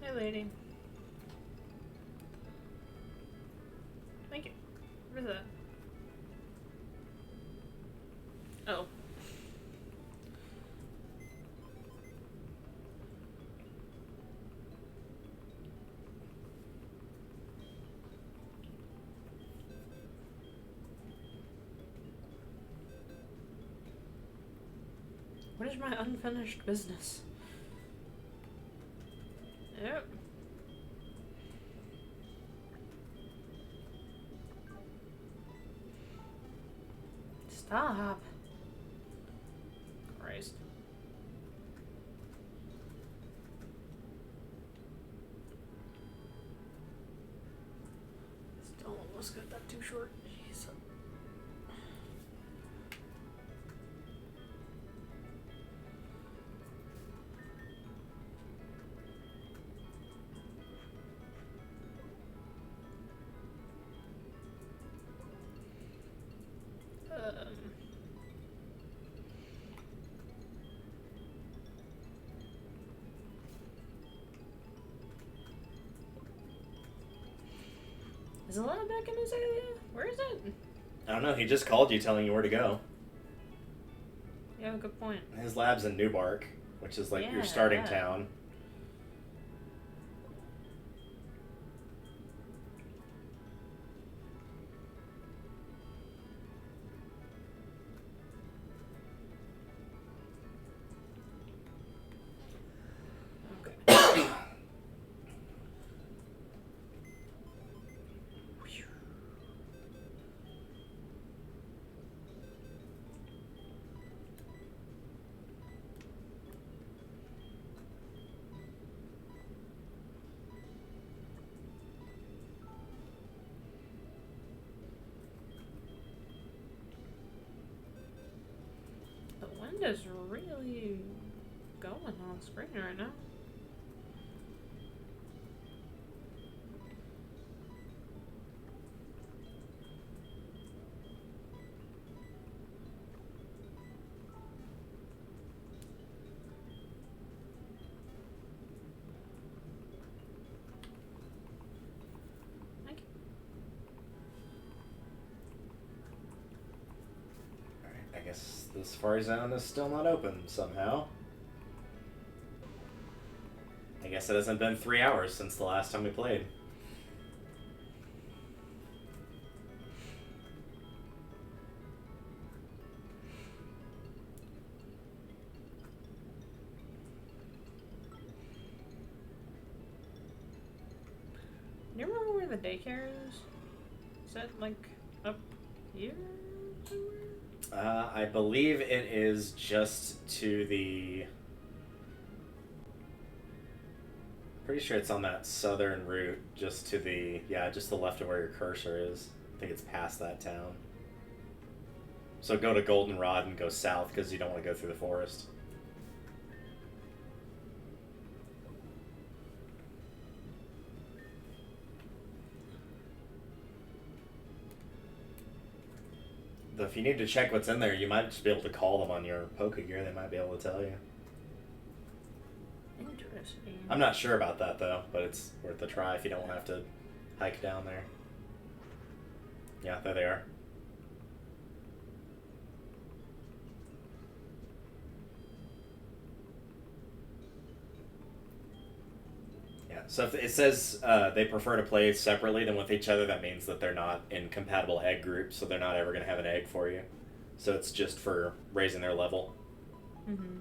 Hey, lady. Thank you. What is that? Oh. What is my unfinished business? Yep. Stop. Christ. Still almost got that too short. Jeez. Is Alana back in Azalea? Where is it? I don't know, he just called you telling you where to go. Yeah, good point. His lab's in Newbark, which is like your Yeah, starting yeah. town. Okay. The wind is really going on screen right now. guess the Safari Zone is still not open somehow. I guess it hasn't been 3 hours since the last time we played. Do you remember where the daycare is? Is that like up here somewhere? I believe it is just to the... Pretty sure it's on that southern route, just to the... Yeah, just the left of where your cursor is. I think it's past that town. So go to Goldenrod and go south, because you don't want to go through the forest. If you need to check what's in there, you might just be able to call them on your Pokegear. They might be able to tell you. Interesting. I'm not sure about that, though, but it's worth a try if you don't want to have to hike down there. Yeah, there they are. Yeah, so if it says they prefer to play separately than with each other, that means that they're not in compatible egg groups, so they're not ever going to have an egg for you. So it's just for raising their level. Mm-hmm.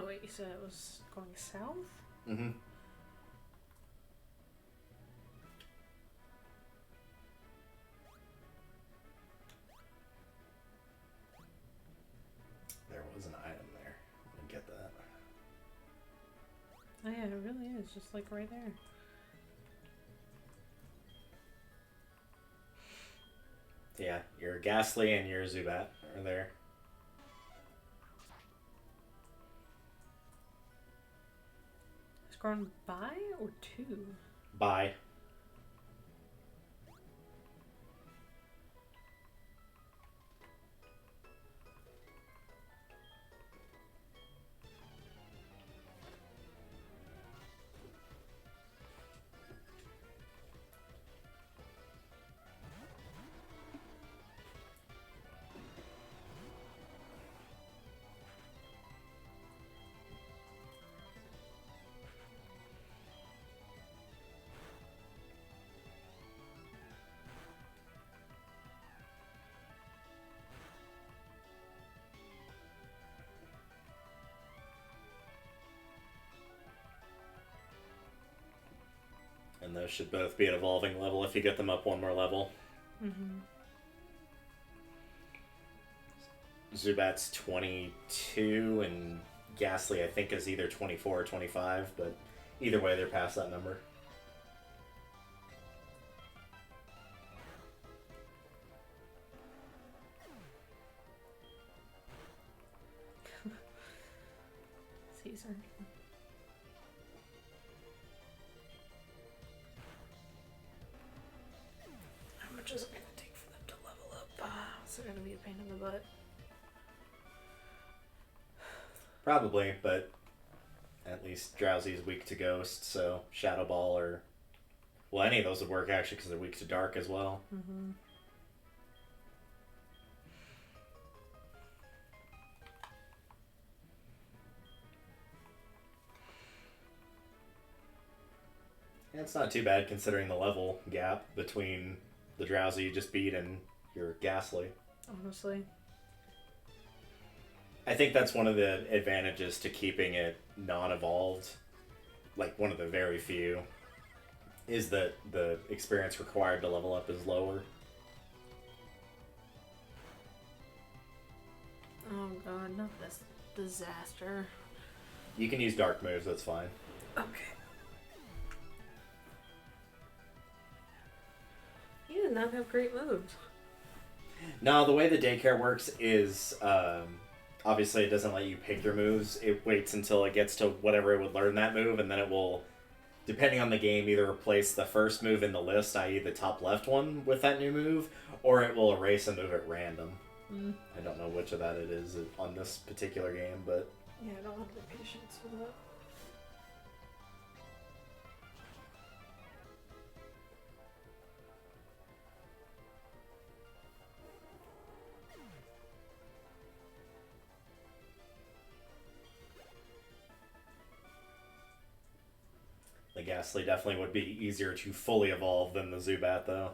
Oh wait, you said it was going south? Mm-hmm. There was an item there. I didn't get that. Oh yeah, it really is, just like right there. Yeah, your Ghastly and your Zubat are there. It's grown by or to? Bye. And those should both be at evolving level if you get them up one more level. Mm-hmm. Zubat's 22, and Ghastly I think is either 24 or 25, but either way they're past that number. Caesar. How much is it going to take for them to level up? Is it going to be a pain in the butt? Probably, but at least Drowsy is weak to Ghost, so Shadow Ball or... Well, any of those would work actually because they're weak to Dark as well. Mm-hmm. Yeah, it's not too bad considering the level gap between the Drowsy you just beat and your Ghastly. Honestly. I think that's one of the advantages to keeping it non-evolved, like one of the very few, is that the experience required to level up is lower. Oh god, not this disaster. You can use dark moves, that's fine. Okay. You did not have great moves. No, the way the daycare works is Obviously, it doesn't let you pick your moves. It waits until it gets to whatever it would learn that move, and then it will, depending on the game, either replace the first move in the list, i.e. the top left one, with that new move, or it will erase a move at random. I don't know which of that it is on this particular game, but... Yeah, I don't have the patience for that. The Ghastly definitely would be easier to fully evolve than the Zubat, though.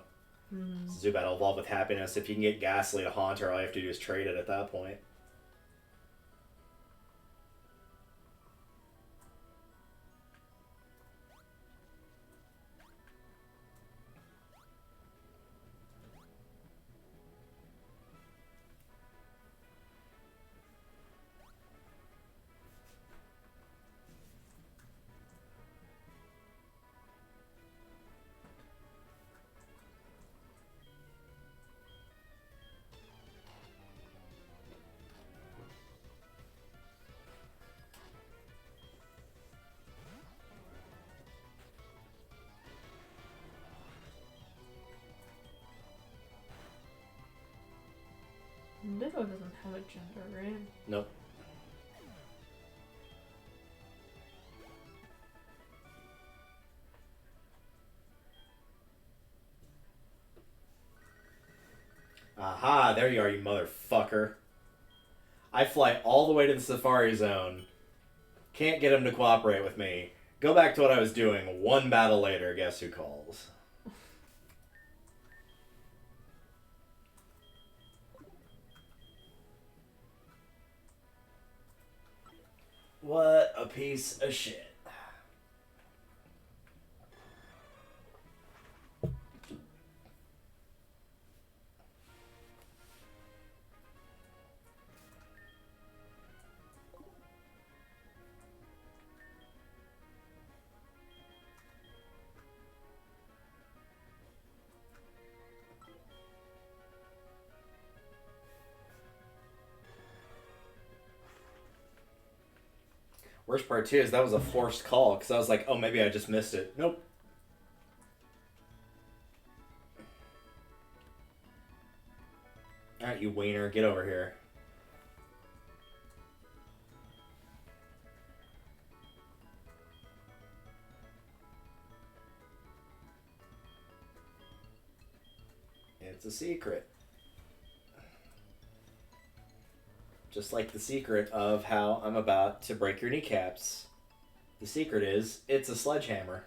Zubat will evolve with happiness. If you can get Ghastly to Haunter, all you have to do is trade it at that point. Ditto doesn't have a gender, right? Nope. Aha, there you are, you motherfucker. I fly all the way to the Safari Zone. Can't get him to cooperate with me. Go back to what I was doing. One battle later, guess who calls? What a piece of shit. Worst part too is that was a forced call because I was like, oh, maybe I just missed it. Nope. Alright, you wiener, get over here. It's a secret. Just like the secret of how I'm about to break your kneecaps. The secret is, it's a sledgehammer.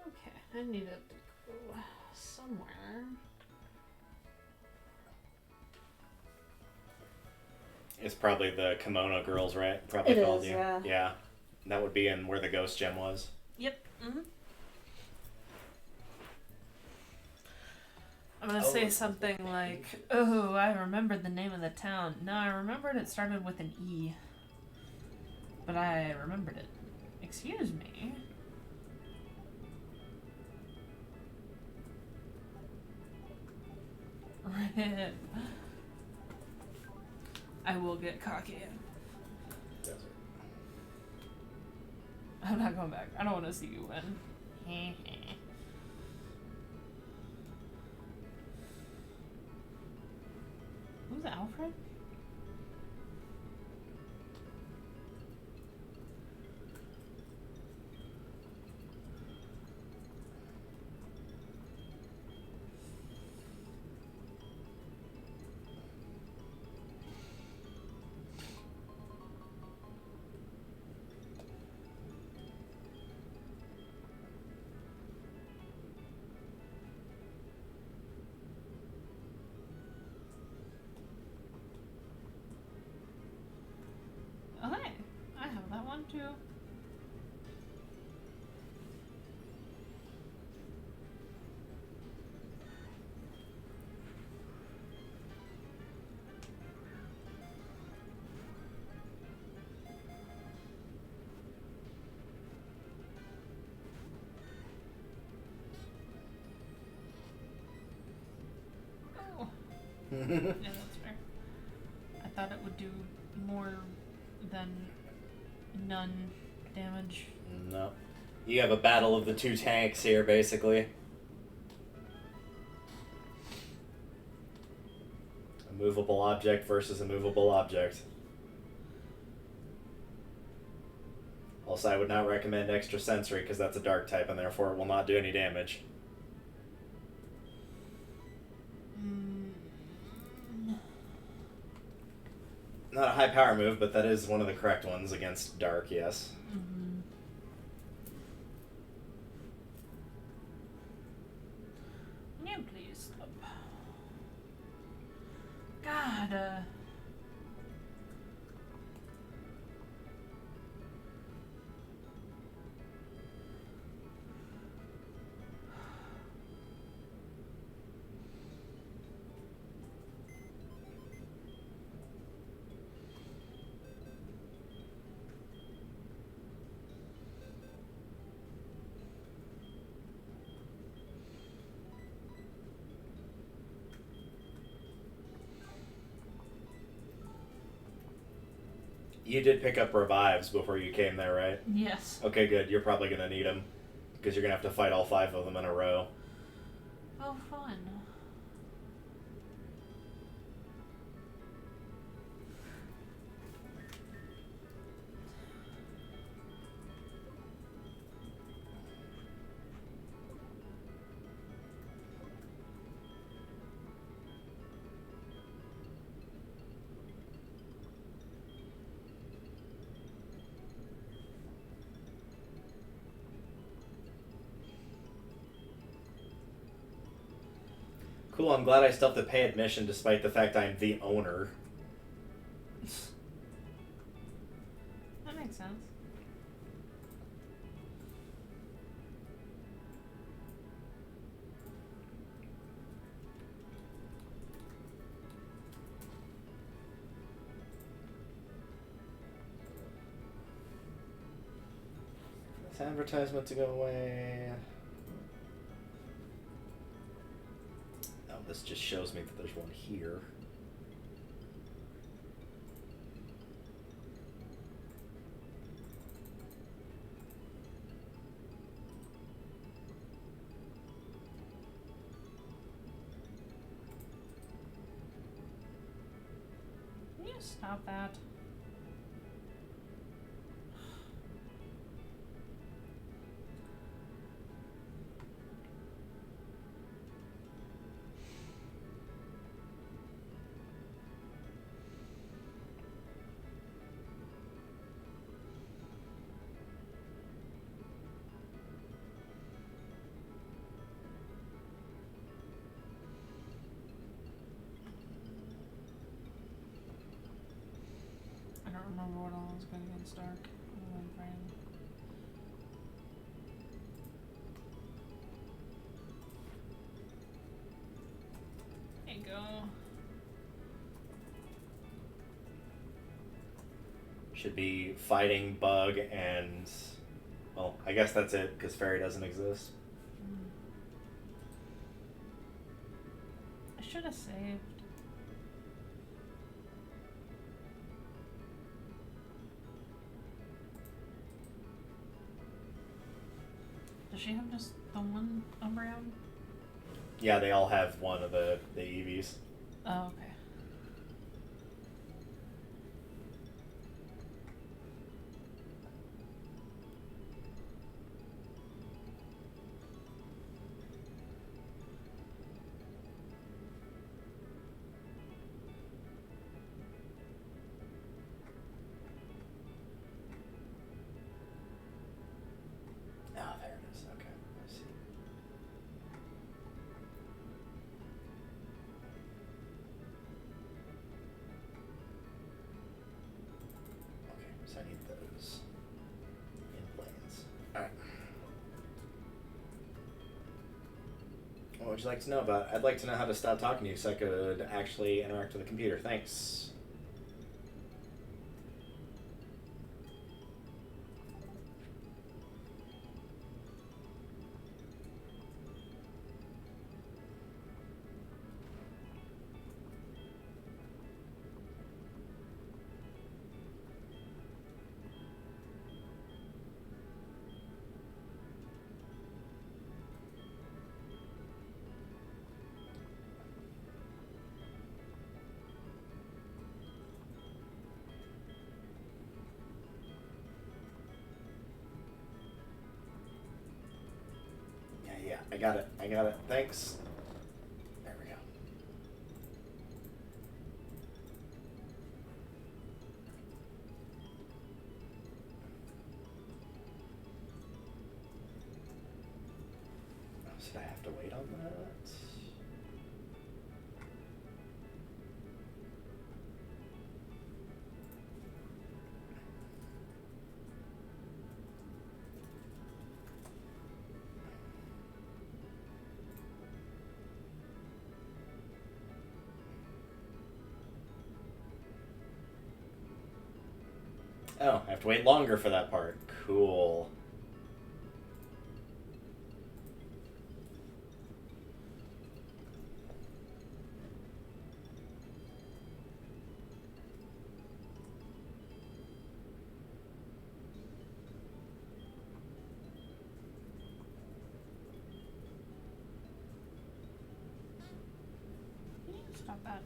Okay, I needed to go somewhere. It's probably the Kimono Girls, right? Probably It called is, you. yeah. Yeah. That would be in where the ghost gem was. Yep. I'm gonna say something like, Oh, I remembered the name of the town. No, I remembered it started with an E. But I remembered it. Excuse me. Rip. I will get cocky. I'm not going back. I don't want to see you win. Alfred? Okay, I have that one too. Oh. Yeah, that's fair. I thought it would do more than none damage. No. You have a battle of the two tanks here, basically. A movable object versus a movable object. Also, I would not recommend extra sensory because that's a dark type and therefore it will not do any damage. Not a high power move, but that is one of the correct ones against dark, yes. Mm-hmm. Yeah, please stop. God, You did pick up revives before you came there, right? yes. Okay, good. You're probably going to need them because you're going to have to fight all 5 of them in a row. Oh, fun. Cool, I'm glad I still have to pay admission despite the fact I'm the owner. That makes sense. This advertisement to go away. Oh, this just shows me that there's one here. Can you stop that? I don't remember what all was good against dark. My brain. There you go. Should be fighting, bug, and... Well, I guess that's it, because fairy doesn't exist. I should have saved. Does she have just the one Umbreon? Yeah, they all have one of the EVs. Oh, okay. What would you like to know about? I'd like to know how to stop talking to you so I could actually interact with the computer. Thanks. Yeah, I got it. I got it. Thanks. There we go. Should I have to wait on that? Oh, I have to wait longer for that part. Cool. Stop that.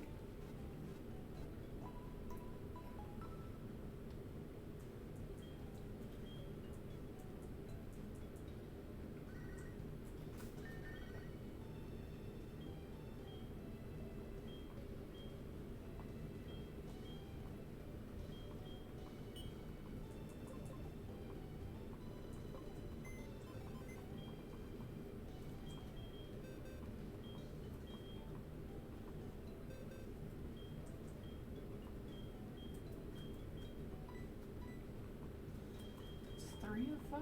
It's 3 of 5?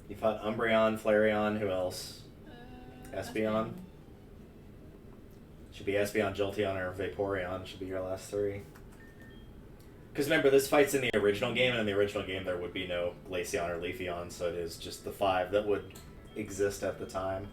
You fought Umbreon, Flareon, who else? Espeon? Should be Espeon, Jolteon, or Vaporeon should be your last 3. Because remember, this fight's in the original game, and in the original game there would be no Glaceon or Leafeon, so it is just the 5 that would exist at the time.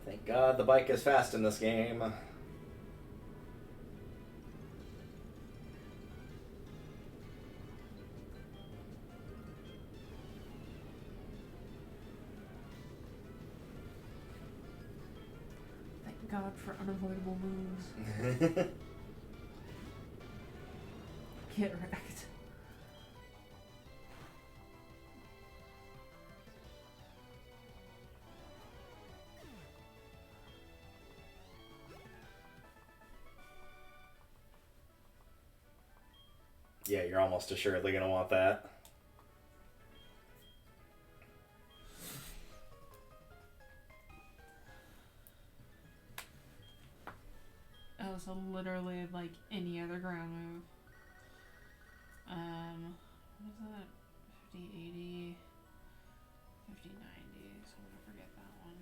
Thank God the bike is fast in this game. Thank God for unavoidable moves. Get wrecked. Yeah, you're almost assuredly going to want that. Oh, so literally like any other ground move. What is that? 50, 80, 50, 90. So I'm gonna forget that one.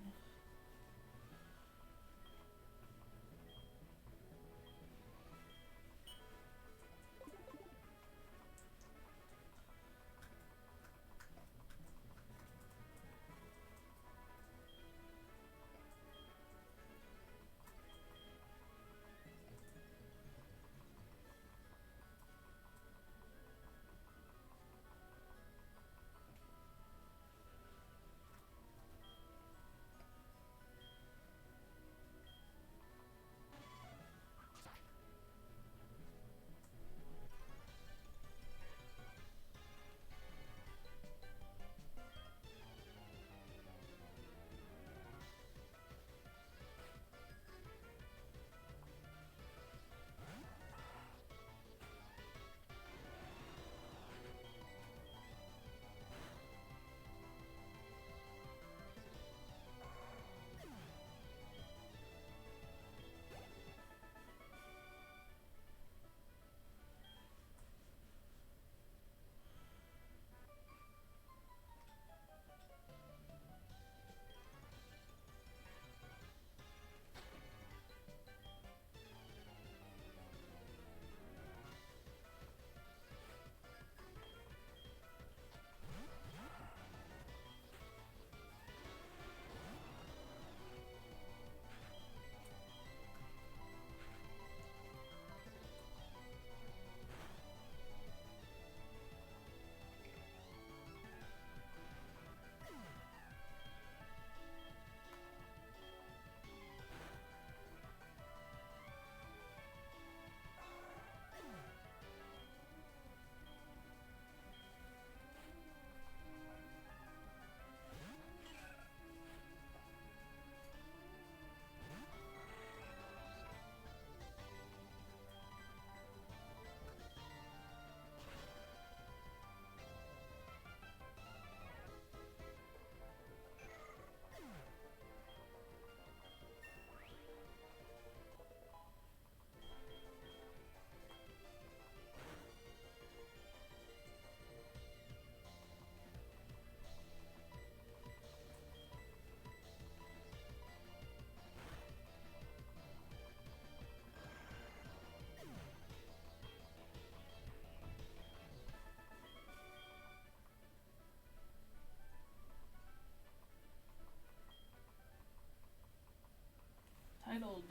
idol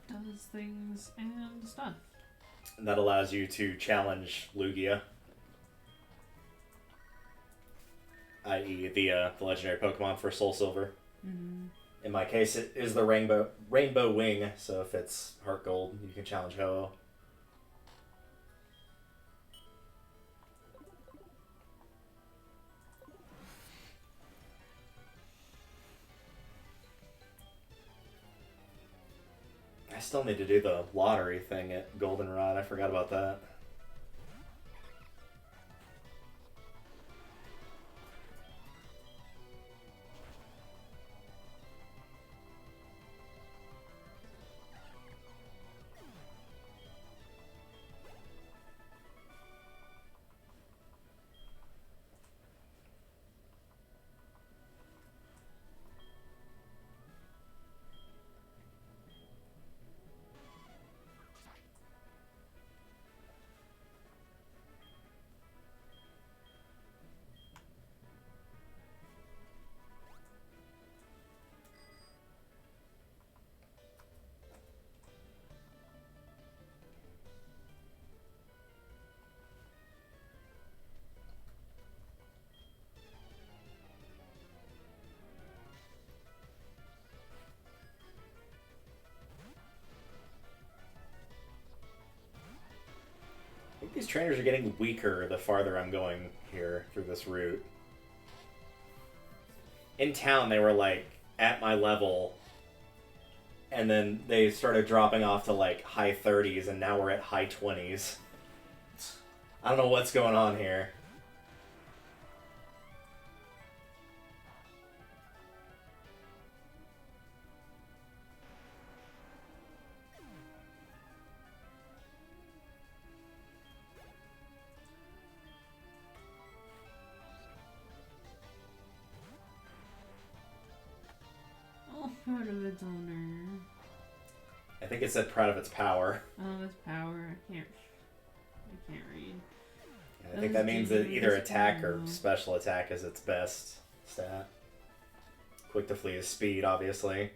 does things and stuff. And that allows you to challenge Lugia, i.e. the legendary Pokemon for Soul Silver. Mm-hmm. In my case, it is the Rainbow Wing, so if it's Heart Gold, you can challenge Ho-Oh. I still need to do the lottery thing at Goldenrod. I forgot about that. I think these trainers are getting weaker the farther I'm going here through this route. In town, they were like at my level, and then they started dropping off to like high 30s, and now we're at high 20s. I don't know what's going on here. Proud of its owner. I think it said proud of its power. Oh, its power. I can't read. I think that means that either attack or special attack is its best stat. Quick to flee is speed, obviously.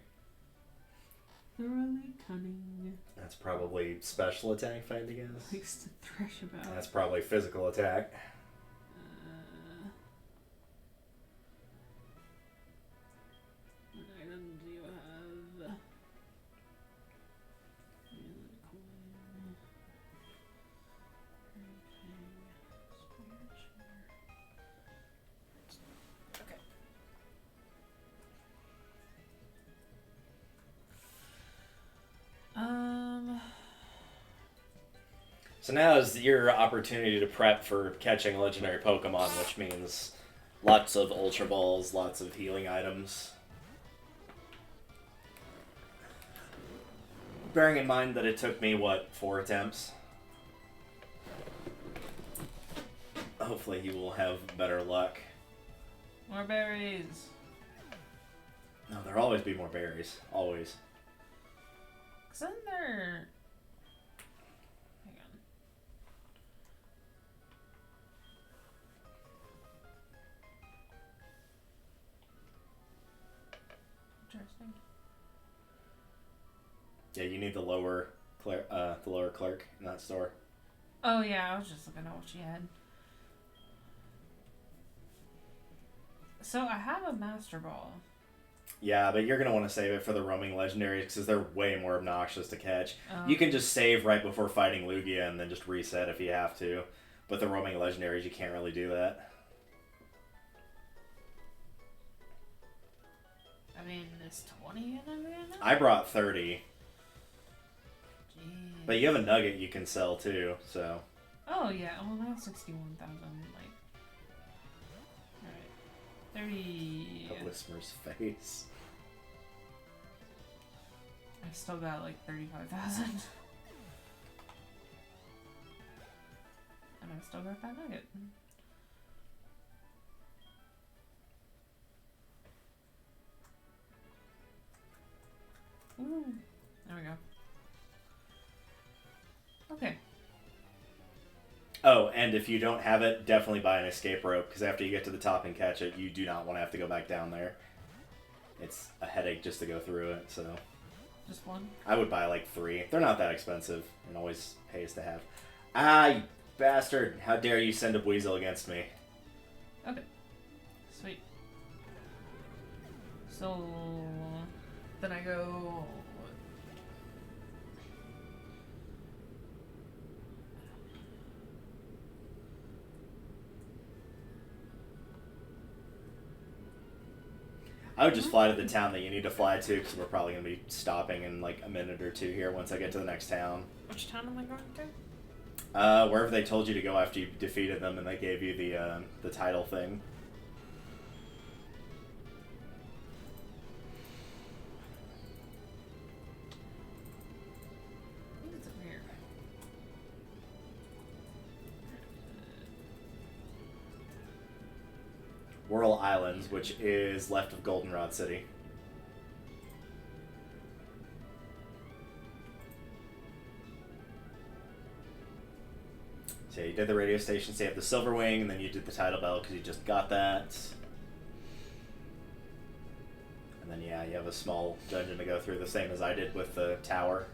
Thoroughly cunning. That's probably special attack, if I had to guess. Likes to thresh about. That's probably physical attack. What item do you have? Okay. So now is your opportunity to prep for catching legendary Pokemon, which means lots of Ultra Balls, lots of healing items. Bearing in mind that it took me, what, 4 attempts? Hopefully you will have better luck. More berries. No, there'll always be more berries. Always. Cause then they're... Hang on. Interesting. Yeah, you need the lower clerk in that store. Oh yeah, I was just looking at what she had. So I have a Master Ball. Yeah, but you're going to want to save it for the roaming legendaries because they're way more obnoxious to catch. Oh. You can just save right before fighting Lugia and then just reset if you have to. But the roaming legendaries, you can't really do that. I mean, it's 20 in there now? I brought 30. Jeez. But you have a nugget you can sell too, so... Oh yeah, well now 61,000, like... Alright. 30... A listener's face. I still got like 35,000. And I still got that nugget. Ooh. There we go. Okay. Oh, and if you don't have it, definitely buy an escape rope, because after you get to the top and catch it, you do not want to have to go back down there. it's a headache just to go through it, so... Just one? I would buy like 3. They're not that expensive, and always pays to have. Ah, you bastard! How dare you send a Weasel against me? Okay. Sweet. So... Then I go... I would just fly to the town that you need to fly to, because we're probably going to be stopping in like a minute or 2 here once I get to the next town. Which town am I going to? Wherever they told you to go after you defeated them and they gave you the title thing. I think it's over here. Whirl Islands, which is left of Goldenrod City. So you did the radio station, so you have the Silver Wing, and then you did the Tidal Bell because you just got that. And then yeah, you have a small dungeon to go through, the same as I did with the tower.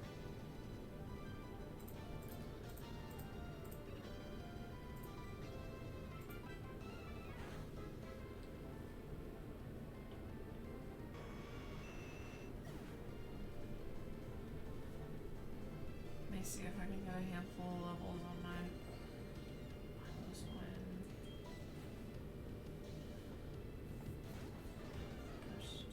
Let me see if I can get a handful of levels on my this one. First.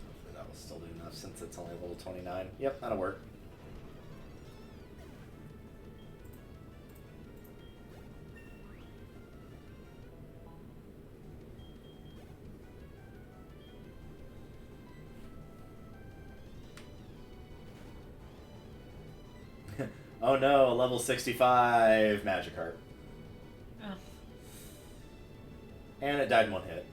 Hopefully that will still do enough since it's only level 29. Yep, that'll work. Oh no, a level 65 Magikarp. Oh. And it died in 1 hit.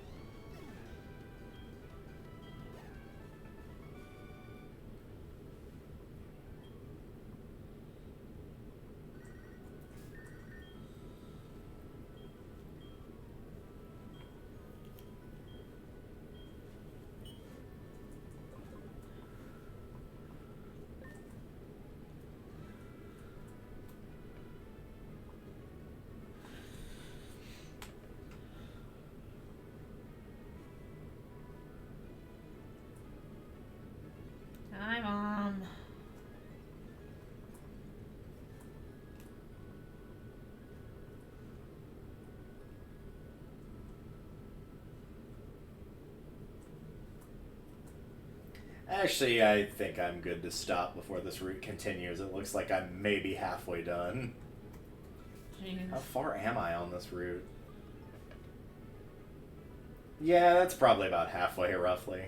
Hi, Mom. Actually, I think I'm good to stop before this route continues. It looks like I'm maybe halfway done. Jeez. How far am I on this route? Yeah, that's probably about halfway, roughly.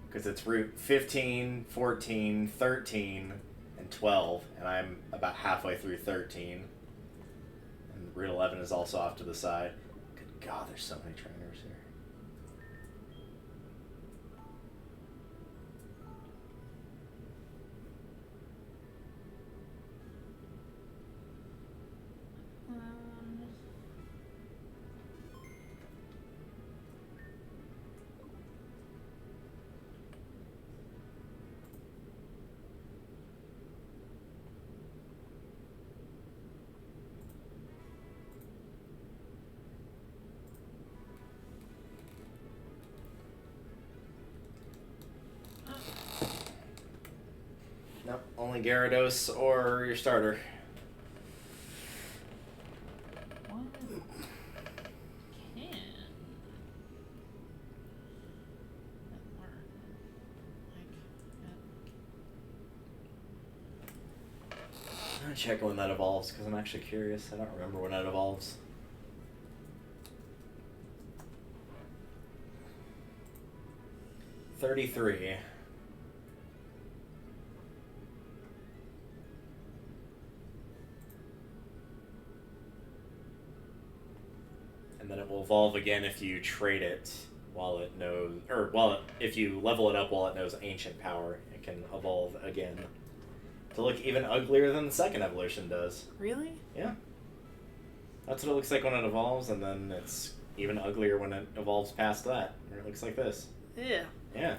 Because it's route 15, 14, 13, and 12, and I'm about halfway through 13. And route 11 is also off to the side. Good God, there's so many trainers here. Nope, only Gyarados or your starter. What? Can that work? I'm gonna check when that evolves because I'm actually curious. I don't remember when that evolves. $33. And then it will evolve again if you trade it while it knows, or if you level it up while it knows ancient power, it can evolve again to look even uglier than the second evolution does. Really? Yeah. That's what it looks like when it evolves, and then it's even uglier when it evolves past that, where it looks like this. Yeah. Yeah.